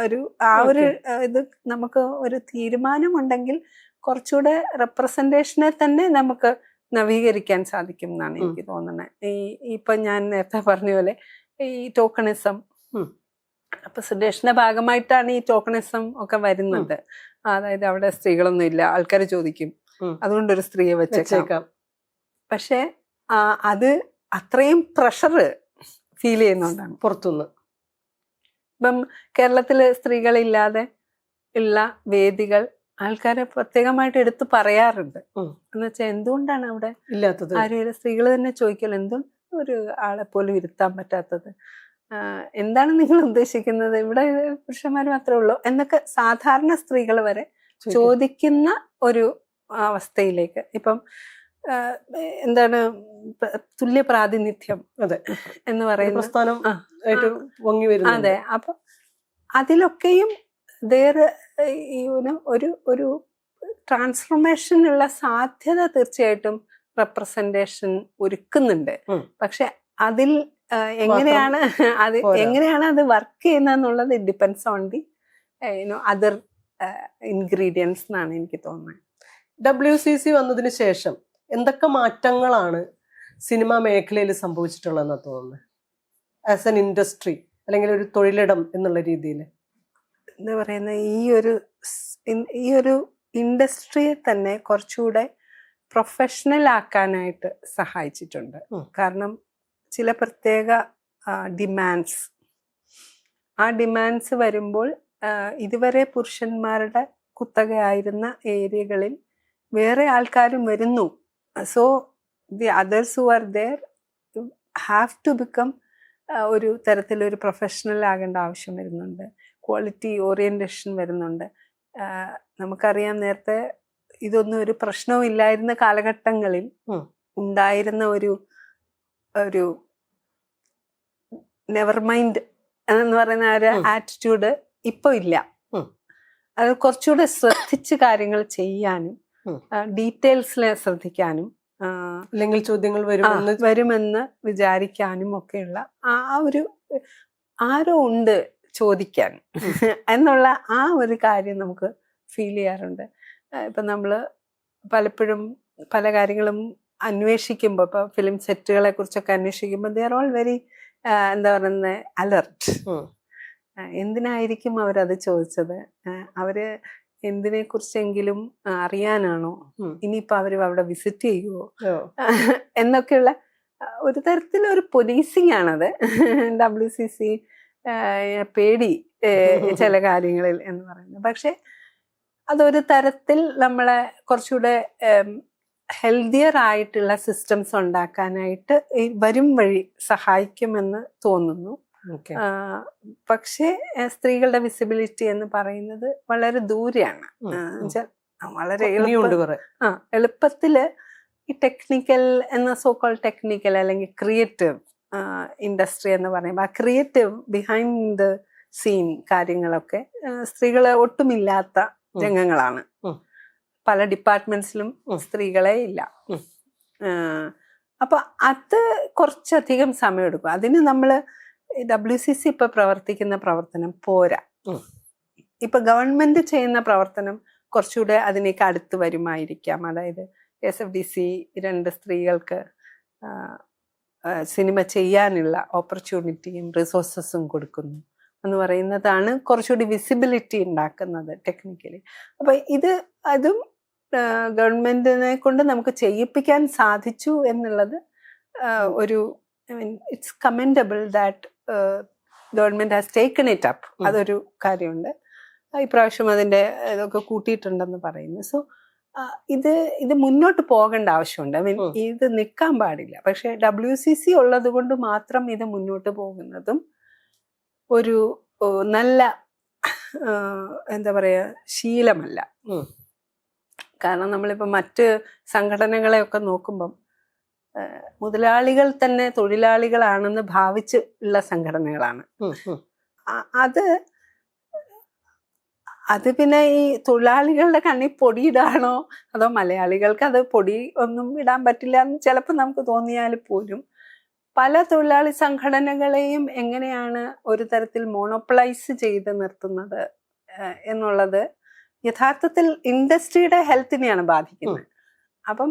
ഒരു ഇത് നമുക്ക് ഒരു തീരുമാനമുണ്ടെങ്കിൽ കുറച്ചുകൂടെ റെപ്രസെൻറ്റേഷനെ തന്നെ നമുക്ക് നവീകരിക്കാൻ സാധിക്കും എന്നാണ് എനിക്ക് തോന്നുന്നത്. ഇപ്പൊ ഞാൻ നേരത്തെ പറഞ്ഞ പോലെ ഈ ടോക്കണിസം റെപ്രസെൻറ്റേഷന്റെ ഭാഗമായിട്ടാണ് ഈ ടോക്കണിസം ഒക്കെ വരുന്നത്. അതായത് അവിടെ സ്ത്രീകളൊന്നും ഇല്ല, ആൾക്കാർ ചോദിക്കും അതുകൊണ്ടൊരു സ്ത്രീയെ വെച്ചേക്കാം. പക്ഷെ അത് അത്രയും പ്രഷർ ഫീൽ ചെയ്യുന്നുണ്ടാണ് പുറത്തുനിന്ന്. ഇപ്പം കേരളത്തില് സ്ത്രീകളില്ലാതെ ഉള്ള വേദികൾ ആൾക്കാരെ പ്രത്യേകമായിട്ട് എടുത്ത് പറയാറുണ്ട്. എന്ന് വെച്ചാൽ എന്തുകൊണ്ടാണ് അവിടെ ഇല്ലാത്തത്? ആരും സ്ത്രീകൾ തന്നെ ചോദിക്കല്ലോ, എന്തുകൊണ്ട് ഒരു ആളെ പോലും ഇരുത്താൻ പറ്റാത്തത്, എന്താണ് നിങ്ങൾ ഉദ്ദേശിക്കുന്നത്, ഇവിടെ പുരുഷന്മാർ മാത്രമേ ഉള്ളൂ എന്നൊക്കെ സാധാരണ സ്ത്രീകൾ വരെ ചോദിക്കുന്ന ഒരു അവസ്ഥയിലേക്ക് ഇപ്പം എന്താണ് തുല്യ പ്രാതിനിധ്യം എന്ന് പറയുന്ന അതെ. അപ്പൊ അതിലൊക്കെയും ഒരു ട്രാൻസ്ഫോർമേഷനുള്ള സാധ്യത തീർച്ചയായിട്ടും റെപ്രസെന്റേഷൻ ഒരുക്കുന്നുണ്ട്. പക്ഷെ അതിൽ എങ്ങനെയാണ് അത് വർക്ക് ചെയ്യുന്നതെന്നുള്ളത് it depends on the other ingredients എന്നാണ് എനിക്ക് തോന്നുന്നത്. WCC വന്നതിന് ശേഷം എന്തൊക്കെ മാറ്റങ്ങളാണ് സിനിമാ മേഖലയിൽ സംഭവിച്ചിട്ടുള്ളതെന്ന് തോന്നുന്നത്? ആസ് എൻ ഇൻഡസ്ട്രി അല്ലെങ്കിൽ ഒരു തൊഴിലിടം എന്നുള്ള രീതിയിൽ എന്താ പറയുന്നത്, ഈ ഒരു ഇൻഡസ്ട്രിയെ തന്നെ കുറച്ചുകൂടെ പ്രൊഫഷണൽ ആക്കാനായിട്ട് സഹായിച്ചിട്ടുണ്ട്. കാരണം ചില പ്രത്യേക ഡിമാൻഡ്സ് വരുമ്പോൾ ഇതുവരെ പുരുഷന്മാരുടെ കുത്തകയായിരുന്ന ഏരിയകളിൽ വേറെ ആൾക്കാരും വരുന്നു. So the others who are there have to become ഒരു തരത്തിലൊരു പ്രൊഫഷണൽ ആകേണ്ട ആവശ്യം വരുന്നുണ്ട്. ക്വാളിറ്റി ഓറിയന്റേഷൻ വരുന്നുണ്ട്. നമുക്കറിയാം നേരത്തെ ഇതൊന്നും ഒരു പ്രശ്നവും ഇല്ലായിരുന്ന കാലഘട്ടങ്ങളിൽ ഉണ്ടായിരുന്ന ഒരു നെവർ മൈൻഡ് എന്ന് പറയുന്ന ഒരു ആറ്റിറ്റ്യൂഡ് ഇപ്പൊ ഇല്ല. അത് കുറച്ചുകൂടെ ശ്രദ്ധിച്ച് കാര്യങ്ങൾ ചെയ്യാനും ഡീറ്റെയിൽസിൽ ശ്രദ്ധിക്കാനും അല്ലെങ്കിൽ ചോദ്യങ്ങൾ വരുമെന്ന് വിചാരിക്കാനും ഒക്കെയുള്ള ആരോ ഉണ്ട് ചോദിക്കാൻ എന്നുള്ള ആ ഒരു കാര്യം നമുക്ക് ഫീൽ ചെയ്യാറുണ്ട്. ഇപ്പൊ നമ്മള് പലപ്പോഴും പല കാര്യങ്ങളും അന്വേഷിക്കുമ്പോൾ ഇപ്പൊ ഫിലിം സെറ്റുകളെ കുറിച്ചൊക്കെ അന്വേഷിക്കുമ്പോൾ ദേ ആർ ഓൾ വെരി എന്താ പറയുന്നത് അലർട്ട്. എന്തിനായിരിക്കും അവരത് ചോദിച്ചത്, അവര് എന്തിനെ കുറിച്ചെങ്കിലും അറിയാനാണോ, ഇനിയിപ്പോ അവര് അവിടെ വിസിറ്റ് ചെയ്യുമോ എന്നൊക്കെയുള്ള ഒരു തരത്തിലൊരു പോലീസിങ് ആണത്. WCC പേടി ചില കാര്യങ്ങളിൽ എന്ന് പറയുന്നത്. പക്ഷെ അതൊരു തരത്തിൽ നമ്മളെ കുറച്ചുകൂടെ ഹെൽത്തിയർ ആയിട്ടുള്ള സിസ്റ്റംസ് ഉണ്ടാക്കാനായിട്ട് ഈ വരും വഴി സഹായിക്കുമെന്ന് തോന്നുന്നു. ഓക്കെ. പക്ഷേ സ്ത്രീകളുടെ വിസിബിലിറ്റി എന്ന് പറയുന്നത് വളരെ ദൂരെയാണ്. എന്നുവെച്ചാൽ വളരെ ഇനിയുണ്ട് കുറെ. എളുപ്പത്തില് ഈ ടെക്നിക്കൽ എന്ന സോക്കോൾ ടെക്നിക്കൽ അല്ലെങ്കിൽ ക്രിയേറ്റീവ് ഇൻഡസ്ട്രി എന്ന് പറയുമ്പോൾ ആ ക്രിയേറ്റീവ് ബിഹൈൻഡ് ദ സീൻ കാര്യങ്ങളൊക്കെ സ്ത്രീകളെ ഒട്ടുമില്ലാത്ത രംഗങ്ങളാണ്. പല ഡിപ്പാർട്ട്മെന്റ്സിലും സ്ത്രീകളെ ഇല്ല. അപ്പൊ അത് കുറച്ചധികം സമയമെടുക്കും. അതിന് നമ്മള് WCC ഇപ്പൊ പ്രവർത്തിക്കുന്ന പ്രവർത്തനം പോരാ. ഇപ്പൊ ഗവൺമെന്റ് ചെയ്യുന്ന പ്രവർത്തനം കുറച്ചുകൂടെ അതിനേക്ക് അടുത്ത് വരുമായിരിക്കാം. അതായത് SFDC 2 സ്ത്രീകൾക്ക് സിനിമ ചെയ്യാനുള്ള ഓപ്പർച്യൂണിറ്റിയും റിസോഴ്സസും കൊടുക്കുന്നു എന്ന് പറയുന്നതാണ് കുറച്ചുകൂടി വിസിബിലിറ്റി ഉണ്ടാക്കുന്നത് ടെക്നിക്കലി. അപ്പൊ അതും ഗവൺമെന്റിനെ കൊണ്ട് നമുക്ക് ചെയ്യിപ്പിക്കാൻ സാധിച്ചു എന്നുള്ളത് ഒരു it's commendable that government has taken it up. അതൊരു കാര്യമുണ്ട്. ഇപ്രാവശ്യം അതിന്റെ ഇതൊക്കെ കൂട്ടിയിട്ടുണ്ടെന്ന് പറയുന്നു. സോ ഇത് മുന്നോട്ട് പോകേണ്ട ആവശ്യമുണ്ട്. ഇത് നിൽക്കാൻ പാടില്ല. പക്ഷെ WCC ഉള്ളത് കൊണ്ട് മാത്രം ഇത് മുന്നോട്ട് പോകുന്നതും ഒരു നല്ല എന്താ പറയാ ശീലമല്ല. കാരണം നമ്മളിപ്പോൾ മറ്റ് സംഘടനകളെയൊക്കെ നോക്കുമ്പം മുതലാളികൾ തന്നെ തൊഴിലാളികളാണെന്ന് ഭാവിച്ച് ഉള്ള സംഘടനകളാണ്. അത് പിന്നെ ഈ തൊഴിലാളികളുടെ കണ്ണിൽ പൊടിയിടാണോ അതോ മലയാളികൾക്ക് അത് പൊടി ഒന്നും ഇടാൻ പറ്റില്ല എന്ന് ചിലപ്പോൾ നമുക്ക് തോന്നിയാൽ പോലും പല തൊഴിലാളി സംഘടനകളെയും എങ്ങനെയാണ് ഒരു തരത്തിൽ മോണോപ്പൊളൈസ് ചെയ്ത് നിർത്തുന്നത് എന്നുള്ളത് യഥാർത്ഥത്തിൽ ഇൻഡസ്ട്രിയുടെ ഹെൽത്തിനെയാണ് ബാധിക്കുന്നത്. അപ്പം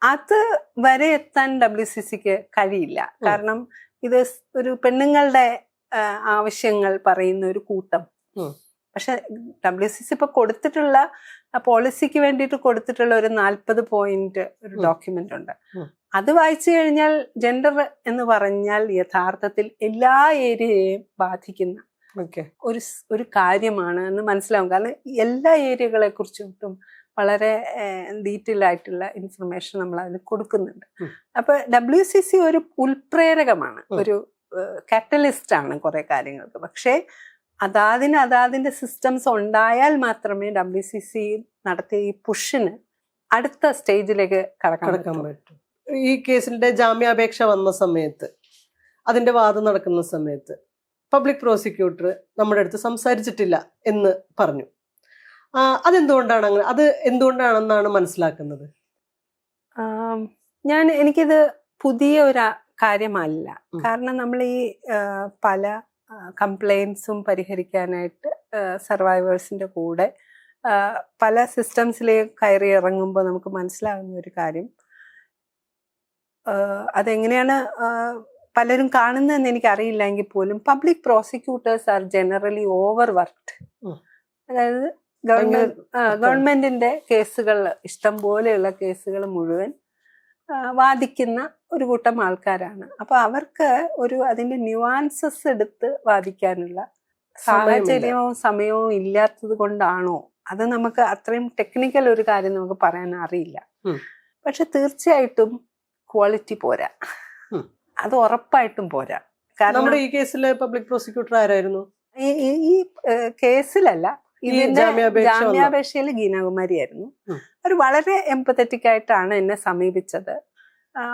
അത് വരെ എത്താൻ WCCക്ക് കഴിയില്ല. കാരണം ഇത് ഒരു പെണ്ണുങ്ങളുടെ ആവശ്യങ്ങൾ പറയുന്ന ഒരു കൂട്ടം. പക്ഷെ WCC ഇപ്പൊ കൊടുത്തിട്ടുള്ള പോളിസിക്ക് വേണ്ടിയിട്ട് കൊടുത്തിട്ടുള്ള ഒരു 40 പോയിന്റ് ഒരു ഡോക്യുമെന്റ് ഉണ്ട്. അത് വായിച്ചു കഴിഞ്ഞാൽ ജെൻഡർ എന്ന് പറഞ്ഞാൽ യഥാർത്ഥത്തിൽ എല്ലാ ഏരിയയെയും ബാധിക്കുന്ന ഒരു കാര്യമാണ് എന്ന് മനസ്സിലാവും. കാരണം എല്ലാ ഏരിയകളെ കുറിച്ചിട്ടും വളരെ ഡീറ്റെയിൽ ആയിട്ടുള്ള ഇൻഫർമേഷൻ നമ്മൾ അതിന് കൊടുക്കുന്നുണ്ട്. അപ്പൊ WCC ഒരു ഉൽപ്രേരകമാണ്, ഒരു കാറ്റലിസ്റ്റ് ആണ് കുറെ കാര്യങ്ങൾക്ക്. പക്ഷേ അതാതിന്റെ സിസ്റ്റംസ് ഉണ്ടായാൽ മാത്രമേ WCC നടത്തിയ ഈ പുഷിന് അടുത്ത സ്റ്റേജിലേക്ക് കടക്കാൻ പറ്റും. ഈ കേസിന്റെ ജാമ്യാപേക്ഷ വന്ന സമയത്ത്, അതിന്റെ വാദം നടക്കുന്ന സമയത്ത് പബ്ലിക് പ്രോസിക്യൂട്ടർ നമ്മുടെ അടുത്ത് സംസാരിച്ചിട്ടില്ല എന്ന് പറഞ്ഞു. അതെന്തുകൊണ്ടാണ് അങ്ങനെ? അത് എന്തുകൊണ്ടാണെന്നാണ് മനസ്സിലാക്കുന്നത്? എനിക്കിത് പുതിയ ഒരു കാര്യമല്ല. കാരണം നമ്മൾ ഈ പല കംപ്ലൈൻസും പരിഹരിക്കാനായിട്ട് സർവൈവേഴ്സിന്റെ കൂടെ പല സിസ്റ്റംസിലേക്ക് കയറി ഇറങ്ങുമ്പോൾ നമുക്ക് മനസ്സിലാകുന്ന ഒരു കാര്യം, അതെങ്ങനെയാണ് പലരും കാണുന്നതെന്ന് എനിക്കറിയില്ല എങ്കിൽ പോലും public prosecutors are generally over worked. അതായത് ഗവൺമെന്റിന്റെ കേസുകൾ, ഇഷ്ടം പോലെയുള്ള കേസുകൾ മുഴുവൻ വാദിക്കുന്ന ഒരു കൂട്ടം ആൾക്കാരാണ്. അപ്പൊ അവർക്ക് അതിന്റെ ന്യൂവാൻസസ് എടുത്ത് വാദിക്കാനുള്ള സാഹചര്യവും സമയവും ഇല്ലാത്തത് കൊണ്ടാണോ, അത് നമുക്ക് അത്രയും ടെക്നിക്കൽ ഒരു കാര്യം നമുക്ക് പറയാൻ അറിയില്ല. പക്ഷെ തീർച്ചയായിട്ടും ക്വാളിറ്റി പോരാ, അത് ഉറപ്പായിട്ടും പോരാ. കാരണം നമ്മുടെ ഈ കേസിലെ പബ്ലിക് പ്രോസിക്യൂട്ടർ ആരായിരുന്നു? ഈ കേസിലല്ല, ഇതിന്റെ ജാമ്യാപേക്ഷയിൽ ഗീനാകുമാരി ആയിരുന്നു. അവർ വളരെ എംപത്തറ്റിക് ആയിട്ടാണ് എന്നെ സമീപിച്ചത്.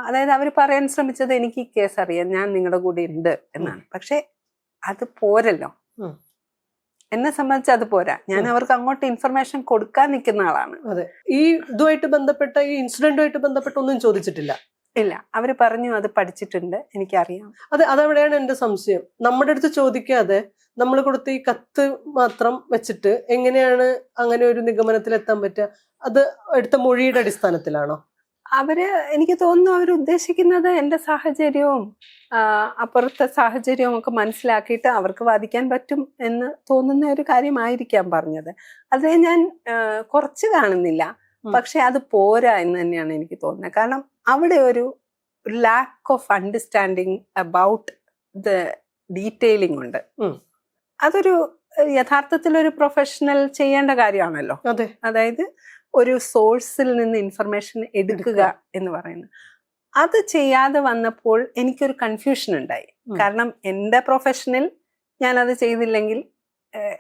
അതായത് അവർ പറയാൻ ശ്രമിച്ചത് എനിക്ക് ഈ കേസ് അറിയാം, ഞാൻ നിങ്ങളുടെ കൂടെ ഉണ്ട് എന്നാണ്. പക്ഷെ അത് പോരല്ലോ, എന്നെ സംബന്ധിച്ച് അത് പോരാ. ഞാൻ അവർക്ക് അങ്ങോട്ട് ഇൻഫർമേഷൻ കൊടുക്കാൻ നിൽക്കുന്ന ആളാണ്. അതെ. ഈ ഇതുമായിട്ട് ബന്ധപ്പെട്ട, ഈ ഇൻസിഡന്റുമായിട്ട് ബന്ധപ്പെട്ട ഒന്നും ചോദിച്ചിട്ടില്ല? ഇല്ല. അവര് പറഞ്ഞു അത് പഠിച്ചിട്ടുണ്ട്, എനിക്കറിയാം. അതവിടെയാണ് എന്റെ സംശയം. നമ്മുടെ അടുത്ത് ചോദിക്കാതെ നമ്മൾ കൊടുത്ത ഈ കത്ത് മാത്രം വെച്ചിട്ട് എങ്ങനെയാണ് അങ്ങനെ ഒരു നിഗമനത്തിൽ എത്താൻ പറ്റുക? അത് എടുത്ത മൊഴിയുടെ അടിസ്ഥാനത്തിലാണോ? എനിക്ക് തോന്നുന്നു അവരുദ്ദേശിക്കുന്നത് എന്റെ സാഹചര്യവും അപ്പുറത്തെ സാഹചര്യവും ഒക്കെ മനസ്സിലാക്കിയിട്ട് അവർക്ക് വാദിക്കാൻ പറ്റും എന്ന് തോന്നുന്ന ഒരു കാര്യമായിരിക്കാം പറഞ്ഞത്. അത് ഞാൻ കുറച്ച് കാണുന്നില്ല. പക്ഷെ അത് പോരാ എന്ന് തന്നെയാണ് എനിക്ക് തോന്നുന്നത്. കാരണം അവിടെ ഒരു lack of understanding about the detailing ഉണ്ട്. അതൊരു യഥാർത്ഥത്തിൽ ഒരു പ്രൊഫഷണൽ ചെയ്യേണ്ട കാര്യമാണല്ലോ. അതായത് ഒരു സോഴ്സിൽ നിന്ന് ഇൻഫർമേഷൻ എടുക്കുക എന്ന് പറയുന്നത്. അത് ചെയ്യാതെ വന്നപ്പോൾ എനിക്കൊരു കൺഫ്യൂഷൻ ഉണ്ടായി. കാരണം എൻ്റെ പ്രൊഫഷനിൽ ഞാനത് ചെയ്തില്ലെങ്കിൽ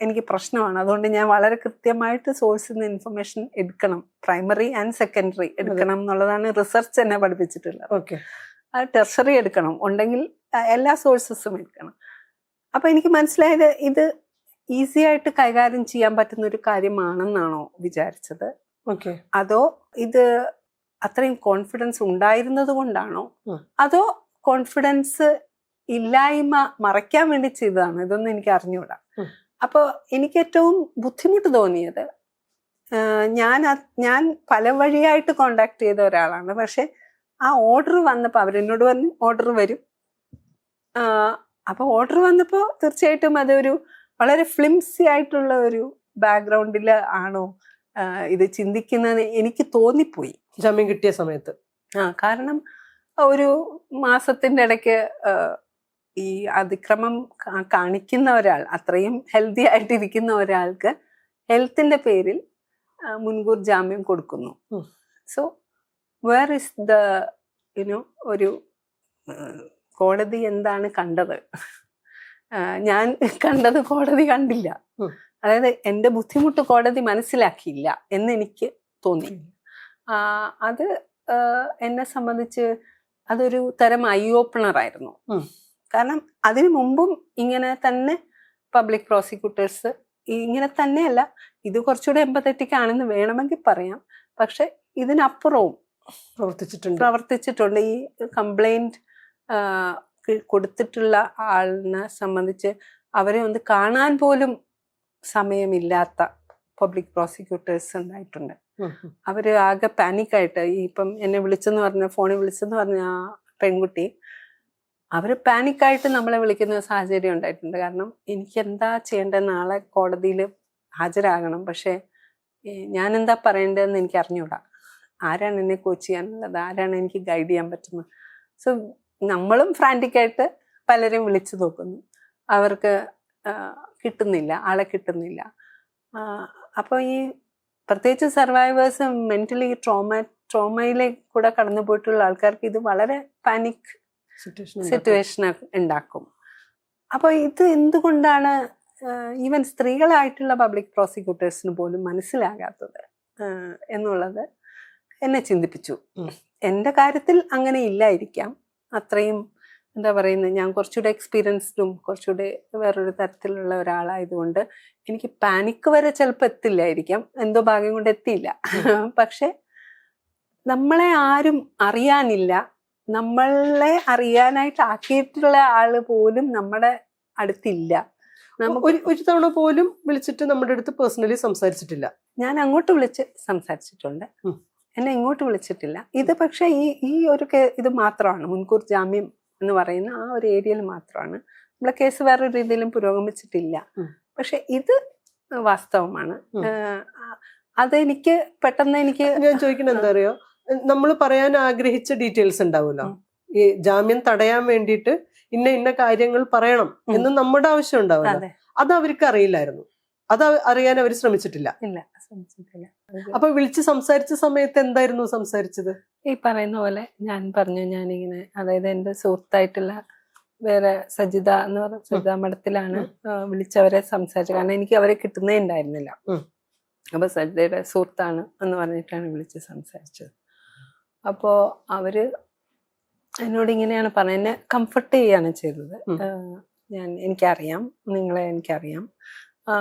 എനിക്ക് പ്രശ്നമാണ്. അതുകൊണ്ട് ഞാൻ വളരെ കൃത്യമായിട്ട് സോഴ്സിൽ നിന്ന് ഇൻഫർമേഷൻ എടുക്കണം, പ്രൈമറി ആൻഡ് സെക്കൻഡറി എടുക്കണം എന്നുള്ളതാണ് റിസർച്ച് എന്നെ പഠിപ്പിച്ചിട്ടുള്ളത്. ഓക്കെ. അത് ടെർഷറി എടുക്കണം, ഉണ്ടെങ്കിൽ എല്ലാ സോഴ്സസും എടുക്കണം. അപ്പൊ എനിക്ക് മനസ്സിലായത് ഇത് ഈസി ആയിട്ട് കൈകാര്യം ചെയ്യാൻ പറ്റുന്ന ഒരു കാര്യമാണെന്നാണോ വിചാരിച്ചത്, ഓക്കെ, അതോ ഇത് അത്രയും കോൺഫിഡൻസ് ഉണ്ടായിരുന്നത് കൊണ്ടാണോ, അതോ കോൺഫിഡൻസ് ഇല്ലായ്മ മറയ്ക്കാൻ വേണ്ടി ചെയ്തതാണോ, ഇതൊന്നും എനിക്ക് അറിഞ്ഞുകൂടാ. അപ്പോൾ എനിക്ക് ഏറ്റവും ബുദ്ധിമുട്ട് തോന്നിയത്, ഞാൻ പല വഴിയായിട്ട് കോണ്ടാക്ട് ചെയ്ത ഒരാളാണ്. പക്ഷെ ആ ഓർഡർ വന്നപ്പോൾ അവരെന്നോട് പറഞ്ഞു ഓർഡർ വരും. അപ്പോൾ ഓർഡർ വന്നപ്പോൾ തീർച്ചയായിട്ടും അതൊരു വളരെ ഫ്ലിംസി ആയിട്ടുള്ള ഒരു ബാക്ക്ഗ്രൗണ്ടിൽ ആണോ ഇത് ചിന്തിക്കുന്നത് എനിക്ക് തോന്നിപ്പോയി ജാമ്യം കിട്ടിയ സമയത്ത്. കാരണം ഒരു മാസത്തിൻ്റെ ഇടയ്ക്ക് ഈ അതിക്രമം കാണിക്കുന്ന ഒരാൾ, അത്രയും ഹെൽത്തി ആയിട്ടിരിക്കുന്ന ഒരാൾക്ക് ഹെൽത്തിന്റെ പേരിൽ മുൻകൂർ ജാമ്യം കൊടുക്കുന്നു. സോ വേർ ഇസ് ദ ഒരു കോടതി എന്താണ് കണ്ടത്? ഞാൻ കണ്ടത് കോടതി കണ്ടില്ല. അതായത് എൻ്റെ ബുദ്ധിമുട്ട് കോടതി മനസ്സിലാക്കിയില്ല എന്ന് എനിക്ക് തോന്നി. അത് എന്നെ സംബന്ധിച്ച് അതൊരു തരം ഐ ഓപ്പണർ ആയിരുന്നു. കാരണം അതിനു മുമ്പും ഇങ്ങനെ തന്നെ പബ്ലിക് പ്രോസിക്യൂട്ടേഴ്സ് ഇങ്ങനെ തന്നെയല്ല, ഇത് കുറച്ചുകൂടെ എമ്പത്തറ്റിക് ആണെന്ന് വേണമെങ്കിൽ പറയാം, പക്ഷെ ഇതിനപ്പുറവും പ്രവർത്തിച്ചിട്ടുണ്ട്. ഈ കംപ്ലൈന്റ് കൊടുത്തിട്ടുള്ള ആളിനെ സംബന്ധിച്ച് അവരെ ഒന്ന് കാണാൻ പോലും സമയമില്ലാത്ത പബ്ലിക് പ്രോസിക്യൂട്ടേഴ്സ് ഉണ്ടായിട്ടുണ്ട്. അവര് ആകെ പാനിക്കായിട്ട്, ഈ ഇപ്പം എന്നെ വിളിച്ചെന്ന് പറഞ്ഞ, ഫോണിൽ വിളിച്ചെന്ന് പറഞ്ഞ ആ പെൺകുട്ടി, അവര് പാനിക്കായിട്ട് നമ്മളെ വിളിക്കുന്ന സാഹചര്യം ഉണ്ടായിട്ടുണ്ട്. കാരണം എനിക്ക് എന്താ ചെയ്യേണ്ടത്, നാളെ കോടതിയിൽ ഹാജരാകണം, പക്ഷെ ഞാൻ എന്താ പറയേണ്ടതെന്ന് എനിക്ക് അറിഞ്ഞൂടാ. ആരാണ് എന്നെ കോച്ച് ചെയ്യാനുള്ളത്, ആരാണ് എനിക്ക് ഗൈഡ് ചെയ്യാൻ പറ്റുന്നത്? സോ നമ്മളും ഫ്രാൻറ്റിക്കായിട്ട് പലരെയും വിളിച്ചു നോക്കുന്നു, അവർക്ക് കിട്ടുന്നില്ല, ആളെ കിട്ടുന്നില്ല. അപ്പോൾ ഈ പ്രത്യേകിച്ച് സർവൈവേഴ്സ്, മെന്റലി ട്രോമയിലേക്ക് കൂടെ കടന്നു പോയിട്ടുള്ള ആൾക്കാർക്ക് ഇത് വളരെ പാനിക് സിറ്റുവേഷൻ ഉണ്ടാക്കും. അപ്പോൾ ഇത് എന്തുകൊണ്ടാണ് ഈവൻ സ്ത്രീകളായിട്ടുള്ള പബ്ലിക് പ്രോസിക്യൂട്ടേഴ്സിന് പോലും മനസ്സിലാകാത്തത് എന്നുള്ളത് എന്നെ ചിന്തിപ്പിച്ചു. എൻ്റെ കാര്യത്തിൽ അങ്ങനെ ഇല്ലായിരിക്കാം, അത്രയും എന്താ പറയുന്നത്, ഞാൻ കുറച്ചുകൂടെ എക്സ്പീരിയൻസ്ഡും കുറച്ചുകൂടെ വേറൊരു തരത്തിലുള്ള ഒരാളായതുകൊണ്ട് എനിക്ക് പാനിക്ക് വരെ ചിലപ്പോൾ എത്തില്ലായിരിക്കാം, എന്തോ ഭാഗ്യം കൊണ്ട് എത്തിയില്ല. പക്ഷെ നമ്മളെ ആരും അറിയാനില്ല, നമ്മളെ അറിയാനായിട്ട് ആക്കിയിട്ടുള്ള ആള് പോലും നമ്മുടെ അടുത്തില്ല. ഒരു തവണ പോലും വിളിച്ചിട്ട് നമ്മുടെ അടുത്ത് പേഴ്സണലി സംസാരിച്ചിട്ടില്ല. ഞാൻ അങ്ങോട്ട് വിളിച്ച് സംസാരിച്ചിട്ടുണ്ട്, എന്നെ ഇങ്ങോട്ട് വിളിച്ചിട്ടില്ല. ഇത് പക്ഷെ ഈ ഒരു ഇത് മാത്രമാണ്, മുൻകൂർ ജാമ്യം എന്ന് പറയുന്ന ആ ഒരു ഏരിയയിൽ മാത്രമാണ്. നമ്മളെ കേസ് വേറൊരു രീതിയിലും പുരോഗമിച്ചിട്ടില്ല. പക്ഷെ ഇത് വാസ്തവമാണ്. അതെനിക്ക് പെട്ടെന്ന് ഞാൻ ചോദിക്കുന്നത് എന്താ അറിയോ, നമ്മൾ പറയാൻ ആഗ്രഹിച്ച ഡീറ്റെയിൽസ് ഉണ്ടാവുമല്ലോ, ഈ ജാമ്യം തടയാൻ വേണ്ടിയിട്ട് ഇന്ന കാര്യങ്ങൾ പറയണം എന്ന് നമ്മുടെ ആവശ്യം ഉണ്ടാവില്ല. അത് അവർക്ക് അറിയില്ലായിരുന്നു, അത് അറിയാൻ അവർ ശ്രമിച്ചിട്ടില്ല. അപ്പൊ വിളിച്ച് സംസാരിച്ച സമയത്ത് എന്തായിരുന്നു സംസാരിച്ചത്? ഈ പറയുന്ന പോലെ ഞാൻ പറഞ്ഞു, ഞാനിങ്ങനെ, അതായത് എൻ്റെ സുഹൃത്തായിട്ടുള്ള വേറെ സജിത എന്ന് പറഞ്ഞ സജിത മഠത്തിലാണ് വിളിച്ചവരെ സംസാരിച്ചത്. കാരണം എനിക്ക് അവരെ കിട്ടുന്നേ ഉണ്ടായിരുന്നില്ല. അപ്പൊ സജിതയുടെ സുഹൃത്താണ് എന്ന് പറഞ്ഞിട്ടാണ് വിളിച്ച് സംസാരിച്ചത്. അപ്പോൾ അവര് എന്നോട് ഇങ്ങനെയാണ് പറഞ്ഞത്, എന്നെ കംഫർട്ട് ചെയ്യാണ് ചെയ്തത്. എനിക്കറിയാം, നിങ്ങളെ എനിക്കറിയാം,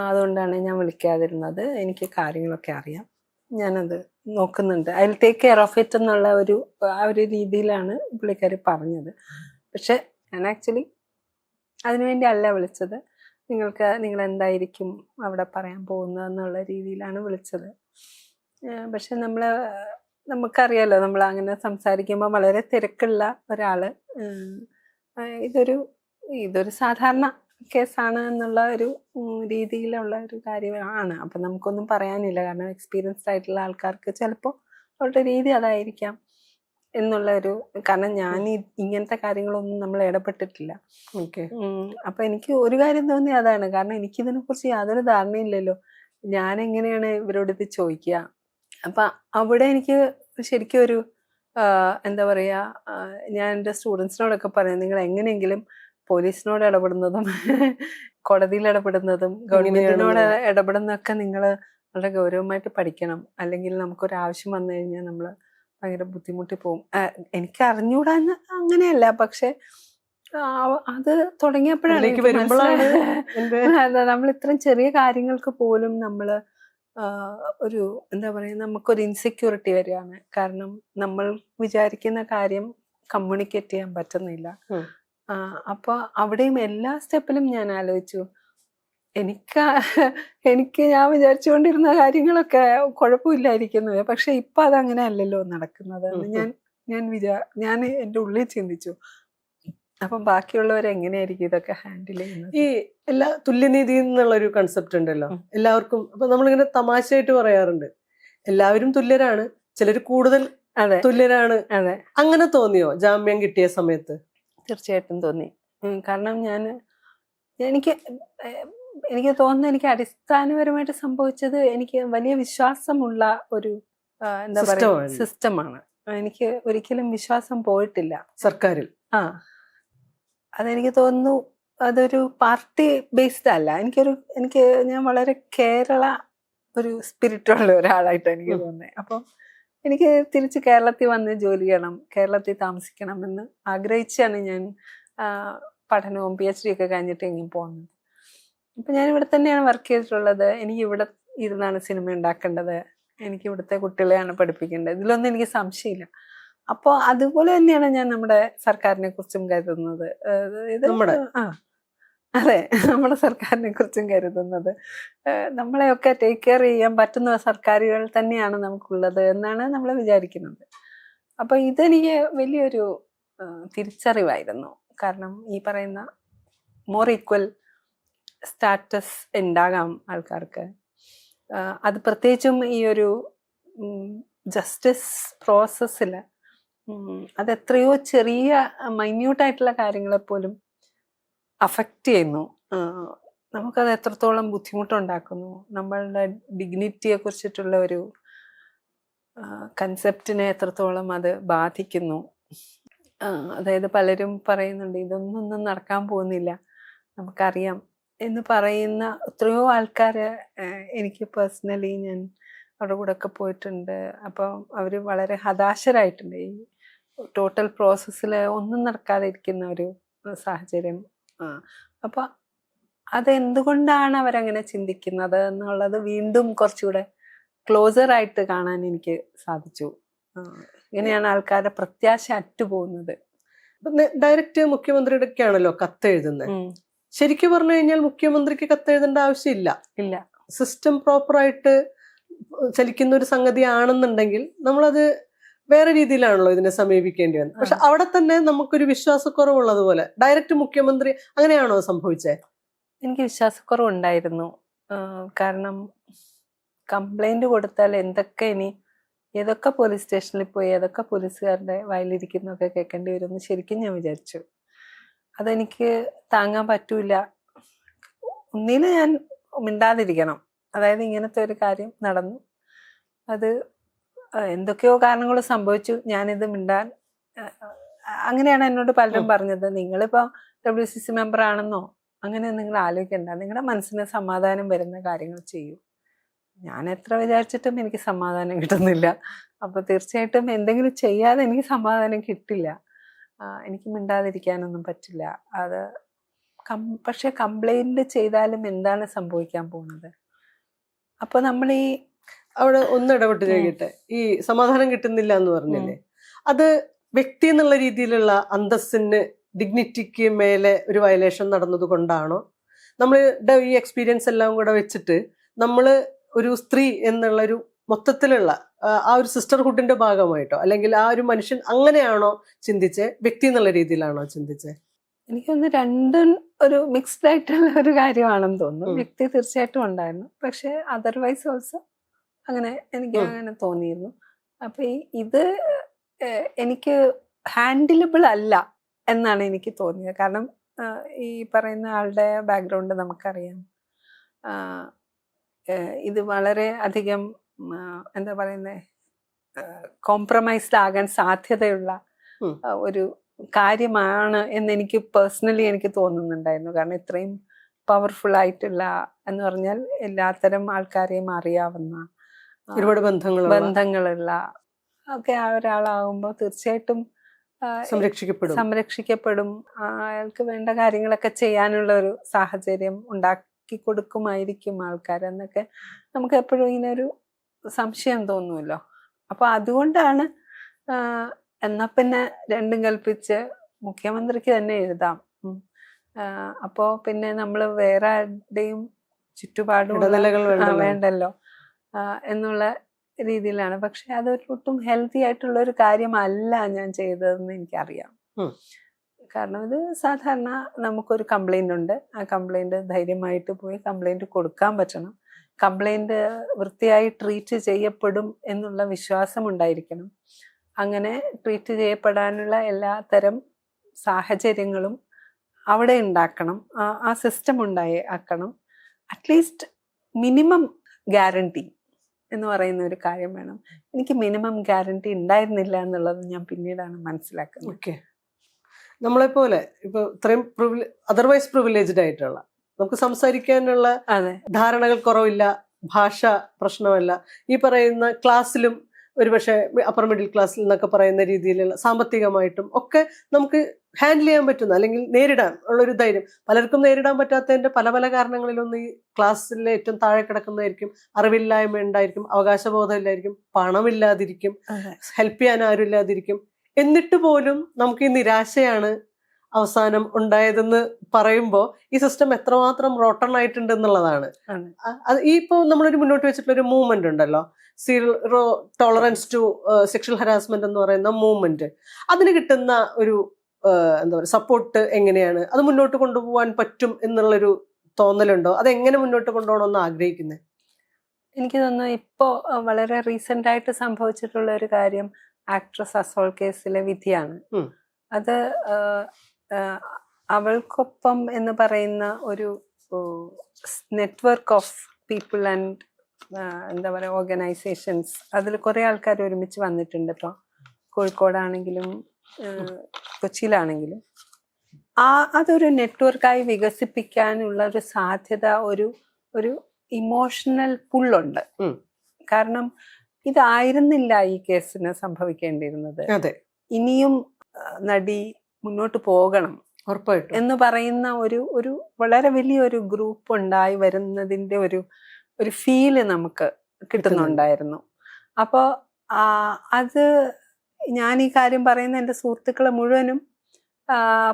അതുകൊണ്ടാണ് ഞാൻ വിളിക്കാതിരുന്നത്, എനിക്ക് കാര്യങ്ങളൊക്കെ അറിയാം, ഞാനത് നോക്കുന്നുണ്ട്, I will take care of it എന്നുള്ള ആ ഒരു രീതിയിലാണ് പുള്ളിക്കാരി പറഞ്ഞത്. പക്ഷെ ഞാൻ ആക്ച്വലി അതിനുവേണ്ടി അല്ല വിളിച്ചത്, നിങ്ങൾ എന്തായിരിക്കും അവിടെ പറയാൻ പോകുന്നത് എന്നുള്ള രീതിയിലാണ് വിളിച്ചത്. പക്ഷെ നമുക്കറിയാലോ, നമ്മൾ അങ്ങനെ സംസാരിക്കുമ്പോൾ വളരെ തിരക്കുള്ള ഒരാള് ഇതൊരു സാധാരണ കേസാണ് എന്നുള്ള ഒരു രീതിയിലുള്ള ഒരു കാര്യമാണ്. അപ്പം നമുക്കൊന്നും പറയാനില്ല, കാരണം എക്സ്പീരിയൻസ്ഡ് ആയിട്ടുള്ള ആൾക്കാർക്ക് ചിലപ്പോൾ അവരുടെ രീതി അതായിരിക്കാം എന്നുള്ള കാരണം ഞാൻ ഇങ്ങനത്തെ കാര്യങ്ങളൊന്നും നമ്മൾ ഇടപെട്ടിട്ടില്ല. ഓക്കെ. അപ്പൊ എനിക്ക് ഒരു കാര്യം തോന്നി അതാണ്, കാരണം എനിക്കിതിനെ കുറിച്ച് യാതൊരു ധാരണയില്ലല്ലോ, ഞാൻ എങ്ങനെയാണ് ഇവരോട് ഇത് ചോദിക്കുക, അപ്പം അവിടെ എനിക്ക് ശരിക്കും ഒരു എന്താ പറയുക, ഞാൻ എൻ്റെ സ്റ്റുഡൻസിനോടൊക്കെ പറയും, നിങ്ങൾ എങ്ങനെയെങ്കിലും പോലീസിനോട് ഇടപെടുന്നതും കോടതിയിൽ ഇടപെടുന്നതും ഗവൺമെന്റിനോട് ഇടപെടുന്നതൊക്കെ നിങ്ങൾ വളരെ ഗൗരവമായിട്ട് പഠിക്കണം. അല്ലെങ്കിൽ നമുക്കൊരു ആവശ്യം വന്നു കഴിഞ്ഞാൽ നമ്മൾ ഭയങ്കര ബുദ്ധിമുട്ടി പോകും. എനിക്ക് അറിഞ്ഞുകൂടാന്ന് അങ്ങനെയല്ല, പക്ഷെ അത് തുടങ്ങിയപ്പോഴാണ് നമ്മൾ ഇത്രയും ചെറിയ കാര്യങ്ങൾക്ക് പോലും നമ്മൾ ഒരു എന്താ പറയുക, നമുക്കൊരു ഇൻസെക്യൂരിറ്റി വരികയാണ്. കാരണം നമ്മൾ വിചാരിക്കുന്ന കാര്യം കമ്മ്യൂണിക്കേറ്റ് ചെയ്യാൻ പറ്റുന്നില്ല. അപ്പൊ അവിടെയും എല്ലാ സ്റ്റെപ്പിലും ഞാൻ ആലോചിച്ചു, എനിക്ക് ഞാൻ വിചാരിച്ചുകൊണ്ടിരുന്ന കാര്യങ്ങളൊക്കെ കുഴപ്പമില്ലായിരിക്കുന്നത്, പക്ഷെ ഇപ്പൊ അതങ്ങനെ അല്ലല്ലോ നടക്കുന്നത് എന്ന് ഞാൻ എൻ്റെ ഉള്ളിൽ ചിന്തിച്ചു. അപ്പം ബാക്കിയുള്ളവരെങ്ങനെയായിരിക്കും ഇതൊക്കെ ഹാൻഡിൽ ചെയ്യുന്നത്? ഈ എല്ലാ തുല്യനീതി എന്നുള്ളൊരു കൺസെപ്റ്റ് ഉണ്ടല്ലോ എല്ലാവർക്കും. അപ്പൊ നമ്മളിങ്ങനെ തമാശയായിട്ട് പറയാറുണ്ട്, എല്ലാവരും തുല്യരാണ്, ചിലർ കൂടുതൽ തുല്യരാണ്. അങ്ങനെ തോന്നിയോ ജാമ്യം കിട്ടിയ സമയത്ത്? തീർച്ചയായിട്ടും തോന്നി. കാരണം എനിക്ക് തോന്നുന്നു, എനിക്ക് അടിസ്ഥാനപരമായിട്ട് സംഭവിച്ചത്, എനിക്ക് വലിയ വിശ്വാസമുള്ള ഒരു എന്താ പറയുക സിസ്റ്റമാണ്. എനിക്ക് ഒരിക്കലും വിശ്വാസം പോയിട്ടില്ല സർക്കാരിൽ. അതെനിക്ക് തോന്നുന്നു അതൊരു പാർട്ടി ബേസ്ഡ് അല്ല. ഞാൻ വളരെ കേരള ഒരു സ്പിരിറ്റുള്ള ഒരാളായിട്ട് എനിക്ക് തോന്നുന്നത്. അപ്പം എനിക്ക് തിരിച്ച് കേരളത്തിൽ വന്ന് ജോലി ചെയ്യണം, കേരളത്തിൽ താമസിക്കണം എന്ന് ആഗ്രഹിച്ചാണ് ഞാൻ പഠനവും PhD ഒക്കെ കഴിഞ്ഞിട്ട് എങ്ങനെ പോകുന്നത്. അപ്പം ഞാൻ ഇവിടെ തന്നെയാണ് വർക്ക് ചെയ്തിട്ടുള്ളത്. എനിക്ക് ഇവിടെ ഇരുന്നാണ് സിനിമ ഉണ്ടാക്കേണ്ടത്, എനിക്ക് ഇവിടുത്തെ കുട്ടികളെയാണ് പഠിപ്പിക്കേണ്ടത്, ഇതിലൊന്നും എനിക്ക് സംശയമില്ല. അപ്പോൾ അതുപോലെ തന്നെയാണ് ഞാൻ നമ്മുടെ സർക്കാരിനെ കുറിച്ചും കരുതുന്നത്. അതെ, നമ്മുടെ സർക്കാരിനെ കുറിച്ചും കരുതുന്നത് നമ്മളെയൊക്കെ ടേക്ക് കെയർ ചെയ്യാൻ പറ്റുന്ന സർക്കാരുകൾ തന്നെയാണ് നമുക്കുള്ളത് എന്നാണ് നമ്മൾ വിചാരിക്കുന്നത്. അപ്പൊ ഇതെനിക്ക് വലിയൊരു തിരിച്ചറിവായിരുന്നു. കാരണം ഈ പറയുന്ന മോർ ഈക്വൽ സ്റ്റാറ്റസ് ഉണ്ടാകാം ആൾക്കാർക്ക്. അത് പ്രത്യേകിച്ചും ഈ ഒരു ജസ്റ്റിസ് പ്രോസസ്സിൽ അത് എത്രയോ ചെറിയ മൈന്യൂട്ടായിട്ടുള്ള കാര്യങ്ങളെപ്പോലും അഫക്റ്റ് ചെയ്യുന്നു. നമുക്കത് എത്രത്തോളം ബുദ്ധിമുട്ടുണ്ടാക്കുന്നു, നമ്മളുടെ ഡിഗ്നിറ്റിയെ കുറിച്ചിട്ടുള്ള ഒരു കൺസെപ്റ്റിനെ എത്രത്തോളം അത് ബാധിക്കുന്നു. അതായത് പലരും പറയുന്നുണ്ട് ഇതൊന്നും നടക്കാൻ പോകുന്നില്ല, നമുക്കറിയാം എന്ന് പറയുന്ന എത്രയോ ആൾക്കാർ എനിക്ക് പേഴ്സണലി ഞാൻ അവരുടെ കൂടെ ഒക്കെ പോയിട്ടുണ്ട്. അപ്പം അവർ വളരെ ഹതാശരായിട്ടുണ്ട്. ഈ ടോട്ടൽ പ്രോസസ്സിൽ ഒന്നും നടക്കാതെ ഇരിക്കുന്ന ഒരു സാഹചര്യം. അപ്പോൾ അതെന്തുകൊണ്ടാണ് അവരങ്ങനെ ചിന്തിക്കുന്നത് എന്നുള്ളത് വീണ്ടും കുറച്ചുകൂടെ ക്ലോസർ ആയിട്ട് കാണാൻ എനിക്ക് സാധിച്ചു. ഇങ്ങനെയാണ് ആൾക്കാരുടെ പ്രത്യാശ അറ്റുപോകുന്നത്. ഡയറക്റ്റ് മുഖ്യമന്ത്രിയുടെയൊക്കെയാണല്ലോ കത്ത് എഴുതുന്നത്. ശരിക്കും പറഞ്ഞു കഴിഞ്ഞാൽ മുഖ്യമന്ത്രിക്ക് കത്ത് എഴുതേണ്ട ആവശ്യമില്ല. സിസ്റ്റം പ്രോപ്പറായിട്ട് ചലിക്കുന്ന ഒരു സംഗതി ആണെന്നുണ്ടെങ്കിൽ നമ്മളത് വേറെ രീതിയിലാണല്ലോ ഇതിനെ സമീപിക്കേണ്ടി വന്നത്. പക്ഷെ അവിടെ തന്നെ നമുക്കൊരു വിശ്വാസക്കുറവുള്ളതുപോലെ ഡയറക്റ്റ് മുഖ്യമന്ത്രി അങ്ങനെയാണോ സംഭവിച്ചത്? എനിക്ക് വിശ്വാസക്കുറവുണ്ടായിരുന്നു. കാരണം കംപ്ലൈന്റ് കൊടുത്താൽ ഏതൊക്കെ പോലീസ് സ്റ്റേഷനിൽ പോയി ഏതൊക്കെ പോലീസുകാരുടെ വായിലിരിക്കുന്നൊക്കെ കേൾക്കേണ്ടി വരുമെന്ന് ശരിക്കും ഞാൻ വിചാരിച്ചു. അതെനിക്ക് താങ്ങാൻ പറ്റൂല. ഒന്നിനും ഞാൻ മിണ്ടാതിരിക്കണം. അതായത് ഇങ്ങനത്തെ ഒരു കാര്യം നടന്നു, അത് എന്തൊക്കെയോ കാരണങ്ങൾ സംഭവിച്ചു, ഞാനിത് മിണ്ടാൻ, അങ്ങനെയാണ് എന്നോട് പലരും പറഞ്ഞത്. നിങ്ങളിപ്പോൾ WCC മെമ്പർ ആണെന്നോ അങ്ങനെ നിങ്ങൾ ആലോചിക്കണ്ട, നിങ്ങളുടെ മനസ്സിന് സമാധാനം വരുന്ന കാര്യങ്ങൾ ചെയ്യൂ. ഞാൻ എത്ര വിചാരിച്ചിട്ടും എനിക്ക് സമാധാനം കിട്ടുന്നില്ല. അപ്പോൾ തീർച്ചയായിട്ടും എന്തെങ്കിലും ചെയ്യാതെ എനിക്ക് സമാധാനം കിട്ടില്ല. എനിക്ക് മിണ്ടാതിരിക്കാനൊന്നും പറ്റില്ല. അത് പക്ഷെ കംപ്ലൈന്റ് ചെയ്താലും എന്താണ് സംഭവിക്കാൻ പോകുന്നത്? അപ്പോൾ നമ്മൾ അവിടെ ഒന്ന് ഇടപെട്ട് ചോദിക്കട്ടെ, ഈ സമാധാനം കിട്ടുന്നില്ല എന്ന് പറഞ്ഞില്ലേ, അത് വ്യക്തി എന്നുള്ള രീതിയിലുള്ള അന്തസ്സിന് ഡിഗ്നിറ്റിക്ക് മേലെ ഒരു വയലേഷൻ നടന്നത് കൊണ്ടാണോ? നമ്മളുടെ ഈ എക്സ്പീരിയൻസ് എല്ലാം കൂടെ വെച്ചിട്ട് നമ്മൾ ഒരു സ്ത്രീ എന്നുള്ളൊരു മൊത്തത്തിലുള്ള ആ ഒരു സിസ്റ്റർഹുഡിന്റെ ഭാഗമായിട്ടോ അല്ലെങ്കിൽ ആ ഒരു മനുഷ്യൻ അങ്ങനെയാണോ ചിന്തിച്ചേ, വ്യക്തി എന്നുള്ള രീതിയിലാണോ ചിന്തിച്ചേ? എനിക്കൊന്ന് രണ്ടും ഒരു മിക്സ്ഡ് ആയിട്ടുള്ള ഒരു കാര്യമാണെന്ന് തോന്നുന്നു. വ്യക്തി തീർച്ചയായിട്ടും ഉണ്ടായിരുന്നു, പക്ഷെ അതർവൈസ് ഓൾസോ അങ്ങനെ എനിക്ക് അങ്ങനെ തോന്നിയിരുന്നു. അപ്പൊ ഇത് എനിക്ക് ഹാൻഡിലബിൾ അല്ല എന്നാണ് എനിക്ക് തോന്നിയത്. കാരണം ഈ പറയുന്ന ആളുടെ ബാക്ക്ഗ്രൗണ്ട് നമുക്കറിയാം. ഇത് വളരെ അധികം എന്താ പറയുന്നത്, കോംപ്രമൈസ്ഡ് ആകാൻ സാധ്യതയുള്ള ഒരു കാര്യമാണ് എന്ന് എനിക്ക് പേഴ്സണലി എനിക്ക് തോന്നുന്നുണ്ടായിരുന്നു. കാരണം ഇത്രയും പവർഫുൾ ആയിട്ടുള്ള എന്ന് പറഞ്ഞാൽ എല്ലാത്തരം ആൾക്കാരെയും അറിയാവുന്ന ഒരുപാട് ബന്ധങ്ങളുള്ള ഒക്കെ ആ ഒരാളാകുമ്പോൾ തീർച്ചയായിട്ടും സംരക്ഷിക്കപ്പെടും. അയാൾക്ക് വേണ്ട കാര്യങ്ങളൊക്കെ ചെയ്യാനുള്ള ഒരു സാഹചര്യം ഉണ്ടാക്കി കൊടുക്കുമായിരിക്കും ആൾക്കാരെന്നൊക്കെ നമുക്ക് എപ്പോഴും ഇങ്ങനെ ഒരു സംശയം തോന്നുമല്ലോ. അപ്പൊ അതുകൊണ്ടാണ് എന്നാ പിന്നെ രണ്ടും കൽപ്പിച്ച് മുഖ്യമന്ത്രിക്ക് തന്നെ എഴുതാം. അപ്പോ പിന്നെ നമ്മൾ വേറെ ആരുടെയും ചുറ്റുപാടും വേണ്ടല്ലോ എന്നുള്ള രീതിയിലാണ്. പക്ഷെ അതൊട്ടും ഹെൽത്തി ആയിട്ടുള്ള ഒരു കാര്യമല്ല ഞാൻ ചെയ്തതെന്ന് എനിക്കറിയാം. കാരണം ഇത് സാധാരണ നമുക്കൊരു കംപ്ലൈന്റ് ഉണ്ട്, ആ കംപ്ലൈന്റ് ധൈര്യമായിട്ട് പോയി കംപ്ലൈന്റ് കൊടുക്കാൻ പറ്റണം. കംപ്ലൈന്റ് വൃത്തിയായി ട്രീറ്റ് ചെയ്യപ്പെടും എന്നുള്ള വിശ്വാസം ഉണ്ടായിരിക്കണം. അങ്ങനെ ട്രീറ്റ് ചെയ്യപ്പെടാനുള്ള എല്ലാ തരം സാഹചര്യങ്ങളും അവിടെ ഉണ്ടാക്കണം. ആ സിസ്റ്റം ആക്കണം. അറ്റ്ലീസ്റ്റ് മിനിമം ഗ്യാരണ്ടി എന്ന് പറയുന്ന ഒരു കാര്യം വേണം. എനിക്ക് മിനിമം ഗ്യാരണ്ടി ഉണ്ടായിരുന്നില്ല എന്നുള്ളത് ഞാൻ പിന്നീടാണ് മനസ്സിലാക്കുന്നത്. ഓക്കെ, നമ്മളെ പോലെ ഇപ്പൊ ഇത്രയും അതർവൈസ് പ്രിവിലേജ്ഡ് ആയിട്ടുള്ള, നമുക്ക് സംസാരിക്കാനുള്ള ധാരണകൾ കുറവില്ല, ഭാഷ പ്രശ്നമല്ല, ഈ പറയുന്ന ക്ലാസ്സിലും ഒരുപക്ഷെ അപ്പർ മിഡിൽ ക്ലാസ്സിൽ എന്നൊക്കെ പറയുന്ന രീതിയിലുള്ള സാമ്പത്തികമായിട്ടും ഒക്കെ നമുക്ക് ഹാൻഡിൽ ചെയ്യാൻ പറ്റുന്ന അല്ലെങ്കിൽ നേരിടാൻ ഉള്ളൊരു ധൈര്യം പലർക്കും നേരിടാൻ പറ്റാത്തതിന്റെ പല പല കാരണങ്ങളിലൊന്നും ഈ ക്ലാസ്സിലെ ഏറ്റവും താഴെ കിടക്കുന്നതായിരിക്കും. അറിവില്ലായ്മ ഉണ്ടായിരിക്കും, അവകാശബോധം ഇല്ലായിരിക്കും, പണമില്ലാതിരിക്കും, ഹെൽപ്പ് ചെയ്യാൻ ആരും ഇല്ലാതിരിക്കും. എന്നിട്ട് പോലും നമുക്ക് ഈ നിരാശയാണ് അവസാനം ഉണ്ടായതെന്ന് പറയുമ്പോൾ ഈ സിസ്റ്റം എത്രമാത്രം റോട്ടൺ ആയിട്ടുണ്ട് എന്നുള്ളതാണ്. അത് ഈ ഇപ്പോൾ നമ്മളൊരു മുന്നോട്ട് വെച്ചിട്ടുള്ള ഒരു മൂവ്മെന്റ് ഉണ്ടല്ലോ, zero tolerance to sexual harassment എന്ന് പറയുന്ന മൂവ്മെന്റ്, അതിന് കിട്ടുന്ന ഒരു എന്താ പറയുക സപ്പോർട്ട് എങ്ങനെയാണ്? അത് മുന്നോട്ട് കൊണ്ടുപോകാൻ പറ്റും എന്നുള്ളൊരു തോന്നലുണ്ടോ? അതെങ്ങനെ മുന്നോട്ട് കൊണ്ടുപോകണമെന്ന് ആഗ്രഹിക്കുന്നത്? എനിക്ക് തോന്നുന്നു ഇപ്പോൾ വളരെ റീസെന്റ് ആയിട്ട് സംഭവിച്ചിട്ടുള്ള ഒരു കാര്യം ആക്ട്രസ് അസോൾ കേസിലെ വിധിയാണ്. അത് അവൾക്കൊപ്പം എന്ന് പറയുന്ന ഒരു നെറ്റ്വർക്ക് ഓഫ് പീപ്പിൾ ആൻഡ് എന്താ പറയുക ഓർഗനൈസേഷൻസ്, അതിൽ കുറേ ആൾക്കാർ ഒരുമിച്ച് വന്നിട്ടുണ്ട്. ഇപ്പോൾ കോഴിക്കോടാണെങ്കിലും കൊച്ചിയിലാണെങ്കിലും അതൊരു നെറ്റ്വർക്കായി വികസിപ്പിക്കാനുള്ള ഒരു സാധ്യത, ഒരു ഇമോഷണൽ പുള്ളുണ്ട്. കാരണം ഇതായിരുന്നില്ല ഈ കേസിന് സംഭവിക്കേണ്ടിയിരുന്നത്. ഇനിയും നടി മുന്നോട്ട് പോകണം എന്ന് പറയുന്ന ഒരു വളരെ വലിയൊരു ഗ്രൂപ്പ് ഉണ്ടായി വരുന്നതിന്റെ ഒരു ഫീല് നമുക്ക് കിട്ടുന്നുണ്ടായിരുന്നു. അപ്പോൾ അത് ഞാൻ ഈ കാര്യം പറയുന്ന എൻ്റെ സുഹൃത്തുക്കളെ മുഴുവനും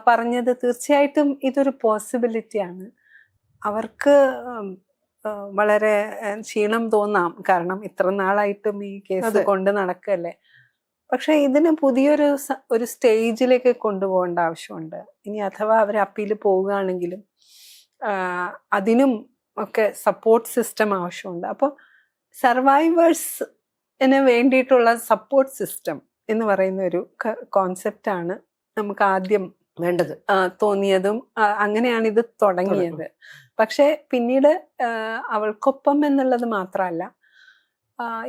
പറഞ്ഞത് തീർച്ചയായിട്ടും ഇതൊരു പോസിബിലിറ്റിയാണ്. അവർക്ക് വളരെ ക്ഷീണം തോന്നാം, കാരണം ഇത്ര നാളായിട്ടും ഈ കേസ് കൊണ്ട് നടക്കല്ലേ. പക്ഷെ ഇതിന് പുതിയൊരു സ്റ്റേജിലേക്ക് കൊണ്ടുപോകേണ്ട ആവശ്യമുണ്ട്. ഇനി അഥവാ അവർ അപ്പീൽ പോവുകയാണെങ്കിലും അതിനും ഒക്കെ സപ്പോർട്ട് സിസ്റ്റം ആവശ്യമുണ്ട്. അപ്പോൾ സർവൈവേഴ്സിന് വേണ്ടിയിട്ടുള്ള സപ്പോർട്ട് സിസ്റ്റം എന്ന് പറയുന്ന ഒരു കോൺസെപ്റ്റാണ് നമുക്ക് ആദ്യം വേണ്ടത് തോന്നിയതും അങ്ങനെയാണ് ഇത് തുടങ്ങിയത്. പക്ഷെ പിന്നീട് അവൾക്കൊപ്പം എന്നുള്ളത് മാത്രമല്ല,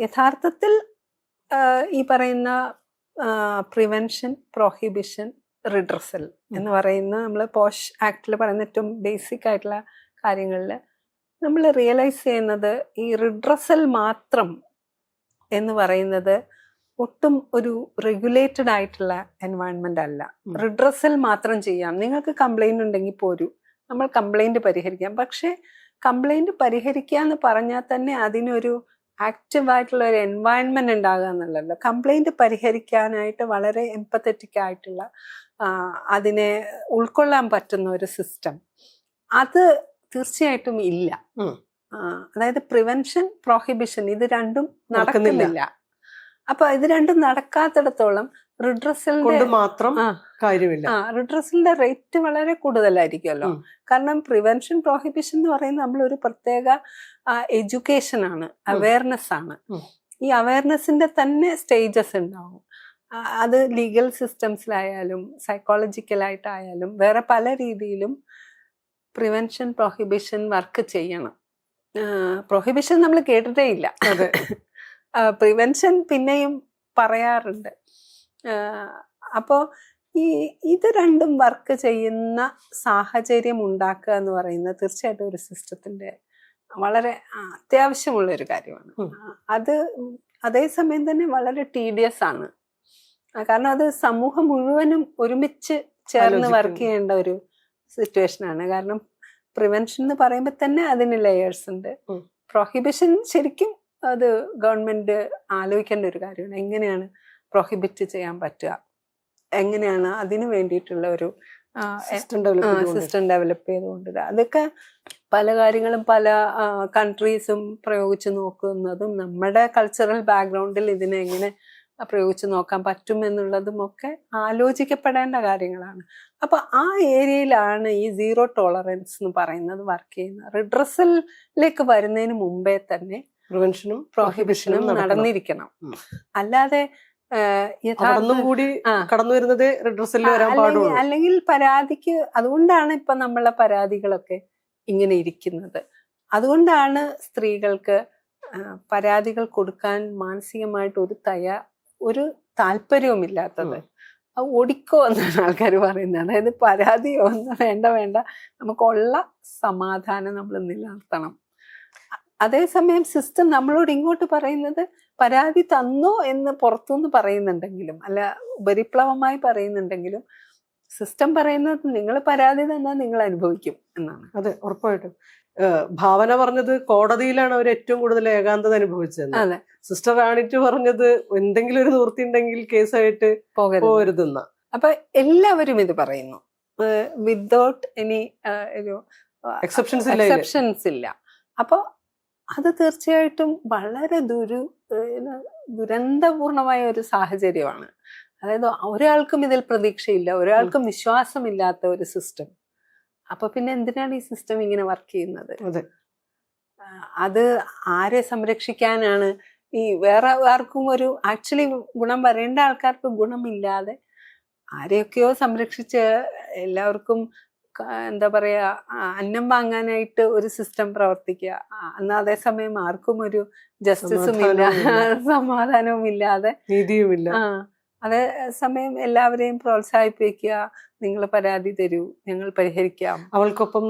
യഥാർത്ഥത്തിൽ ഈ പറയുന്ന പ്രിവെൻഷൻ, പ്രൊഹിബിഷൻ, റിഡ്രസൽ എന്ന് പറയുന്ന നമ്മൾ പോഷ് ആക്ടിൽ പറയുന്ന ഏറ്റവും ബേസിക് ആയിട്ടുള്ള കാര്യങ്ങളിൽ നമ്മൾ റിയലൈസ് ചെയ്യുന്നത് ഈ റിഡ്രസൽ മാത്രം എന്ന് പറയുന്നത് ഒട്ടും ഒരു റെഗുലേറ്റഡ് ആയിട്ടുള്ള എൻവയൺമെന്റ് അല്ല. റിഡ്രസൽ മാത്രം ചെയ്യാം. നിങ്ങൾക്ക് കംപ്ലൈന്റ് ഉണ്ടെങ്കിൽ പോരും, നമ്മൾ കംപ്ലൈന്റ് പരിഹരിക്കാം. പക്ഷെ കംപ്ലൈന്റ് പരിഹരിക്കുക എന്ന് പറഞ്ഞാൽ തന്നെ അതിനൊരു ആക്റ്റീവായിട്ടുള്ള ഒരു എൻവയൺമെന്റ് ഉണ്ടാകുക എന്നുള്ളതല്ല. കംപ്ലൈന്റ് പരിഹരിക്കാനായിട്ട് വളരെ എംപത്തറ്റിക് ആയിട്ടുള്ള അതിനെ ഉൾക്കൊള്ളാൻ പറ്റുന്ന ഒരു സിസ്റ്റം അത് തീർച്ചയായിട്ടും ഇല്ല. അതായത് പ്രിവെൻഷൻ, പ്രൊഹിബിഷൻ ഇത് രണ്ടും നടക്കുന്നില്ല. അപ്പൊ ഇത് രണ്ടും നടക്കാത്തിടത്തോളം റിഡ്രസലിന്റെ മാത്രം കാര്യമില്ല. റിഡ്രസലിന്റെ റേറ്റ് വളരെ കൂടുതലായിരിക്കുമല്ലോ. കാരണം പ്രിവെൻഷൻ, പ്രൊഹിബിഷൻ എന്ന് പറയുന്നത് നമ്മളൊരു പ്രത്യേക എഡ്യൂക്കേഷൻ ആണ്, അവയർനെസ് ആണ്. ഈ അവയർനെസിന്റെ തന്നെ സ്റ്റേജസ് ഉണ്ടാവും. അത് ലീഗൽ സിസ്റ്റംസിലായാലും സൈക്കോളജിക്കലായിട്ടായാലും വേറെ പല രീതിയിലും പ്രിവെൻഷൻ, പ്രൊഹിബിഷൻ വർക്ക് ചെയ്യണം. പ്രൊഹിബിഷൻ നമ്മൾ കേട്ടിട്ടേ ഇല്ല. പ്രിവെൻഷൻ പിന്നെയും പറയാറുണ്ട്. അപ്പോൾ ഇത് രണ്ടും വർക്ക് ചെയ്യുന്ന സാഹചര്യം ഉണ്ടാക്കുക എന്ന് പറയുന്നത് തീർച്ചയായിട്ടും ഒരു സിസ്റ്റത്തിന്റെ വളരെ അത്യാവശ്യമുള്ളൊരു കാര്യമാണ്. അത് അതേസമയം തന്നെ വളരെ ടീഡിയസ് ആണ്. കാരണം അത് സമൂഹം മുഴുവനും ഒരുമിച്ച് ചേർന്ന് വർക്ക് ചെയ്യേണ്ട ഒരു സിറ്റുവേഷനാണ്. കാരണം പ്രിവെൻഷൻ എന്ന് പറയുമ്പോൾ തന്നെ അതിന് ലെയേഴ്സ് ഉണ്ട്. പ്രൊഹിബിഷൻ ശരിക്കും അത് ഗവൺമെന്റ് ആലോചിക്കേണ്ട ഒരു കാര്യമാണ്. എങ്ങനെയാണ് പ്രൊഹിബിറ്റ് ചെയ്യാൻ പറ്റുക, എങ്ങനെയാണ് അതിന് വേണ്ടിയിട്ടുള്ള ഒരു സിസ്റ്റം ഡെവലപ്പ് ചെയ്തുകൊണ്ട് അതൊക്കെ പല കാര്യങ്ങളും പല കൺട്രീസും പ്രയോഗിച്ച് നോക്കുന്നതും നമ്മുടെ കൾച്ചറൽ ബാക്ക്ഗ്രൗണ്ടിൽ ഇതിനെ എങ്ങനെ പ്രയോഗിച്ച് നോക്കാൻ പറ്റുമെന്നുള്ളതും ഒക്കെ ആലോചിക്കപ്പെടേണ്ട കാര്യങ്ങളാണ്. അപ്പൊ ആ ഏരിയയിലാണ് ഈ സീറോ ടോളറൻസ് എന്ന് പറയുന്നത് വർക്ക് ചെയ്യുന്നത്. റിഡ്രസലിലേക്ക് വരുന്നതിന് മുമ്പേ തന്നെ പ്രിവെൻഷനും പ്രോഹിബിഷനും നടന്നിരിക്കണം. അല്ലാതെ അല്ലെങ്കിൽ പരാതിക്ക്, അതുകൊണ്ടാണ് ഇപ്പൊ നമ്മളെ പരാതികളൊക്കെ ഇങ്ങനെ ഇരിക്കുന്നത്. അതുകൊണ്ടാണ് സ്ത്രീകൾക്ക് പരാതികൾ കൊടുക്കാൻ മാനസികമായിട്ട് ഒരു താല്പര്യവുമില്ലാത്തത്. അത് ഓടിക്കോ എന്നാണ് ആൾക്കാർ പറയുന്നത്. അതായത് പരാതിയോ ഒന്നും വേണ്ട, നമുക്കുള്ള സമാധാനം നമ്മൾ നിലനിർത്തണം. അതേസമയം സിസ്റ്റം നമ്മളോട് ഇങ്ങോട്ട് പറയുന്നത് പരാതി തന്നോ എന്ന് പുറത്തുനിന്ന് പറയുന്നുണ്ടെങ്കിലും, അല്ല ഉപരിപ്ലവമായി പറയുന്നുണ്ടെങ്കിലും, സിസ്റ്റം പറയുന്നത് നിങ്ങൾ പരാതി തന്നാൽ നിങ്ങൾ അനുഭവിക്കും എന്നാണ്. അതെ, ഉറപ്പായിട്ടും. ഭാവന പറഞ്ഞത് കോടതിയിലാണ് അവർ ഏറ്റവും കൂടുതൽ ഏകാന്തത അനുഭവിച്ചത്. അതെ, സിസ്റ്റർ റാണിറ്റ് പറഞ്ഞത് എന്തെങ്കിലും ഒരു നിവൃത്തി ഉണ്ടെങ്കിൽ കേസായിട്ട് പോകരുതെന്ന. അപ്പൊ എല്ലാവരും ഇത് പറയുന്നു വിത്തൗട്ട് എനി ഒരു എക്സെപ്ഷൻസ് ഇല്ല. അപ്പൊ അത് തീർച്ചയായിട്ടും വളരെ ദുരന്തപൂർണമായ ഒരു സാഹചര്യമാണ്. അതായത് ഒരാൾക്കും ഇതിൽ പ്രതീക്ഷയില്ല, ഒരാൾക്കും വിശ്വാസമില്ലാത്ത ഒരു സിസ്റ്റം. അപ്പൊ പിന്നെ എന്തിനാണ് ഈ സിസ്റ്റം ഇങ്ങനെ വർക്ക് ചെയ്യുന്നത്? അത് ആരെ സംരക്ഷിക്കാനാണ്? ഈ വേറെ ആർക്കും ഒരു ആക്ച്വലി ഗുണം വരേണ്ട ആൾക്കാർക്ക് ഗുണമില്ലാതെ ആരെയൊക്കെയോ സംരക്ഷിച്ച് എല്ലാവർക്കും എന്താ പറയാ അന്നം വാങ്ങാനായിട്ട് ഒരു സിസ്റ്റം പ്രവർത്തിക്കുക. എന്നാൽ അതേസമയം ആർക്കും ഒരു ജസ്റ്റിസും ഇല്ല, സമാധാനവും ഇല്ലാതെ, നീതിയുമില്ല. അതേസമയം എല്ലാവരെയും പ്രോത്സാഹിപ്പിക്കുക, നിങ്ങൾ പരാതി തരൂ, ഞങ്ങൾ പരിഹരിക്കാം, അവൾക്കൊപ്പം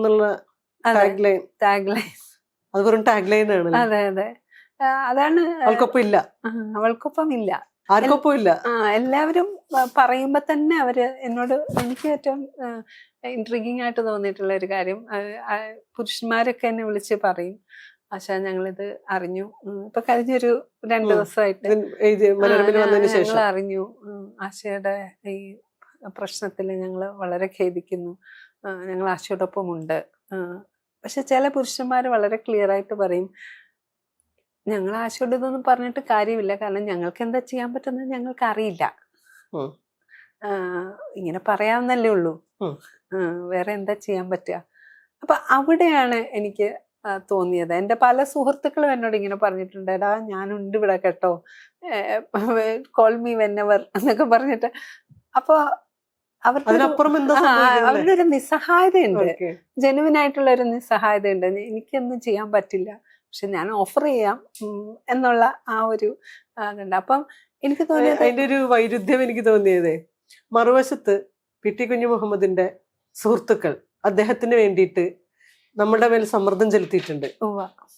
അതെ അതാണ്. അവൾക്കൊപ്പം ഇല്ല, ആർക്കൊപ്പം ഇല്ല. എല്ലാവരും പറയുമ്പോ തന്നെ അവര് എന്നോട്, എനിക്ക് ഏറ്റവും ഇൻട്രിഗിങ് ആയിട്ട് തോന്നിയിട്ടുള്ള ഒരു കാര്യം, പുരുഷന്മാരൊക്കെ എന്നെ വിളിച്ച് പറയും, ആശാ ഞങ്ങളിത് അറിഞ്ഞു, ഇപ്പൊ കഴിഞ്ഞൊരു 2 ദിവസമായിട്ട് ഞങ്ങൾ അറിഞ്ഞു, ആശയുടെ ഈ പ്രശ്നത്തിൽ ഞങ്ങൾ വളരെ ഖേദിക്കുന്നു, ഞങ്ങൾ ആശയോടൊപ്പം ഉണ്ട്. പക്ഷെ ചില പുരുഷന്മാർ വളരെ ക്ലിയർ ആയിട്ട് പറയും, ഞങ്ങൾ ആശയോട് ഇതൊന്നും പറഞ്ഞിട്ട് കാര്യമില്ല, കാരണം ഞങ്ങൾക്ക് എന്താ ചെയ്യാൻ പറ്റുന്നത് ഞങ്ങൾക്ക് അറിയില്ല, ഇങ്ങനെ പറയാവുന്നല്ലേ ഉള്ളൂ, വേറെ എന്താ ചെയ്യാൻ പറ്റുക. അപ്പൊ അവിടെയാണ് എനിക്ക് തോന്നിയത്. എൻ്റെ പല സുഹൃത്തുക്കളും എന്നോട് ഇങ്ങനെ പറഞ്ഞിട്ടുണ്ട്, എടാ ഞാനുണ്ട് ഇവിടെ കേട്ടോ, കോൾ മീ വെന്നെവർ എന്നൊക്കെ പറഞ്ഞിട്ട്. അപ്പൊ അവരുടെ ഒരു നിസ്സഹായതയുണ്ട്, ജെനുവിൻ ആയിട്ടുള്ള ഒരു നിസ്സഹായതയുണ്ട്. എനിക്കൊന്നും ചെയ്യാൻ പറ്റില്ല, പക്ഷെ ഞാൻ ഓഫർ ചെയ്യാം എന്നുള്ള ആ ഒരു ഇതുണ്ട്. അപ്പം എനിക്ക് തോന്നിയത് അതിന്റെ ഒരു വൈരുദ്ധ്യം എനിക്ക് തോന്നിയതേ, മറുവശത്ത് പി.ടി. കുഞ്ഞു മുഹമ്മദിന്റെ സുഹൃത്തുക്കൾ അദ്ദേഹത്തിന് വേണ്ടിയിട്ട് നമ്മുടെ മേൽ സമ്മർദ്ദം ചെലുത്തിയിട്ടുണ്ട്,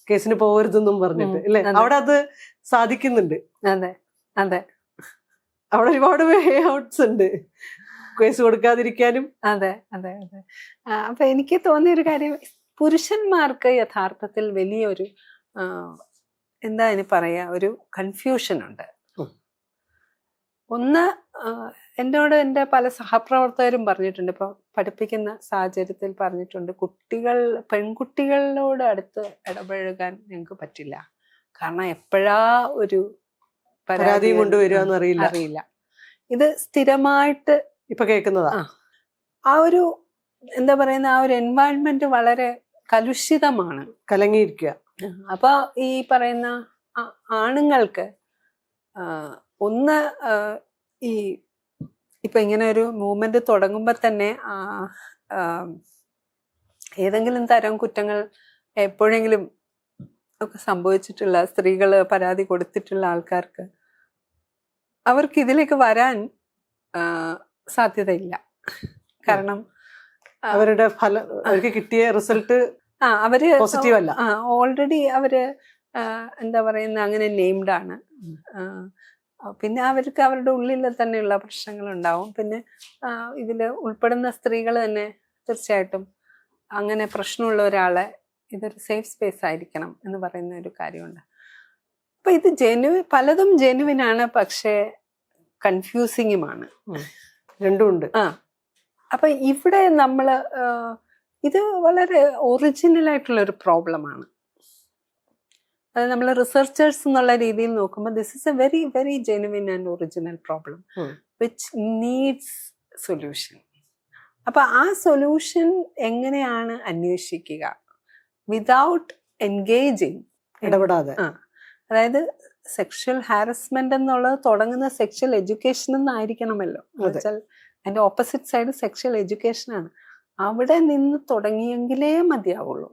കേസിന് പോകരുതെന്നും പറഞ്ഞിട്ട്, അല്ലെ? അവിടെ അത് സാധിക്കുന്നുണ്ട്. അതെ അതെ, അവിടെ ഒരുപാട് വേ ഔട്ട്സ് ഉണ്ട് കേസ് കൊടുക്കാതിരിക്കാനും. അതെ അതെ അതെ. അപ്പൊ എനിക്ക് തോന്നിയൊരു കാര്യം, പുരുഷന്മാർക്ക് യഥാർത്ഥത്തിൽ വലിയൊരു എന്താ ഇനി പറയാ, ഒരു കൺഫ്യൂഷൻ ഉണ്ട്. ഒന്ന്, എന്നോട് എൻ്റെ പല സഹപ്രവർത്തകരും പറഞ്ഞിട്ടുണ്ട്, ഇപ്പൊ പഠിപ്പിക്കുന്ന സാഹചര്യത്തിൽ പറഞ്ഞിട്ടുണ്ട്, പെൺകുട്ടികളോട് അടുത്ത് ഇടപഴകാൻ ഞങ്ങൾക്ക് പറ്റില്ല, കാരണം എപ്പോഴാ ഒരു പരാതി കൊണ്ടുവരുവാന്ന് അറിയില്ല. ഇത് സ്ഥിരമായിട്ട് ഇപ്പൊ കേൾക്കുന്നതാ. ആ ഒരു എന്താ പറയുന്ന ആ ഒരു എൻവയൺമെന്റ് വളരെ കലുഷിതമാണ്, കലങ്ങിയിരിക്കുക. അപ്പൊ ഈ പറയുന്ന ആണുങ്ങൾക്ക് ഒന്ന്, ഈ ഇപ്പൊ ഇങ്ങനെ ഒരു മൂവ്മെന്റ് തുടങ്ങുമ്പോ തന്നെ ഏതെങ്കിലും തരം കുറ്റങ്ങൾ എപ്പോഴെങ്കിലും ഒക്കെ സംഭവിച്ചിട്ടുള്ള സ്ത്രീകൾ പരാതി കൊടുത്തിട്ടുള്ള ആൾക്കാർക്ക് അവർക്ക് ഇതിലേക്ക് വരാൻ സാധ്യതയില്ല. കാരണം അവരുടെ ഫലം, അവർക്ക് കിട്ടിയ റിസൾട്ട് അവര് പോസിറ്റീവ് അല്ല. ഓൾറെഡി അവര് എന്താ പറയുന്ന അങ്ങനെ നെയിംഡ് ആണ്. പിന്നെ അവർക്ക് അവരുടെ ഉള്ളിൽ തന്നെയുള്ള പ്രശ്നങ്ങളുണ്ടാവും. പിന്നെ ഇതിൽ ഉൾപ്പെടുന്ന സ്ത്രീകൾ തന്നെ തീർച്ചയായിട്ടും അങ്ങനെ പ്രശ്നമുള്ള ഒരാളെ ഇതൊരു സേഫ് സ്പേസ് ആയിരിക്കണം എന്ന് പറയുന്ന ഒരു കാര്യമുണ്ട്. അപ്പൊ ഇത് പലതും ജെനുവിനാണ്, പക്ഷേ കൺഫ്യൂസിങ്ങുമാണ്. രണ്ടും ഉണ്ട്. അപ്പൊ ഇവിടെ നമ്മള് ഇത് വളരെ ഒറിജിനൽ ആയിട്ടുള്ള ഒരു പ്രോബ്ലമാണ്. അത് നമ്മൾ റിസർച്ചേഴ്സ് എന്നുള്ള രീതിയിൽ നോക്കുമ്പോൾ this is A very very genuine and original problem which needs solution. അപ്പൊ ആ സൊല്യൂഷൻ എങ്ങനെയാണ് അന്വേഷിക്കുക വിതൗട്ട് എൻഗേജിങ്, ഇടപെടാതെ. അതായത് സെക്ഷൽ ഹാരസ്മെന്റ് എന്നുള്ളത് തുടങ്ങുന്ന സെക്ഷൽ എഡ്യൂക്കേഷൻ എന്നായിരിക്കണമല്ലോ. അതിന്റെ ഓപ്പോസിറ്റ് സൈഡ് സെക്ഷൽ എഡ്യൂക്കേഷൻ ആണ്. അവിടെ നിന്ന് തുടങ്ങിയെങ്കിലേ മതിയാവുള്ളൂ,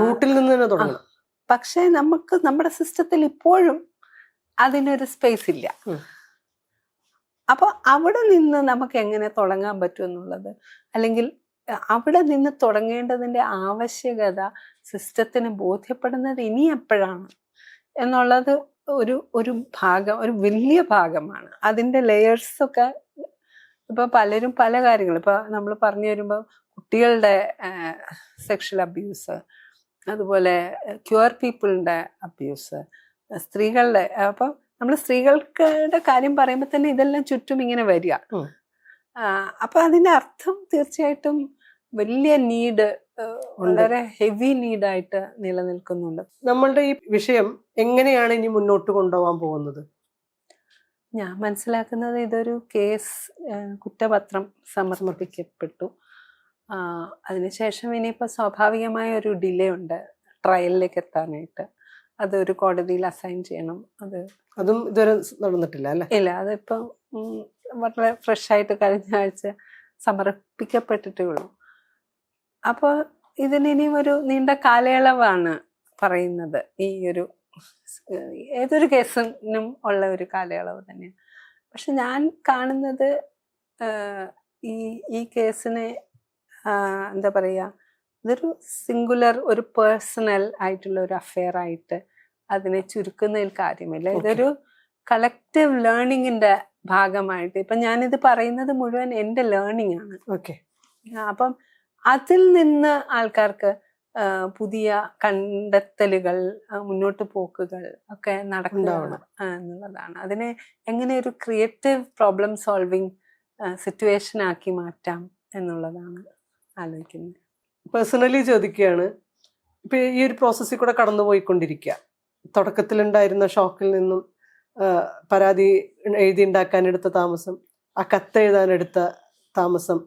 റൂട്ടിൽ നിന്ന് തന്നെ തുടങ്ങണം. പക്ഷെ നമുക്ക് നമ്മുടെ സിസ്റ്റത്തിൽ ഇപ്പോഴും അതിനൊരു സ്പേസ് ഇല്ല. അപ്പൊ അവിടെ നിന്ന് നമുക്ക് എങ്ങനെ തുടങ്ങാൻ പറ്റും എന്നുള്ളത്, അല്ലെങ്കിൽ അവിടെ നിന്ന് തുടങ്ങേണ്ടതിന്റെ ആവശ്യകത സിസ്റ്റത്തിന് ബോധ്യപ്പെടുന്നത് ഇനി എപ്പോഴാണ് എന്നുള്ളത് ഒരു ഭാഗം, ഒരു വലിയ ഭാഗമാണ്. അതിന്റെ ലെയേഴ്സ് ഒക്കെ ഇപ്പൊ പലരും പല കാര്യങ്ങൾ ഇപ്പൊ നമ്മൾ പറഞ്ഞു വരുമ്പോൾ കുട്ടികളുടെ സെക്ഷൽ അബ്യൂസ്, അതുപോലെ ക്യൂർ പീപ്പിളിന്റെ അബ്യൂസ്, സ്ത്രീകളുടെ, അപ്പൊ നമ്മൾ സ്ത്രീകളുടെ കാര്യം പറയുമ്പോൾ തന്നെ ഇതെല്ലാം ചുറ്റും ഇങ്ങനെ വരിക. അപ്പൊ അതിന്റെ അർത്ഥം തീർച്ചയായിട്ടും വലിയ നീഡ്, വളരെ ഹെവി നീഡായിട്ട് നിലനിൽക്കുന്നുണ്ട്. നമ്മളുടെ ഈ വിഷയം എങ്ങനെയാണ് ഇനി മുന്നോട്ട് കൊണ്ടുപോകാൻ പോകുന്നത്? ഞാൻ മനസ്സിലാക്കുന്നത് ഇതൊരു കേസ് കുറ്റപത്രം സമർപ്പിക്കപ്പെട്ടു. അതിനുശേഷം ഇനിയിപ്പോൾ സ്വാഭാവികമായ ഒരു ഡിലേ ഉണ്ട് ട്രയലിലേക്ക് എത്താനായിട്ട്. അതൊരു കോടതിയിൽ അസൈൻ ചെയ്യണം. അതും ഇതുവരെ നടന്നിട്ടില്ല അല്ലേ? ഇല്ല, അതിപ്പം വളരെ ഫ്രഷായിട്ട് കഴിഞ്ഞ ആഴ്ച സമർപ്പിക്കപ്പെട്ടിട്ടേ ഉള്ളൂ. അപ്പോൾ ഇതിനിയും ഒരു നീണ്ട കാലയളവാണ് പറയുന്നത്. ഈ ഒരു ഏതൊരു കേസിനും ഉള്ള ഒരു കാലയളവ് തന്നെയാണ്. പക്ഷെ ഞാൻ കാണുന്നത് ഈ കേസിനെ എന്താ പറയുക, ഇതൊരു സിംഗുലർ, ഒരു പേഴ്സണൽ ആയിട്ടുള്ള ഒരു അഫെയർ ആയിട്ട് അതിനെ ചുരുക്കുന്നതിൽ കാര്യമില്ല. ഇതൊരു കളക്റ്റീവ് ലേണിങ്ങിന്റെ ഭാഗമായിട്ട് ഇപ്പം ഞാനിത് പറയുന്നത് മുഴുവൻ എൻ്റെ ലേണിംഗ് ആണ്. അപ്പം അതിൽ നിന്ന് ആൾക്കാർക്ക് പുതിയ കണ്ടെത്തലുകൾ, മുന്നോട്ട് പോക്കുകൾ ഒക്കെ നടക്കുന്നതാണ് എന്നുള്ളതാണ്. അതിനെ എങ്ങനെ ഒരു ക്രിയേറ്റീവ് പ്രോബ്ലം സോൾവിങ് സിറ്റുവേഷൻ ആക്കി മാറ്റാം എന്നുള്ളതാണ് ആലോചിക്കുന്നത്. പേഴ്സണലി ചോദിക്കുകയാണ്, ഇപ്പൊ ഈ ഒരു പ്രോസസ്സിൽ കൂടെ കടന്നുപോയിക്കൊണ്ടിരിക്കുക, തുടക്കത്തിലുണ്ടായിരുന്ന ഷോക്കിൽ നിന്നും പരാതി എഴുതിയുണ്ടാക്കാനെടുത്ത താമസം, ആ കത്ത് എഴുതാനെടുത്ത താമസം,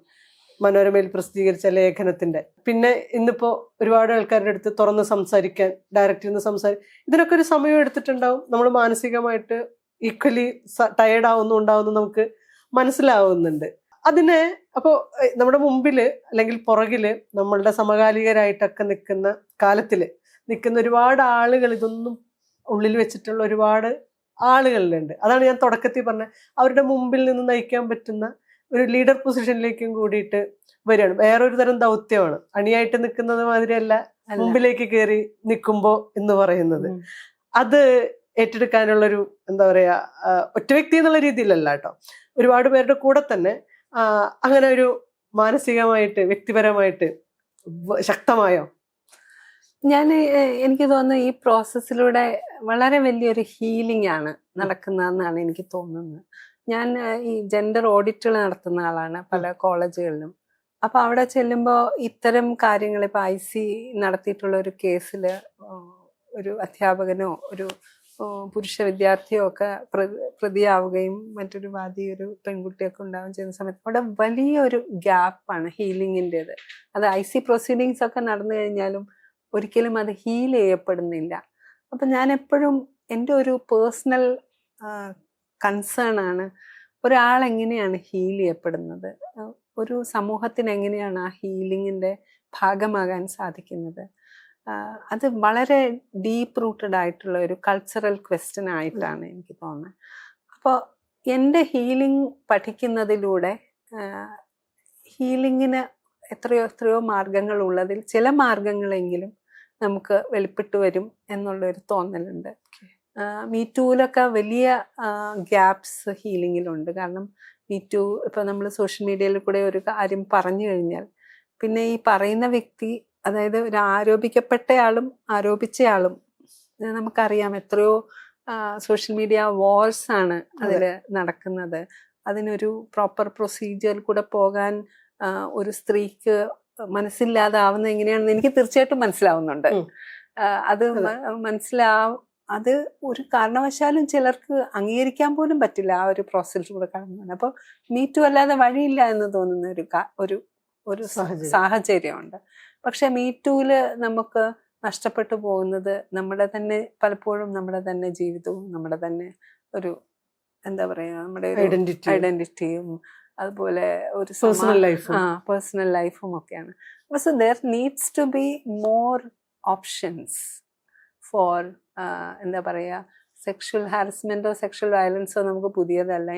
മനോരമയിൽ പ്രസിദ്ധീകരിച്ച ലേഖനത്തിന്റെ, പിന്നെ ഇന്നിപ്പോ ഒരുപാട് ആൾക്കാരുടെ അടുത്ത് തുറന്ന് സംസാരിക്കാൻ, ഡയറക്റ്റ് നിന്ന് ഇതിനൊക്കെ ഒരു സമയം എടുത്തിട്ടുണ്ടാവും. നമ്മൾ മാനസികമായിട്ട് ഈക്വലി ടയേർഡ് ആവുന്നുണ്ടാവുന്നു നമുക്ക് മനസ്സിലാവുന്നുണ്ട്. അതിനെ അപ്പോൾ നമ്മുടെ മുമ്പില് അല്ലെങ്കിൽ പുറകില് നമ്മളുടെ സമകാലികരായിട്ടൊക്കെ നിൽക്കുന്ന കാലത്തില് നിൽക്കുന്ന ഒരുപാട് ആളുകൾ, ഇതൊന്നും ഉള്ളിൽ വെച്ചിട്ടുള്ള ഒരുപാട് ആളുകളിലുണ്ട്. അതാണ് ഞാൻ തുടക്കത്തിൽ പറഞ്ഞത്, അവരുടെ മുമ്പിൽ നിന്ന് നയിക്കാൻ പറ്റുന്ന ഒരു ലീഡർ പൊസിഷനിലേക്കും കൂടിയിട്ട് വരികയാണ്. വേറൊരു തരം ദൗത്യമാണ്, അണിയായിട്ട് നിൽക്കുന്നത് മാതിരിയല്ല മുമ്പിലേക്ക് കയറി നിൽക്കുമ്പോ എന്ന് പറയുന്നത്. അത് ഏറ്റെടുക്കാനുള്ളൊരു എന്താ പറയാ, ഒറ്റ വ്യക്തി എന്നുള്ള രീതിയിലല്ല കേട്ടോ, ഒരുപാട് പേരുടെ കൂടെ തന്നെ അങ്ങനെ ഒരു മാനസികമായിട്ട് വ്യക്തിപരമായിട്ട് ശക്തമായോ? എനിക്ക് തോന്നുന്നു ഈ പ്രോസസ്സിലൂടെ വളരെ വലിയൊരു ഹീലിംഗ് ആണ് നടക്കുന്നതെന്നാണ് എനിക്ക് തോന്നുന്നത്. ഞാൻ ഈ ജെൻഡർ ഓഡിറ്റുകൾ നടത്തുന്ന ആളാണ് പല കോളേജുകളിലും. അപ്പൊ അവിടെ ചെല്ലുമ്പോൾ ഇത്തരം കാര്യങ്ങൾ, ഇപ്പൊ IC നടത്തിയിട്ടുള്ള ഒരു കേസിൽ ഒരു അധ്യാപകനോ ഒരു പുരുഷ വിദ്യാർത്ഥിയോ ഒക്കെ പ്രതിയാവുകയും മറ്റൊരു വാദി ഒരു പെൺകുട്ടിയൊക്കെ ഉണ്ടാവുകയും ചെയ്യുന്ന സമയത്ത് അവിടെ വലിയൊരു ഗ്യാപ്പാണ് ഹീലിങ്ങിൻ്റെത്. അത് IC പ്രൊസീഡിങ്സ് ഒക്കെ നടന്നു കഴിഞ്ഞാലും ഒരിക്കലും അത് ഹീൽ ചെയ്യപ്പെടുന്നില്ല. അപ്പം ഞാൻ എപ്പോഴും എൻ്റെ ഒരു പേഴ്സണൽ കൺസേൺ ആണ്, ഒരാളെങ്ങനെയാണ് ഹീൽ ചെയ്യപ്പെടുന്നത്, ഒരു സമൂഹത്തിന് എങ്ങനെയാണ് ആ ഹീലിങ്ങിൻ്റെ ഭാഗമാകാൻ സാധിക്കുന്നത്. അത് വളരെ ഡീപ്പ് റൂട്ടഡ് ആയിട്ടുള്ള ഒരു കൾച്ചറൽ ക്വസ്റ്റ്യൻ ആയിട്ടാണ് എനിക്ക് തോന്നുന്നത്. അപ്പോൾ എൻ്റെ ഹീലിംഗ് പഠിക്കുന്നതിലൂടെ ഹീലിങ്ങിന് എത്രയോ മാർഗങ്ങൾ ഉള്ളതിൽ ചില മാർഗങ്ങളെങ്കിലും നമുക്ക് വെളിപ്പെട്ട് വരും എന്നുള്ളൊരു തോന്നലുണ്ട്. മീറ്റൂലൊക്കെ വലിയ ഗ്യാപ്സ് ഹീലിങ്ങിലുണ്ട്. കാരണം മീറ്റു ഇപ്പം നമ്മൾ സോഷ്യൽ മീഡിയയിൽ കൂടെ ഒരു കാര്യം പറഞ്ഞു കഴിഞ്ഞാൽ പിന്നെ ഈ പറയുന്ന വ്യക്തി, അതായത് ഒരു ആരോപിക്കപ്പെട്ടയാളും ആരോപിച്ചയാളും, നമുക്കറിയാം എത്രയോ സോഷ്യൽ മീഡിയ വാർസ് ആണ് അതിൽ നടക്കുന്നത്. അതിനൊരു പ്രോപ്പർ പ്രൊസീജിയറിൽ കൂടെ പോകാൻ ഒരു സ്ത്രീക്ക് മനസ്സില്ലാതാവുന്ന എങ്ങനെയാണെന്ന് എനിക്ക് തീർച്ചയായിട്ടും മനസ്സിലാവുന്നുണ്ട്. അത് അത് ഒരു കാരണവശാലും ചിലർക്ക് അംഗീകരിക്കാൻ പോലും പറ്റില്ല ആ ഒരു പ്രോസസ്സിൽ കൂടെ കടന്നു. അപ്പോൾ മീറ്റു അല്ലാതെ വഴിയില്ല എന്ന് തോന്നുന്ന ഒരു സാഹചര്യമുണ്ട്. പക്ഷെ മീറ്റൂല് നമുക്ക് നഷ്ടപ്പെട്ടു പോകുന്നത് പലപ്പോഴും നമ്മുടെ തന്നെ ജീവിതവും നമ്മുടെ തന്നെ ഒരു എന്താ പറയാ, നമ്മുടെ ഐഡന്റിറ്റിയും അതുപോലെ ഒരു പേഴ്സണൽ ലൈഫും ഒക്കെയാണ്. So there needs to be more options for എന്താ പറയുക, സെക്ഷൽ ഹാരസ്മെന്റോ സെക്ഷൽ വയലൻസോ നമുക്ക് പുതിയതല്ല.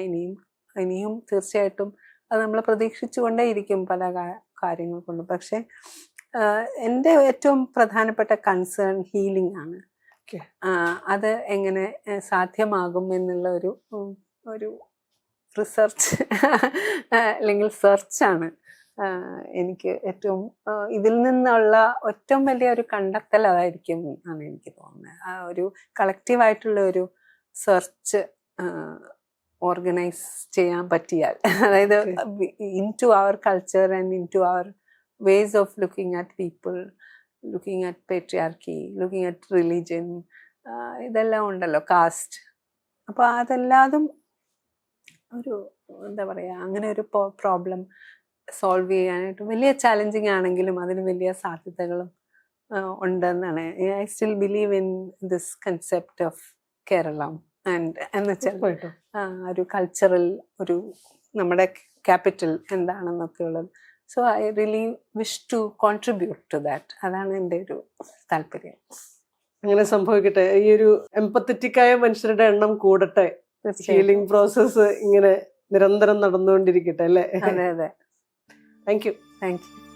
ഇനിയും തീർച്ചയായിട്ടും അത് നമ്മൾ പ്രതീക്ഷിച്ചുകൊണ്ടേ ഇരിക്കും പല കാര്യങ്ങൾ കൊണ്ടും. പക്ഷെ എൻ്റെ ഏറ്റവും പ്രധാനപ്പെട്ട കൺസേൺ ഹീലിംഗ് ആണ്. അത് എങ്ങനെ സാധ്യമാകും എന്നുള്ള ഒരു റിസർച്ച് അല്ലെങ്കിൽ സെർച്ചാണ് എനിക്ക് ഏറ്റവും ഇതിൽ നിന്നുള്ള ഏറ്റവും വലിയ ഒരു കണ്ടെത്തൽ അതായിരിക്കും എന്നാണ് എനിക്ക് തോന്നുന്നത്. ആ ഒരു കളക്റ്റീവായിട്ടുള്ള ഒരു സെർച്ച് ഓർഗനൈസ് ചെയ്യാൻ പറ്റിയാൽ, അതായത് into our culture and into our ways of looking at people, looking at patriarchy, looking at religion, ഇതെല്ലാം ഉണ്ടല്ലോ, കാസ്റ്റ്. അപ്പോൾ അതെല്ലാതും ഒരു എന്താ പറയുക, അങ്ങനെ ഒരു പ്രോബ്ലം സോൾവ് ചെയ്യാനായിട്ട് വലിയ ചാലഞ്ചിങ് ആണെങ്കിലും അതിന് വലിയ സാധ്യതകളും ഉണ്ടെന്നാണ്. I still believe in this concept of Keralam എന്ന് വെച്ചാൽ ഒരു കൾച്ചറൽ ഒരു നമ്മുടെ ക്യാപിറ്റൽ എന്താണെന്നൊക്കെ ഉള്ളത്. So I really wish to contribute to that. അതാണ് എൻ്റെ ഒരു താല്പര്യം. അങ്ങനെ സംഭവിക്കട്ടെ. ഈ ഒരു എംപത്തറ്റിക്കായ മനുഷ്യരുടെ എണ്ണം കൂടട്ടെ. ഹീലിംഗ് പ്രോസസ്സ് ഇങ്ങനെ നിരന്തരം നടന്നുകൊണ്ടിരിക്കട്ടെ അല്ലേ? അതെ അതെ. Thank you. Thank you.